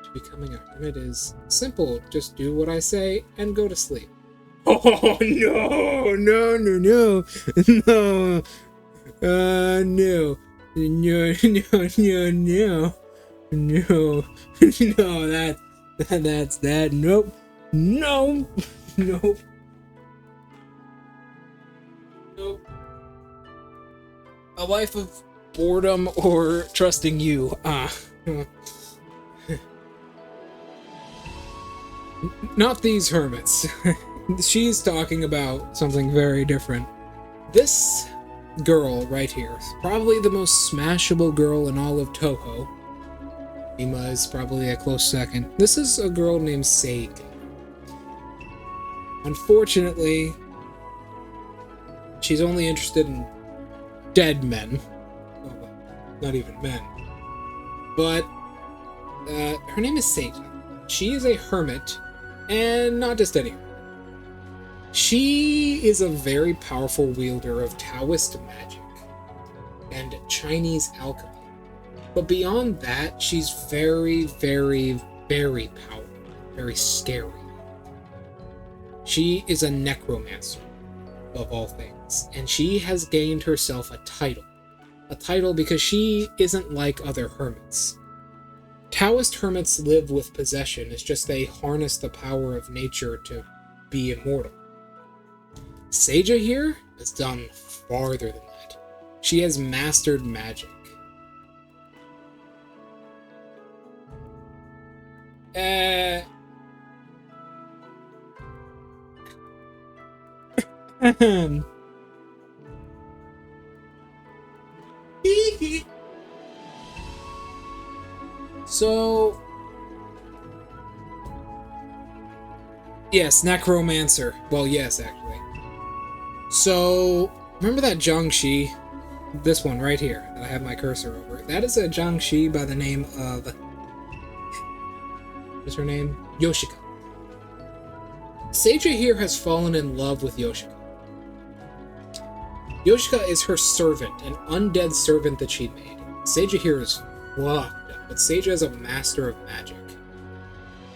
to becoming a hermit is simple. Just do what I say and go to sleep. Oh, no! No, no, no! No! No! No, no, no, no. No, no, that's that. Nope, no, nope, nope. A life of boredom or trusting you. Not these hermits. She's talking about something very different. This girl right here is probably the most smashable girl in all of Touhou. Ima is probably a close second. This is a girl named Sade. Unfortunately, she's only interested in dead men. Well, not even men. But her name is Sade. She is a hermit And not just any hermit. She is a very powerful wielder of Taoist magic and Chinese alchemy. But beyond that, she's very, very, very powerful, very scary. She is a necromancer, of all things, and she has gained herself a title. A title because she isn't like other hermits. Taoist hermits live with possession, it's just they harness the power of nature to be immortal. Seija here has gone farther than that. She has mastered magic. So, yes, necromancer. Well, yes, actually. So, remember that Jiangshi? This one right here that I have my cursor over. That is a Jiangshi by the name of... What's her name? Yoshika. Seija here has fallen in love with Yoshika. Yoshika is her servant, an undead servant that she made. Seija here is fucked up, but Seija is a master of magic.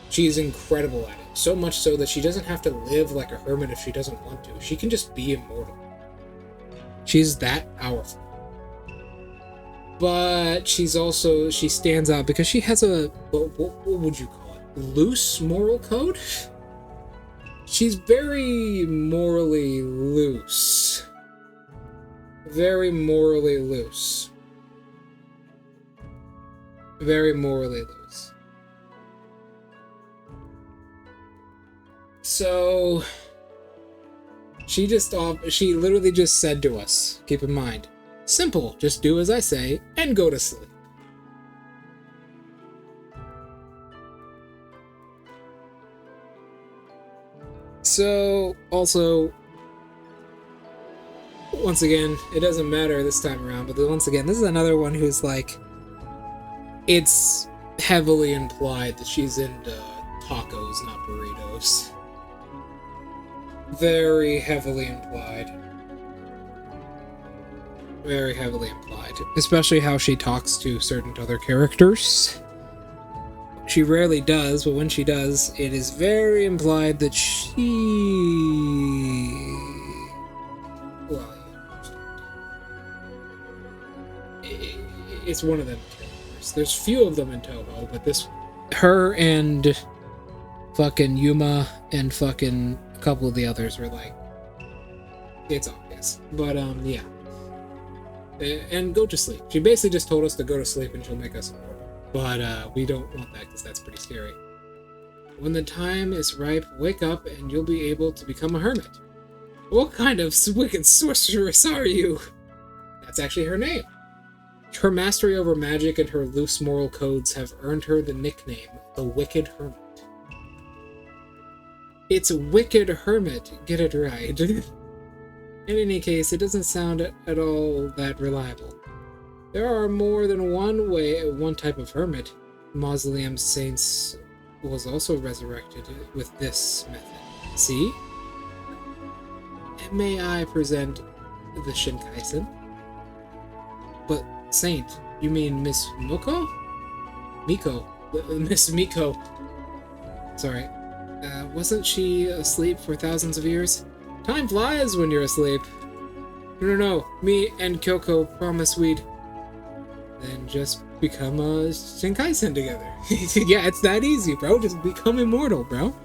She is incredible at it, so much so that she doesn't have to live like a hermit if she doesn't want to. She can just be immortal. She's that powerful. But she's also, she stands out because she has a, what would you call it? Loose moral code? She's very morally loose. Very morally loose. Very morally loose. So, she literally just said to us, keep in mind, simple, just do as I say and go to sleep. So, also, once again, it doesn't matter this time around, but once again, this is another one who's like, it's heavily implied that she's into tacos, not burritos. Very heavily implied. Very heavily implied. Especially how she talks to certain other characters. She rarely does, but when she does, it is very implied that she... Well, it's one of them characters. There's few of them in Touhou, but this... Her and fucking Yuma and fucking a couple of the others were like... It's obvious. But, yeah. And go to sleep. She basically just told us to go to sleep and she'll make us immortal. But we don't want that because that's pretty scary. When the time is ripe, wake up and you'll be able to become a hermit. What kind of wicked sorceress are you? That's actually her name. Her mastery over magic and her loose moral codes have earned her the nickname, the Wicked Hermit. It's Wicked Hermit, get it right. In any case, it doesn't sound at all that reliable. There are more than one type of hermit. Mausoleum Saints was also resurrected with this method. See? May I present the Shinkaisen? But, Saint, you mean Miss Miko? Miss Miko. Sorry. Wasn't she asleep for thousands of years? Time flies when you're asleep. No. Me and Kyoko promise we'd... Then just become a Shinkaisen together. Yeah, it's that easy, bro. Just become immortal, bro.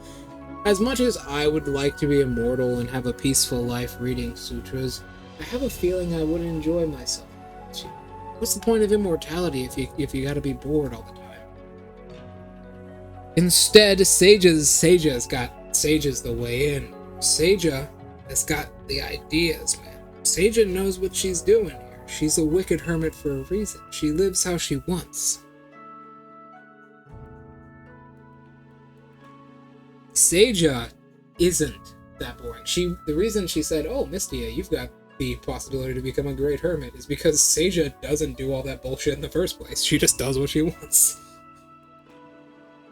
As much as I would like to be immortal and have a peaceful life reading sutras, I have a feeling I wouldn't enjoy myself. What's the point of immortality if you gotta be bored all the time? Instead, Seija's the way in. Seija has got the ideas, man. Seija knows what she's doing here. She's a wicked hermit for a reason. She lives how she wants. Seija isn't that boring. The reason she said, "Oh, Mystia, you've got the possibility to become a great hermit," is because Seija doesn't do all that bullshit in the first place. She just does what she wants.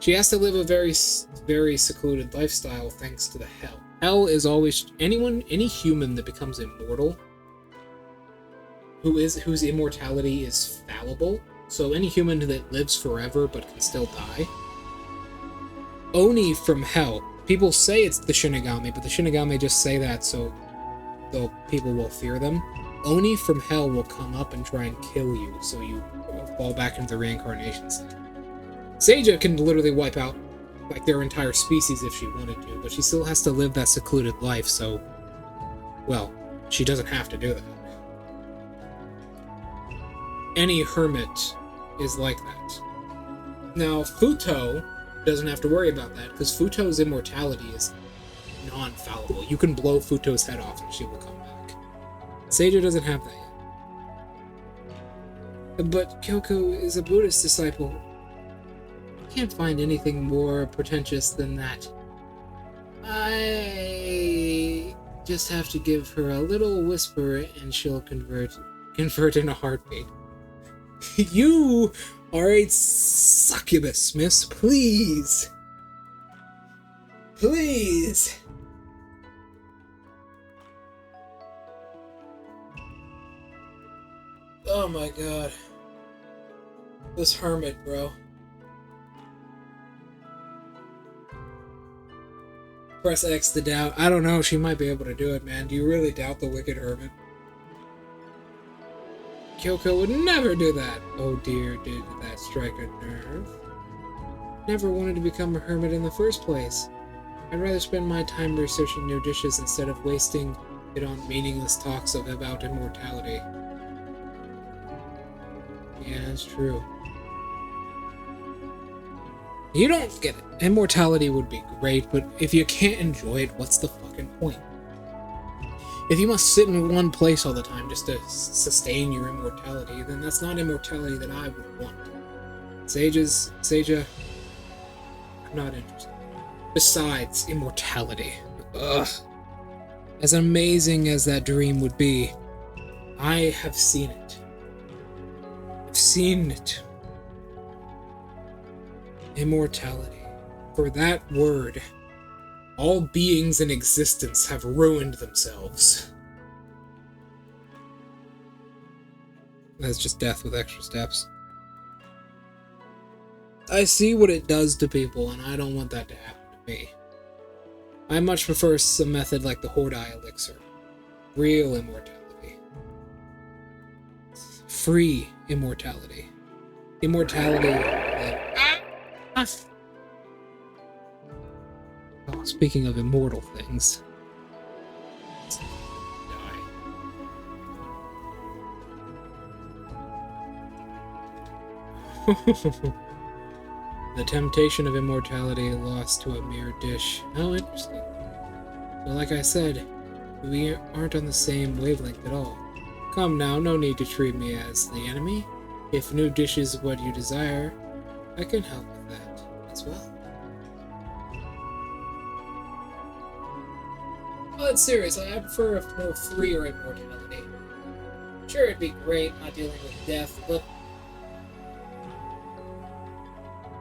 She has to live a very secluded lifestyle thanks to the hell. Hell is always any human that becomes immortal, whose immortality is fallible. So any human that lives forever but can still die. Oni from hell. People say it's the Shinigami, but the Shinigami just say that so people will fear them. Oni from hell will come up and try and kill you, so you fall back into the reincarnation cycle. Seiya can literally wipe out like their entire species if she wanted to, but she still has to live that secluded life, so, well, she doesn't have to do that. Any hermit is like that. Now, Futo doesn't have to worry about that, because Futo's immortality is non-fallible. You can blow Futo's head off and she will come back. Seiya doesn't have that yet. But Kyoko is a Buddhist disciple. I can't find anything more pretentious than that. I just have to give her a little whisper and she'll convert in a heartbeat. You are a succubus, miss. Please. Please. Oh my god. This hermit, bro. Press X to doubt. I don't know, she might be able to do it, man. Do you really doubt the wicked hermit? Kyoko would never do that. Oh dear, did that strike a nerve? Never wanted to become a hermit in the first place. I'd rather spend my time researching new dishes instead of wasting it on meaningless talks about immortality. Yeah, it's true. You don't get it. Immortality would be great, but if you can't enjoy it, what's the fucking point? If you must sit in one place all the time just to sustain your immortality, then that's not immortality that I would want. Seiya, I'm not interested. Besides, immortality. Ugh. As amazing as that dream would be, I have seen it. I've seen it. Immortality. For that word, all beings in existence have ruined themselves. That's just death with extra steps. I see what it does to people, and I don't want that to happen to me. I much prefer some method like the Hordai elixir. Real immortality. Free immortality. Immortality that... Oh, speaking of immortal things. The temptation of immortality lost to a mere dish. How interesting. But like I said, we aren't on the same wavelength at all. Come now, no need to treat me as the enemy. If new dish is what you desire, I can help with that as well. But seriously, I prefer a more freer immortality. Sure, it'd be great not dealing with death, but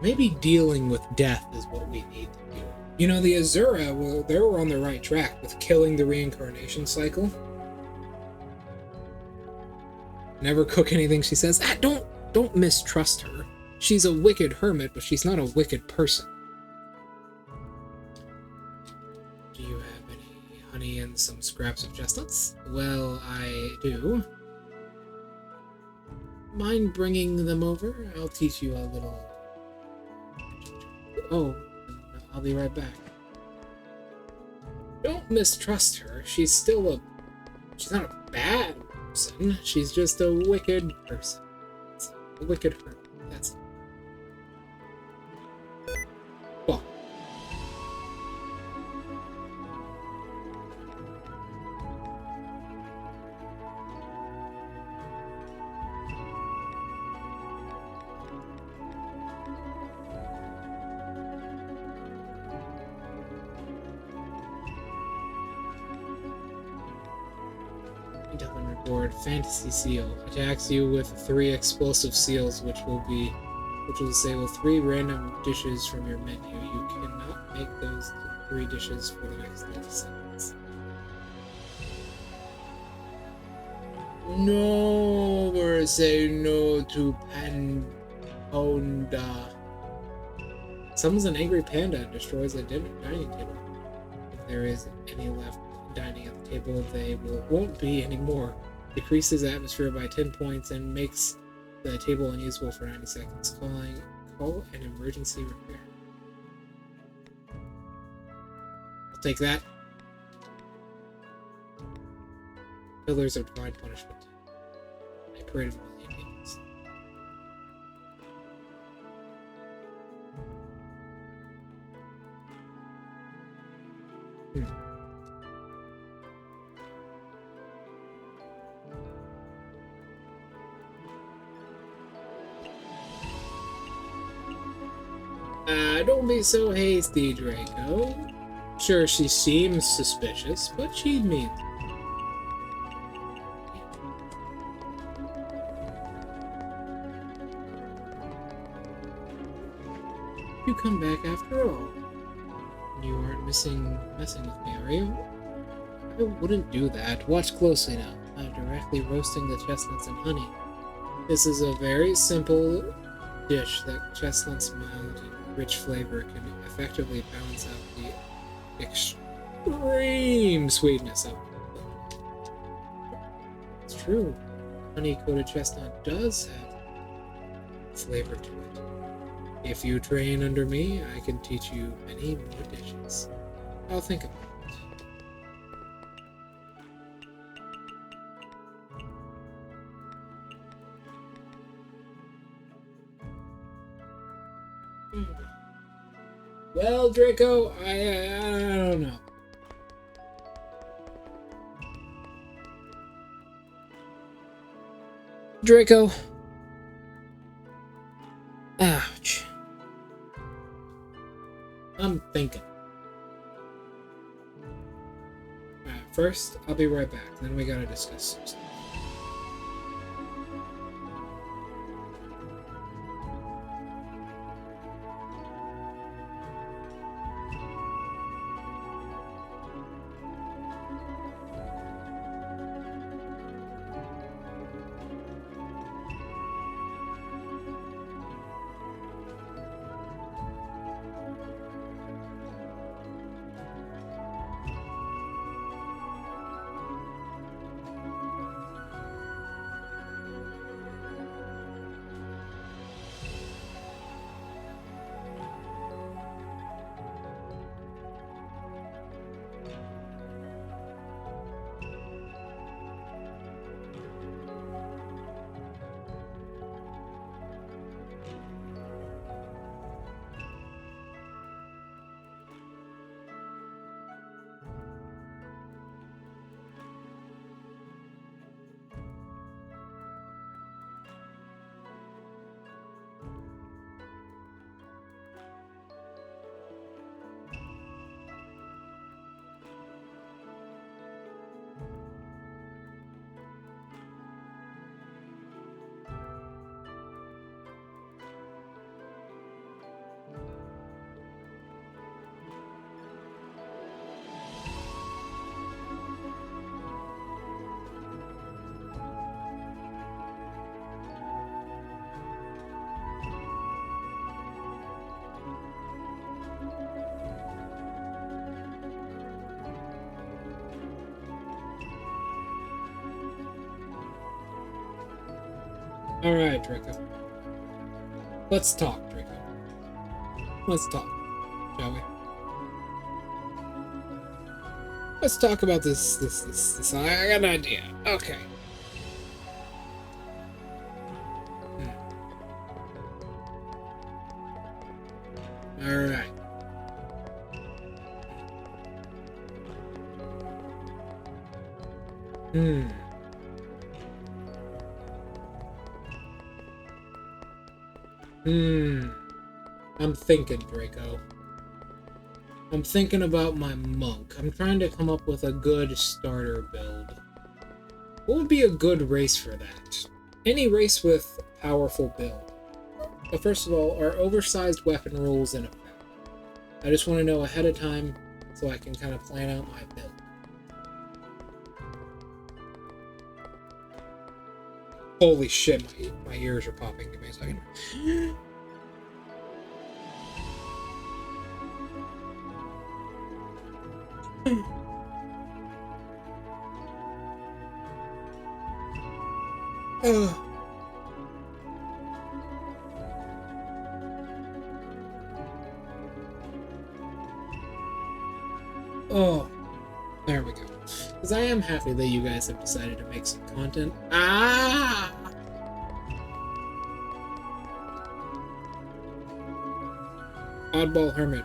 maybe dealing with death is what we need to do. You know, the Azura, well, they were on the right track with killing the reincarnation cycle. Never cook anything she says. Don't mistrust her. She's a wicked hermit, but she's not a wicked person. Do you have any honey and some scraps of chestnuts? Well, I do. Mind bringing them over? I'll teach you a little... Oh, I'll be right back. Don't mistrust her. She's not a bad person. She's just a wicked person. A wicked hermit. That's it. Well. Reward. Fantasy Seal. Attacks you with 3 explosive seals, which will be which will disable 3 random dishes from your menu. You cannot make those 3 dishes for the next 30 seconds. No, we're saying no to Panda. Summons an angry panda and destroys a dining table. If there is any left dining at the table, they won't be anymore. Decreases atmosphere by 10 points and makes the table unusable for 90 seconds. Call an emergency repair. I'll take that. Pillars of divine punishment. I created one of the demons. Don't be so hasty, Draco. Sure, she seems suspicious, but she means it. You come back after all. You aren't messing with me, are you? I wouldn't do that. Watch closely now. I'm directly roasting the chestnuts in honey. This is a very simple dish that chestnuts' mild and rich flavor can effectively balance out the extreme sweetness of it. It's true. Honey-coated chestnut does have flavor to it. If you train under me, I can teach you many more dishes. I'll think about it. Well, Draco, I don't know. Draco. Ouch. I'm thinking. Alright, first, I'll be right back. Then we gotta discuss some stuff. Alright, Draco. Let's talk, Draco. Let's talk, shall we? Let's talk about this. I got an idea. Okay. Alright. I'm thinking, Draco. I'm thinking about my monk. I'm trying to come up with a good starter build. What would be a good race for that? Any race with a powerful build. first of all, are oversized weapon rules in effect? I just want to know ahead of time so I can kind of plan out my build. Holy shit, my ears are popping. Give me a second. Oh, there we go. Because I am happy that you guys have decided to make some content. Ah! Oddball Hermit.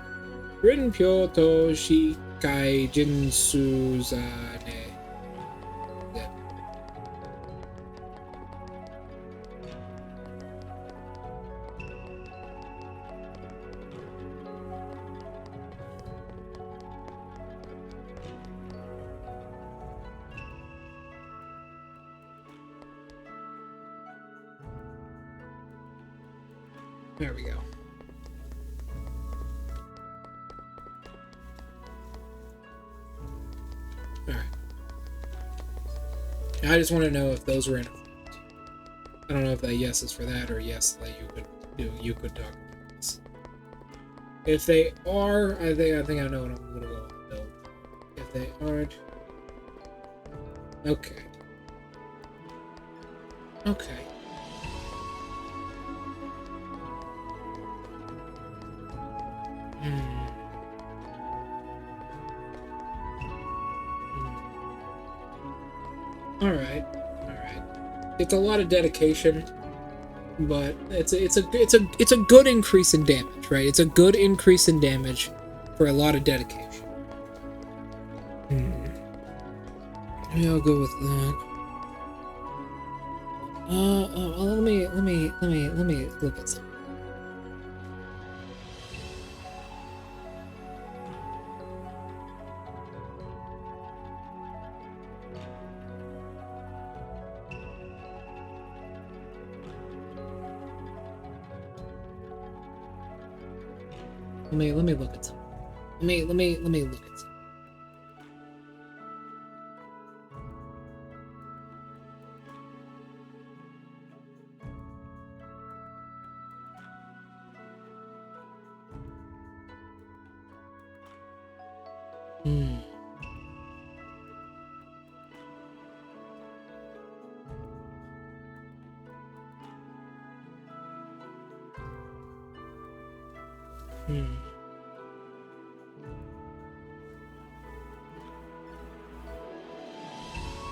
Rin Pyoto Shikai Jinsuzane. Yeah. There we go. Alright. I just want to know if those were in effect. I don't know if that yes is for that or yes that you could talk about this. If they are, I think I know what I'm gonna go with build. If they aren't, okay. Okay. Alright. It's a lot of dedication, but it's a good increase in damage, right? It's a good increase in damage for a lot of dedication. Maybe I'll go with that. Let me look at something. Let me look at something. Let me look at something.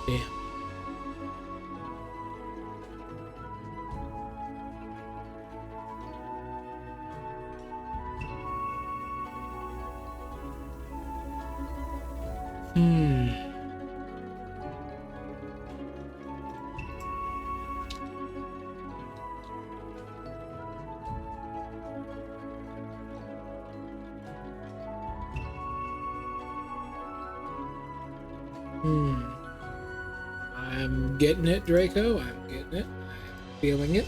Damn. I'm getting it, Draco. I'm getting it. I'm feeling it.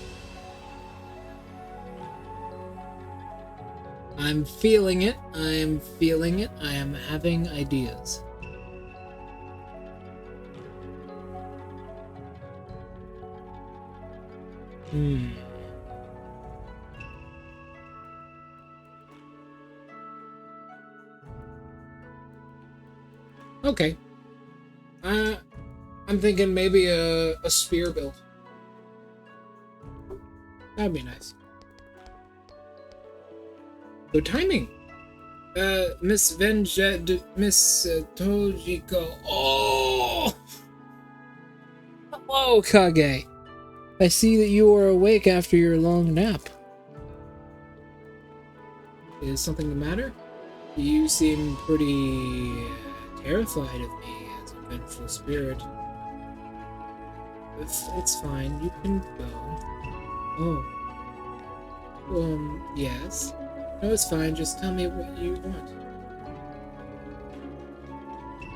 I'm feeling it. I am feeling it. I am having ideas. Okay. I'm thinking maybe a spear build. That'd be nice. Good timing. Miss Miss Tojiko. Oh! Hello, Kage. I see that you are awake after your long nap. Is something the matter? You seem pretty terrified of me as a vengeful spirit. It's fine. You can go. Oh. Yes. No, it's fine. Just tell me what you want.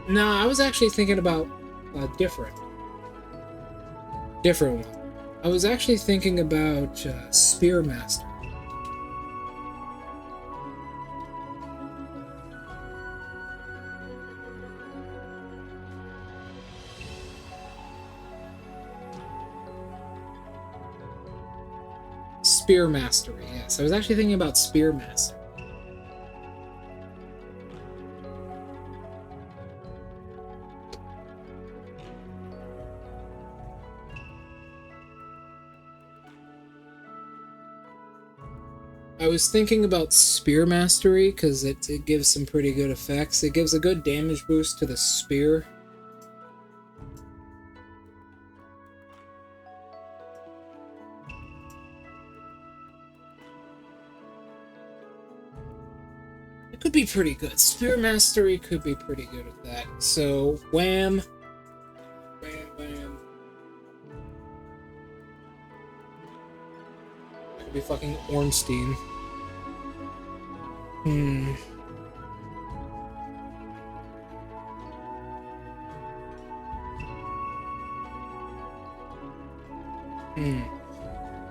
No, I was actually thinking about a different one. I was actually thinking about Spearmaster. Spear Mastery, yes. I was actually thinking about Spear Mastery. I was thinking about Spear Mastery because it gives some pretty good effects. It gives a good damage boost to the spear. It could be pretty good. Spear Mastery could be pretty good with that. So, wham. Bam, bam. That could be fucking Ornstein. Hmm.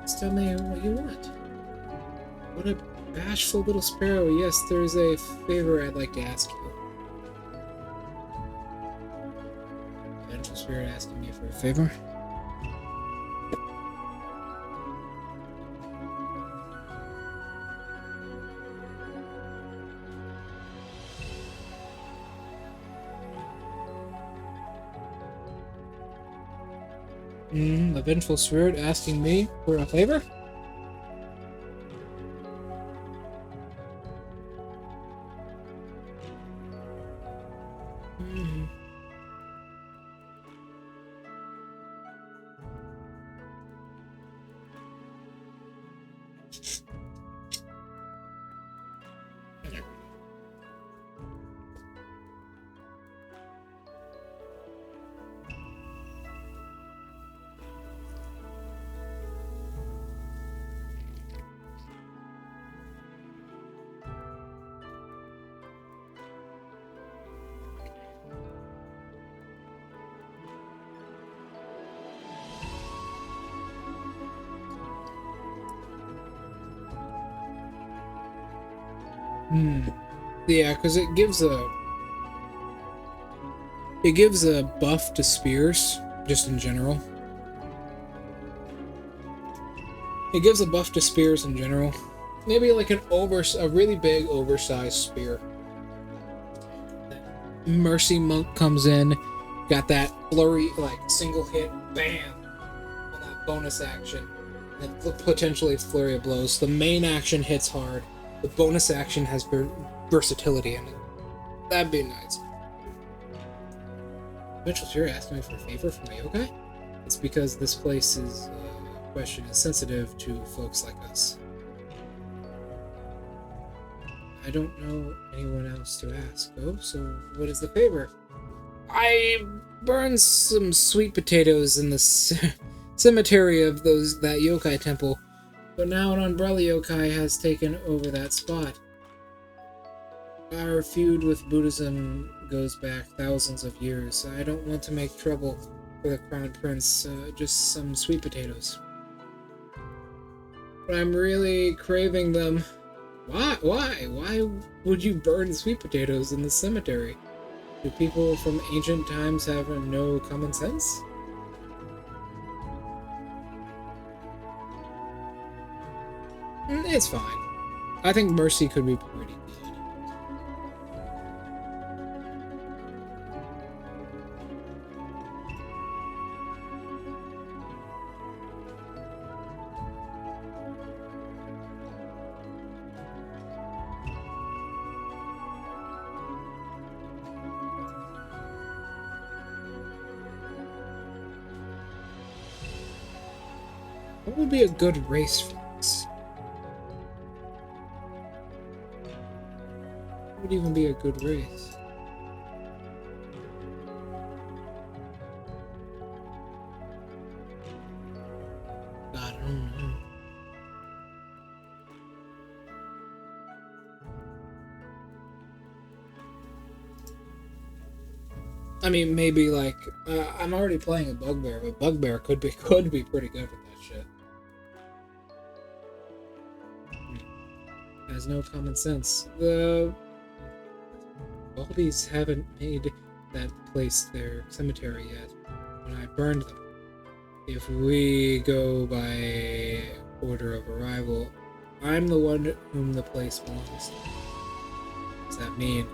Just tell me what you want. What a bashful little sparrow. Yes, there's a favor I'd like to ask you. Vengeful spirit asking me for a favor? The vengeful spirit asking me for a favor? Yeah, because it gives a buff to spears, just in general. It gives a buff to spears in general. Maybe like a really big, oversized spear. Mercy Monk comes in, got that flurry, like single hit, bam, on that bonus action, and potentially flurry of blows. The main action hits hard. The bonus action has versatility in it. That'd be nice. Mitchell, you're asking me for a favor from a yokai? It's because this place's question is sensitive to folks like us. I don't know anyone else to ask, though, so what is the favor? I burned some sweet potatoes in the cemetery of that yokai temple, but now an umbrella yokai has taken over that spot. Our feud with Buddhism goes back thousands of years. I don't want to make trouble for the Crown Prince, just some sweet potatoes. But I'm really craving them. Why? Why would you burn sweet potatoes in the cemetery? Do people from ancient times have no common sense? It's fine. I think Mercy could be pretty good. What would be a good race for this? What would even be a good race? God, I don't know. I mean, maybe like I'm already playing a bugbear, but bugbear could be pretty good with that shit. Has no common sense. The Baldies haven't made that place their cemetery yet when I burned them. If we go by Order of arrival. I'm the one whom the place belongs to. What does that mean?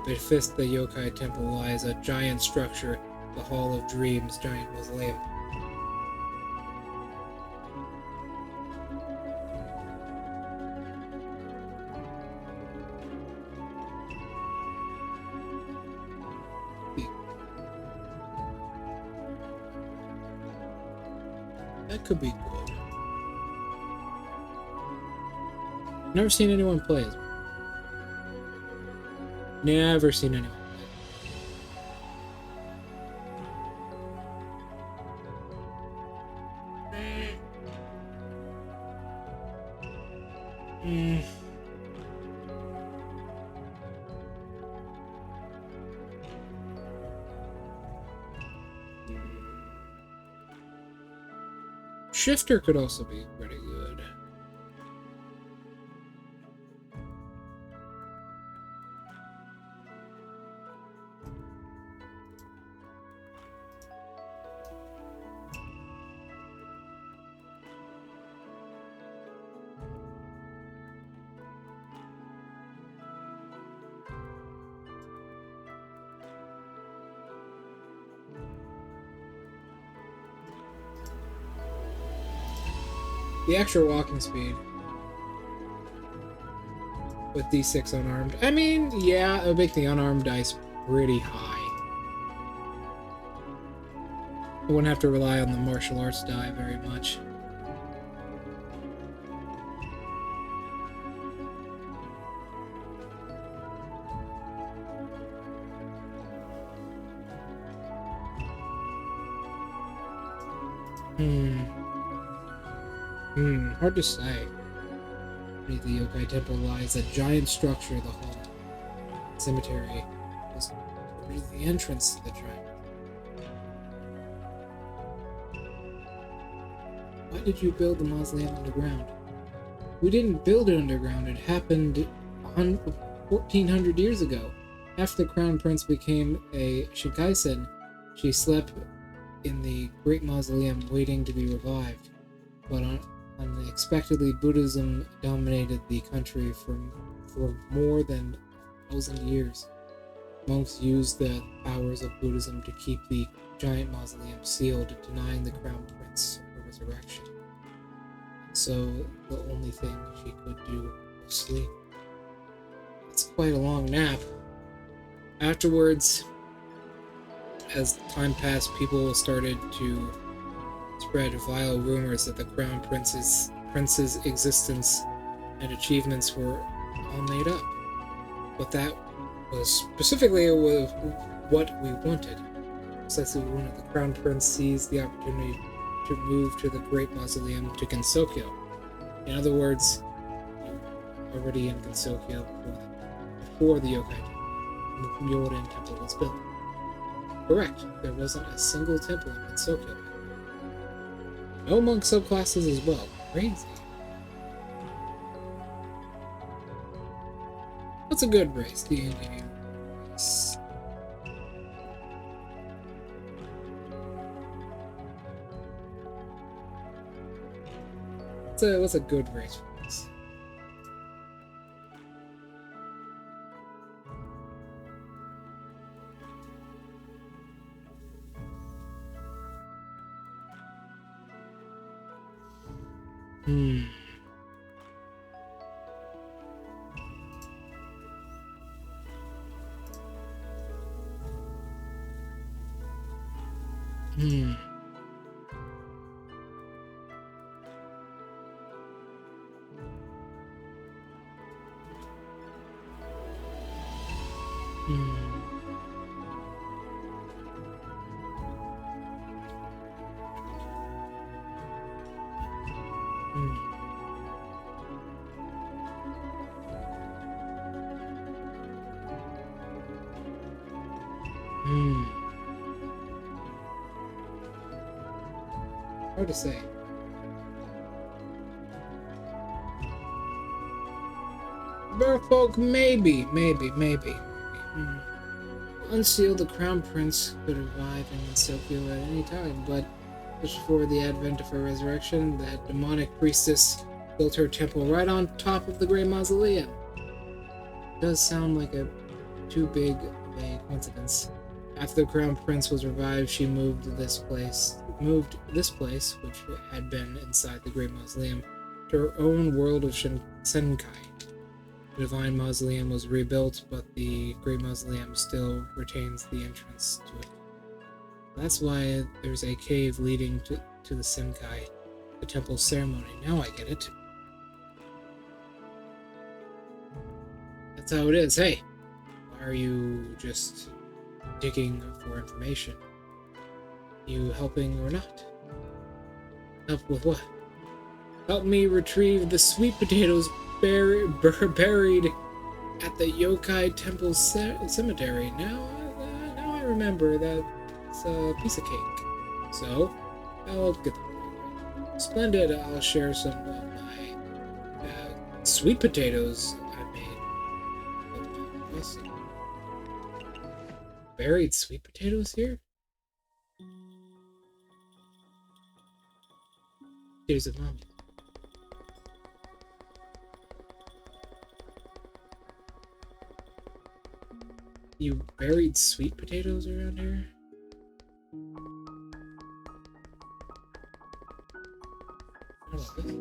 Befist the yokai temple lies a giant structure, the Hall of Dreams, giant mausoleum. That could be good. Never seen anyone play as well. Never seen anyone play. Shifter could also be pretty good. The extra walking speed with D6 unarmed. I mean, yeah, it would make the unarmed dice pretty high. I wouldn't have to rely on the martial arts die very much. Hard to say. Beneath the yokai temple lies a giant structure, the hall. Cemetery was the entrance to the giant. Why did you build the mausoleum underground? We didn't build it underground. It happened 1400 years ago. After the crown prince became a Shinkaisen, she slept in the great mausoleum waiting to be revived. But unexpectedly, Buddhism dominated the country for more than 1,000 years. Monks used the powers of Buddhism to keep the giant mausoleum sealed, denying the crown prince a resurrection. So the only thing she could do was sleep. It's quite a long nap. Afterwards, as time passed, people started to spread vile rumors that the crown prince's existence and achievements were all made up. But that was specifically what we wanted. Precisely, we wanted the crown prince seized the opportunity to move to the great mausoleum to Gensokyo. In other words, already in Gensokyo before the yokai Myoden temple was built. Correct, there wasn't a single temple in Gensokyo. No monk subclasses as well. Crazy. What's a good race? The Indian race. What's a good race for this? Hard to say. Merfolk, maybe. Unseal the crown prince could arrive in Gensokyo at any time, but Just before the advent of her resurrection, that demonic priestess built her temple right on top of the Great Mausoleum. It does sound like a too big of a coincidence. After the Crown Prince was revived, she moved this place, which had been inside the Great Mausoleum, to her own world of Senkai. The Divine Mausoleum was rebuilt, but the Great Mausoleum still retains the entrance to it. That's why there's a cave leading to the Senkai, the temple ceremony. Now I get it. That's how it is. Hey, why are you just digging for information? You helping or not? Help with what? Help me retrieve the sweet potatoes buried at the Yokai Temple Cemetery. Now I remember that it's a piece of cake. So, I'll get them. Splendid. I'll share some of my sweet potatoes I made. Awesome. Buried sweet potatoes here? Here's a mommy. You buried sweet potatoes around here? How about this?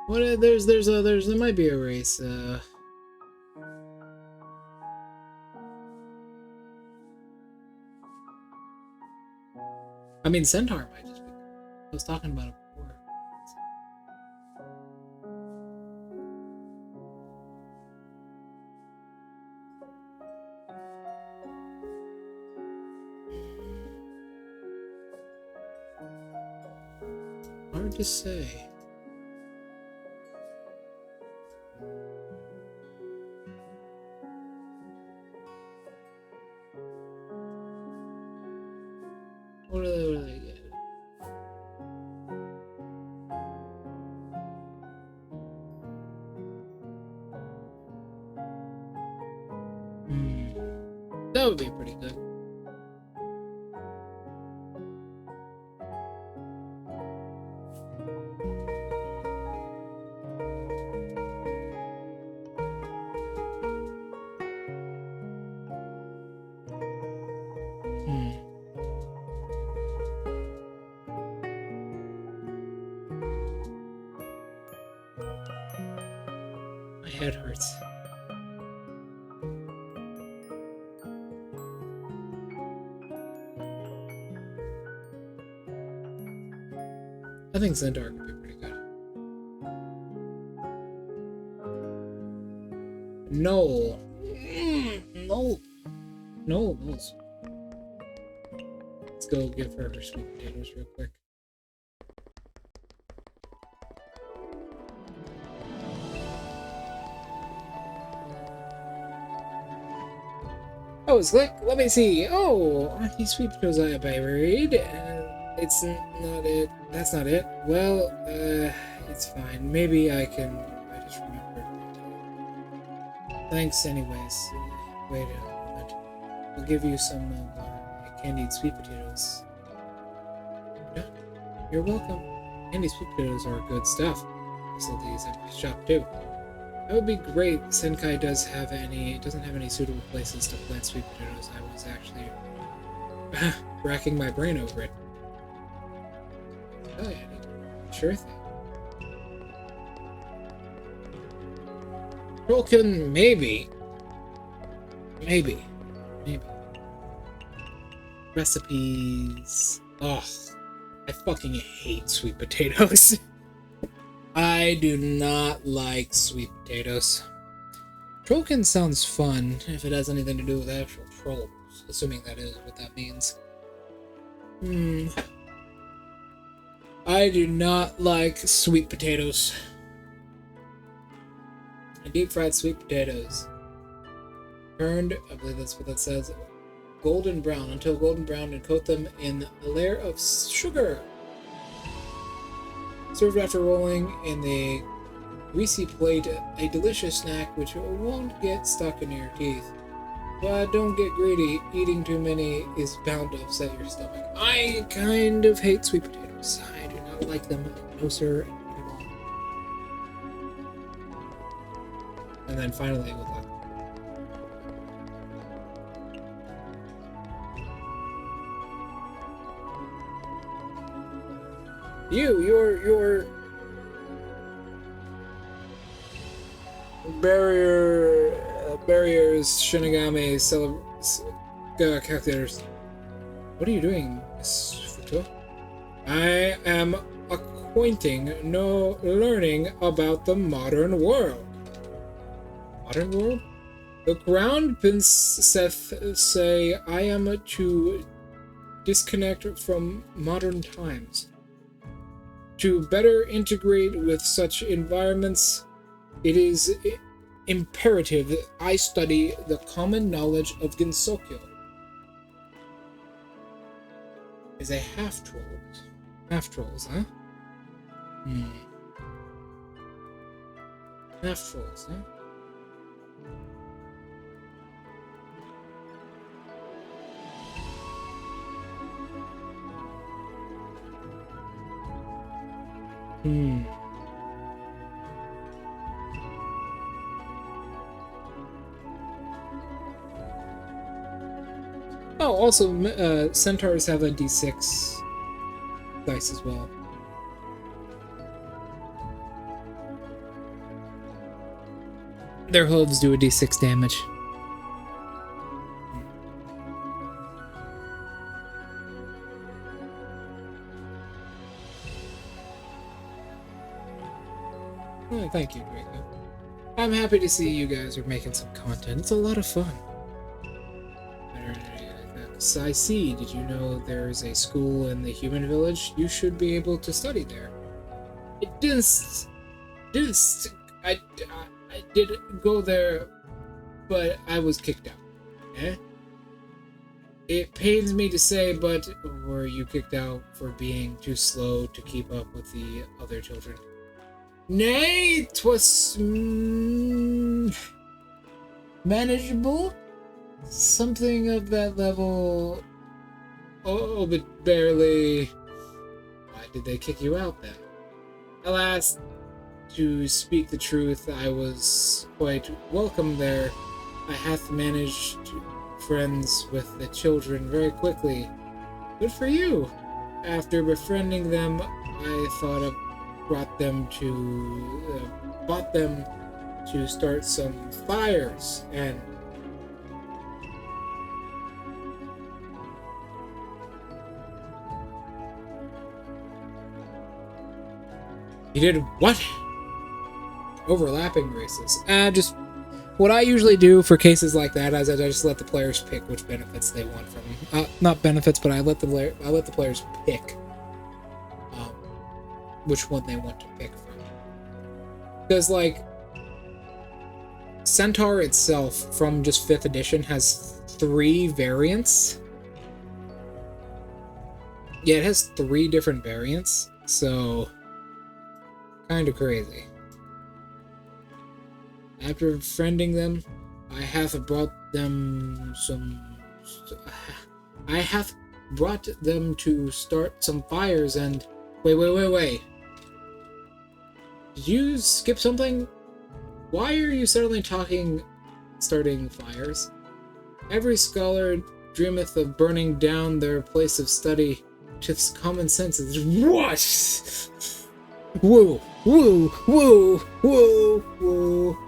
What? There might be a race. I mean, Centaur might just be. I was talking about it before. Hard to say. What do they get? That would be pretty good. My head hurts. I think Centaur could be pretty good. No. No. Let's go give her sweet potatoes real quick. Oh, it's like, let me see. Oh, aren't these sweet potatoes I buried? It's not it. That's not it. Well, it's fine. Maybe I just remembered. Thanks anyways. Wait a moment. I'll give you some of my candied sweet potatoes. Yeah, you're welcome. Candied sweet potatoes are good stuff. I sell these at my shop too. That would be great. Senkai doesn't have any suitable places to plant sweet potatoes. I was actually racking my brain over it. Oh yeah, sure thing. Broken, maybe. Recipes. Ugh, I fucking hate sweet potatoes. I do not like sweet potatoes. Trollkin sounds fun if it has anything to do with actual trolls, assuming that is what that means. I do not like sweet potatoes. Deep fried sweet potatoes. Turned, I believe that's what that says, golden brown, until golden brown, and coat them in a layer of sugar. Served after rolling in the greasy plate, a delicious snack which won't get stuck in your teeth. But don't get greedy. Eating too many is bound to upset your stomach. I kind of hate sweet potatoes. I do not like them. No, sir. And then finally, with luck. Your barriers, Shinigami, calculators. What are you doing, Miss Futo? I am learning about the modern world. Modern world? The Crown Princess say I am to disconnect from modern times. To better integrate with such environments, it is imperative that I study the common knowledge of Gensokyo. Is a half-troll. Half-trolls, huh? Half-trolls, huh? Oh, also, centaurs have a d6 dice as well. Their hooves do a d6 damage. Oh, thank you, Draco. I'm happy to see you guys are making some content. It's a lot of fun. I see. Did you know there's a school in the human village? You should be able to study there. I did go there, but I was kicked out. Eh? It pains me to say, but were you kicked out for being too slow to keep up with the other children? Nay, 'twas manageable. Something of that level. Oh, but barely. Why did they kick you out then? Alas, to speak the truth, I was quite welcome there. I hath managed friends with the children very quickly. Good for you. After befriending them, I thought of bought them to start some fires and you did what? Overlapping races. Just what I usually do for cases like that is I just let the players pick which benefits they want from them. Not benefits, but I let the players pick which one they want to pick from. Because, like, Centaur itself, from just 5th edition, has 3 variants. Yeah, it has 3 different variants, so kind of crazy. After befriending them, I hath brought them to start some fires and... Wait. Did you skip something? Why are you suddenly starting fires? Every scholar dreameth of burning down their place of study. 'Tis common sense is... What? Whoa.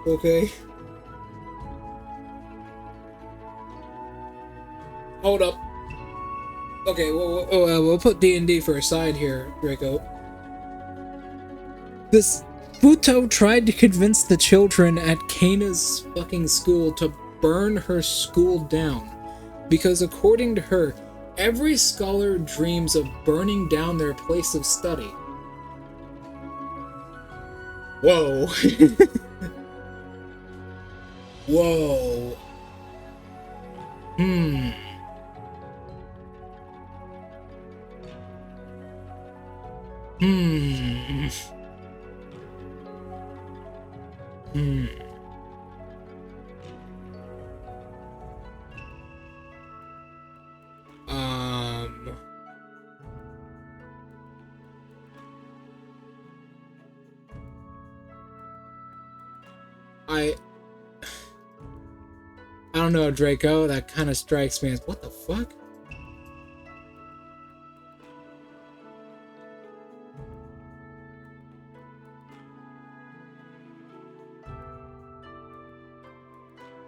Okay. Hold up. Okay, we'll put D&D for a side here, Draco. This Futo tried to convince the children at Kana's fucking school to burn her school down. Because according to her, every scholar dreams of burning down their place of study. Whoa. Whoa. Hmm. I don't know, Draco. That kind of strikes me as what the fuck?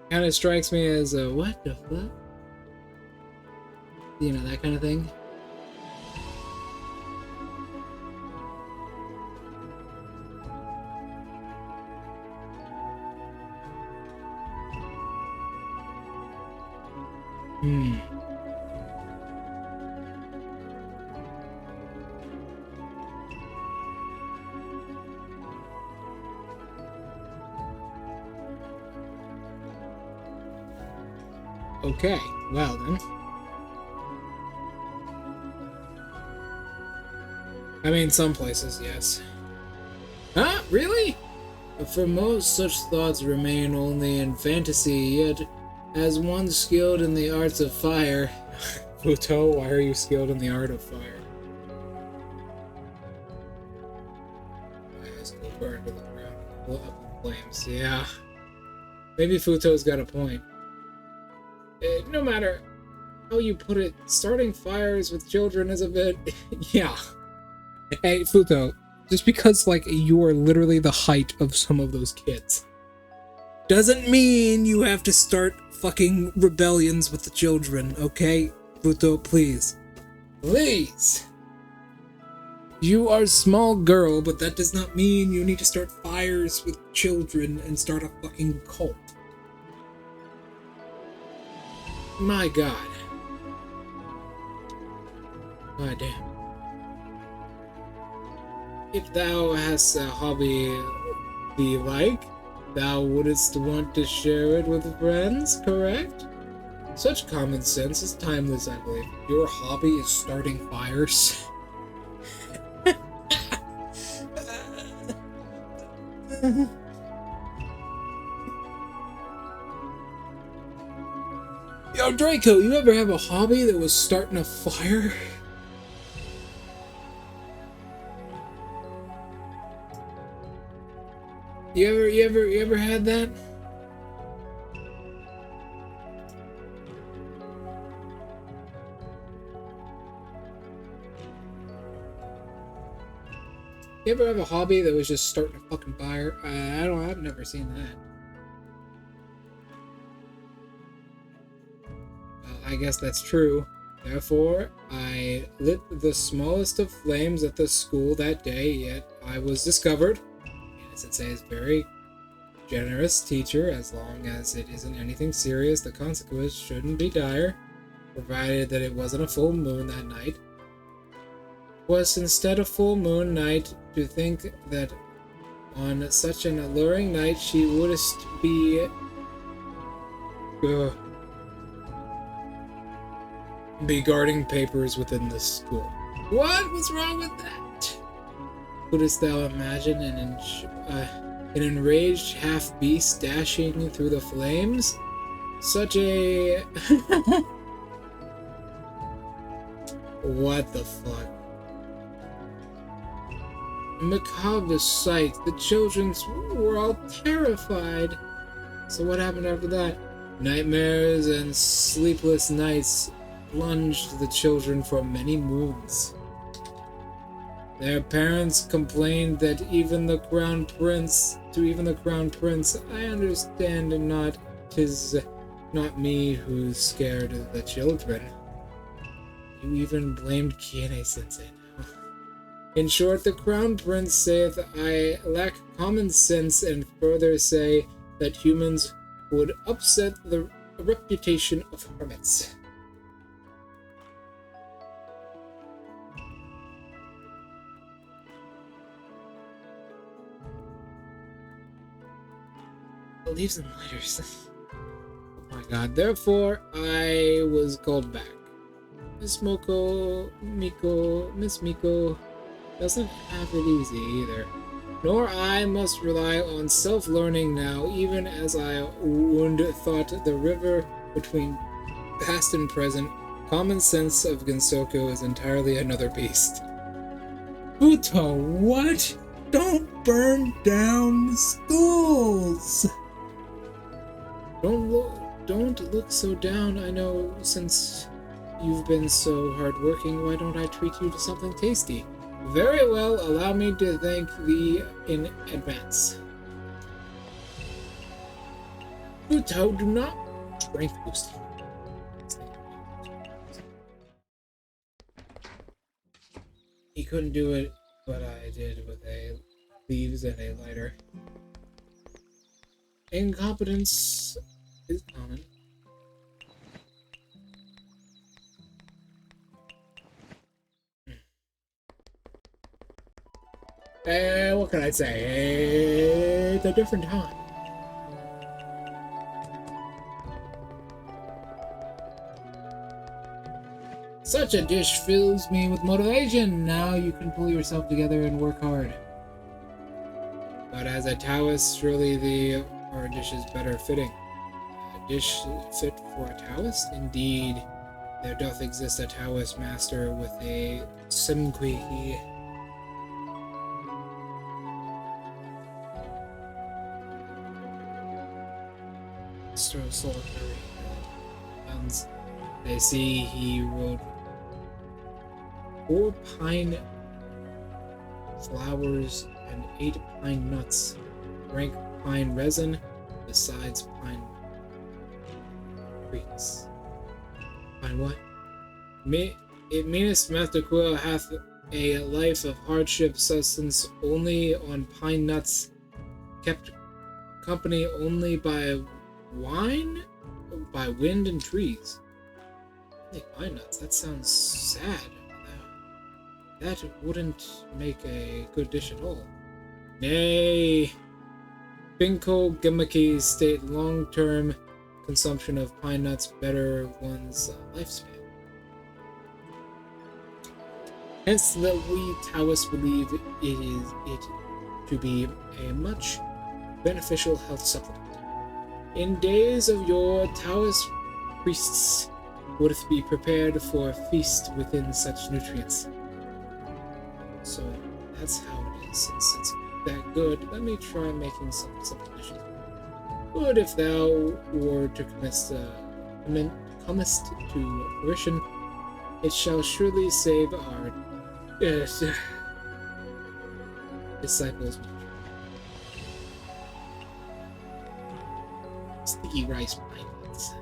Kind of strikes me as a what the fuck? You know, that kind of thing. Hmm. Okay, well then. I mean, some places, yes. Huh? Really? For most, such thoughts remain only in fantasy, yet, as one skilled in the arts of fire... Futo, why are you skilled in the art of fire? My eyes will burn to the ground, blow up in flames. Yeah. Maybe Futo's got a point. No matter how you put it, starting fires with children is a bit... yeah. Hey, Futo, just because, like, you are literally the height of some of those kids doesn't mean you have to start fucking rebellions with the children, okay? Futo, please. Please! You are a small girl, but that does not mean you need to start fires with children and start a fucking cult. My god. My damn. If thou hast a hobby thee like, thou wouldst want to share it with friends, correct? Such common sense is timeless, I believe. Your hobby is starting fires. Yo, Draco, you ever have a hobby that was starting a fire? You ever had that? You ever have a hobby that was just starting a fucking fire? I've never seen that. Well, I guess that's true. Therefore, I lit the smallest of flames at the school that day, yet I was discovered. Sensei is very generous teacher. As long as it isn't anything serious, the consequence shouldn't be dire, provided that it wasn't a full moon that night. Was instead a full moon night, to think that on such an alluring night she wouldn't be guarding papers within the school. What was wrong with that? Couldst thou imagine an enraged half-beast dashing through the flames? Such a... What the fuck? Macabre sight. The children were all terrified. So what happened after that? Nightmares and sleepless nights plunged the children for many moons. Their parents complained that even the crown prince, I understand not, 'tis not me who's scared of the children. You even blamed Kiene-sensei now. In short, the crown prince saith I lack common sense, and further say that humans would upset the reputation of hermits. Leaves and lighters. Oh my god. Therefore, I was called back. Miss Miko doesn't have it easy either. Nor I must rely on self-learning now, even as I would thought the river between past and present. Common sense of Gensoku is entirely another beast. Buto, what? Don't burn down schools! Don't look so down. I know since you've been so hardworking, why don't I treat you to something tasty? Very well, allow me to thank thee in advance. Buto, do not strength boost. He couldn't do it, but I did with a leaves and a lighter. Incompetence is common. What can I say? It's a different time. Such a dish fills me with motivation. Now you can pull yourself together and work hard. But as a Taoist, surely our dish is better fitting. A dish fit for a Taoist? Indeed, there doth exist a Taoist master with a simqui. Solitary. They see he rode 4 pine flowers and 8 pine nuts, drank pine resin, besides pine creeks. Pine what? It meanest Master Quill hath a life of hardship, sustenance only on pine nuts, kept company only by wine, by wind and trees. Only pine nuts? That sounds sad. That wouldn't make a good dish at all. Nay, Binko Gemaki state long-term consumption of pine nuts better one's lifespan. Hence that we Taoists believe it to be a much beneficial health supplement. In days of yore, Taoist priests would be prepared for a feast within such nutrients. So that's how it is. Since it's that good, let me try making some simple dishes. Good if thou were to comest to fruition, it shall surely save our disciples much. Sticky rice pine nuts.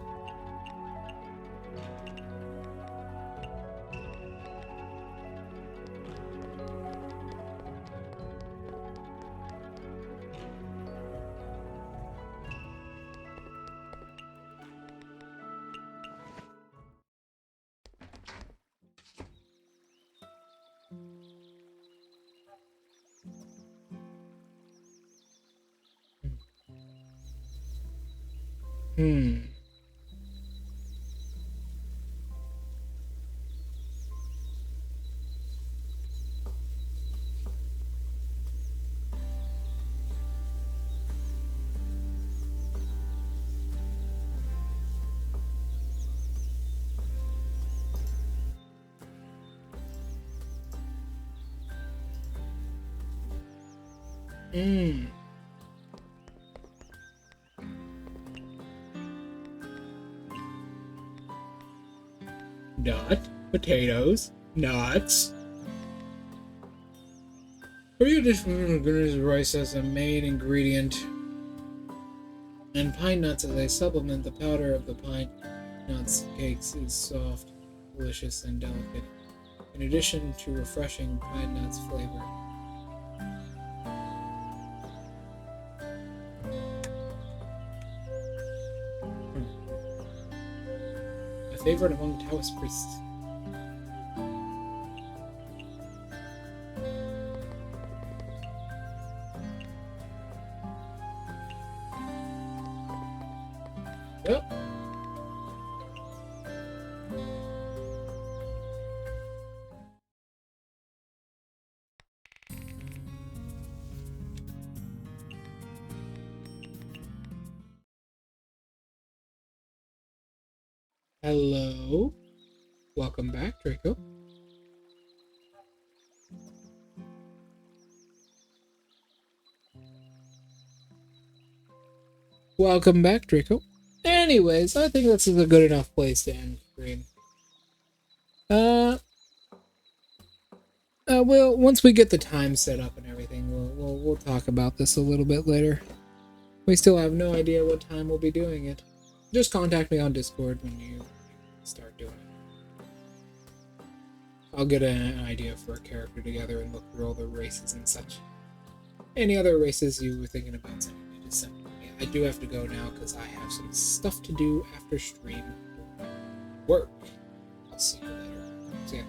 Nut, potatoes, nuts. For your dish, rice as a main ingredient, and pine nuts as a supplement. The powder of the pine nuts cakes is soft, delicious, and delicate. In addition to refreshing pine nuts flavor. A favorite among Taoist priests. Yep. Hello. Welcome back, Draco. Welcome back, Draco. Anyways, I think this is a good enough place to end stream. Well, once we get the time set up and everything, we'll talk about this a little bit later. We still have no idea what time we'll be doing it. Just contact me on Discord when you start doing it. I'll get an idea for a character together and look through all the races and such. Any other races you were thinking about sending me, just send me. I do have to go now because I have some stuff to do after stream. Work. I'll see you later. See ya.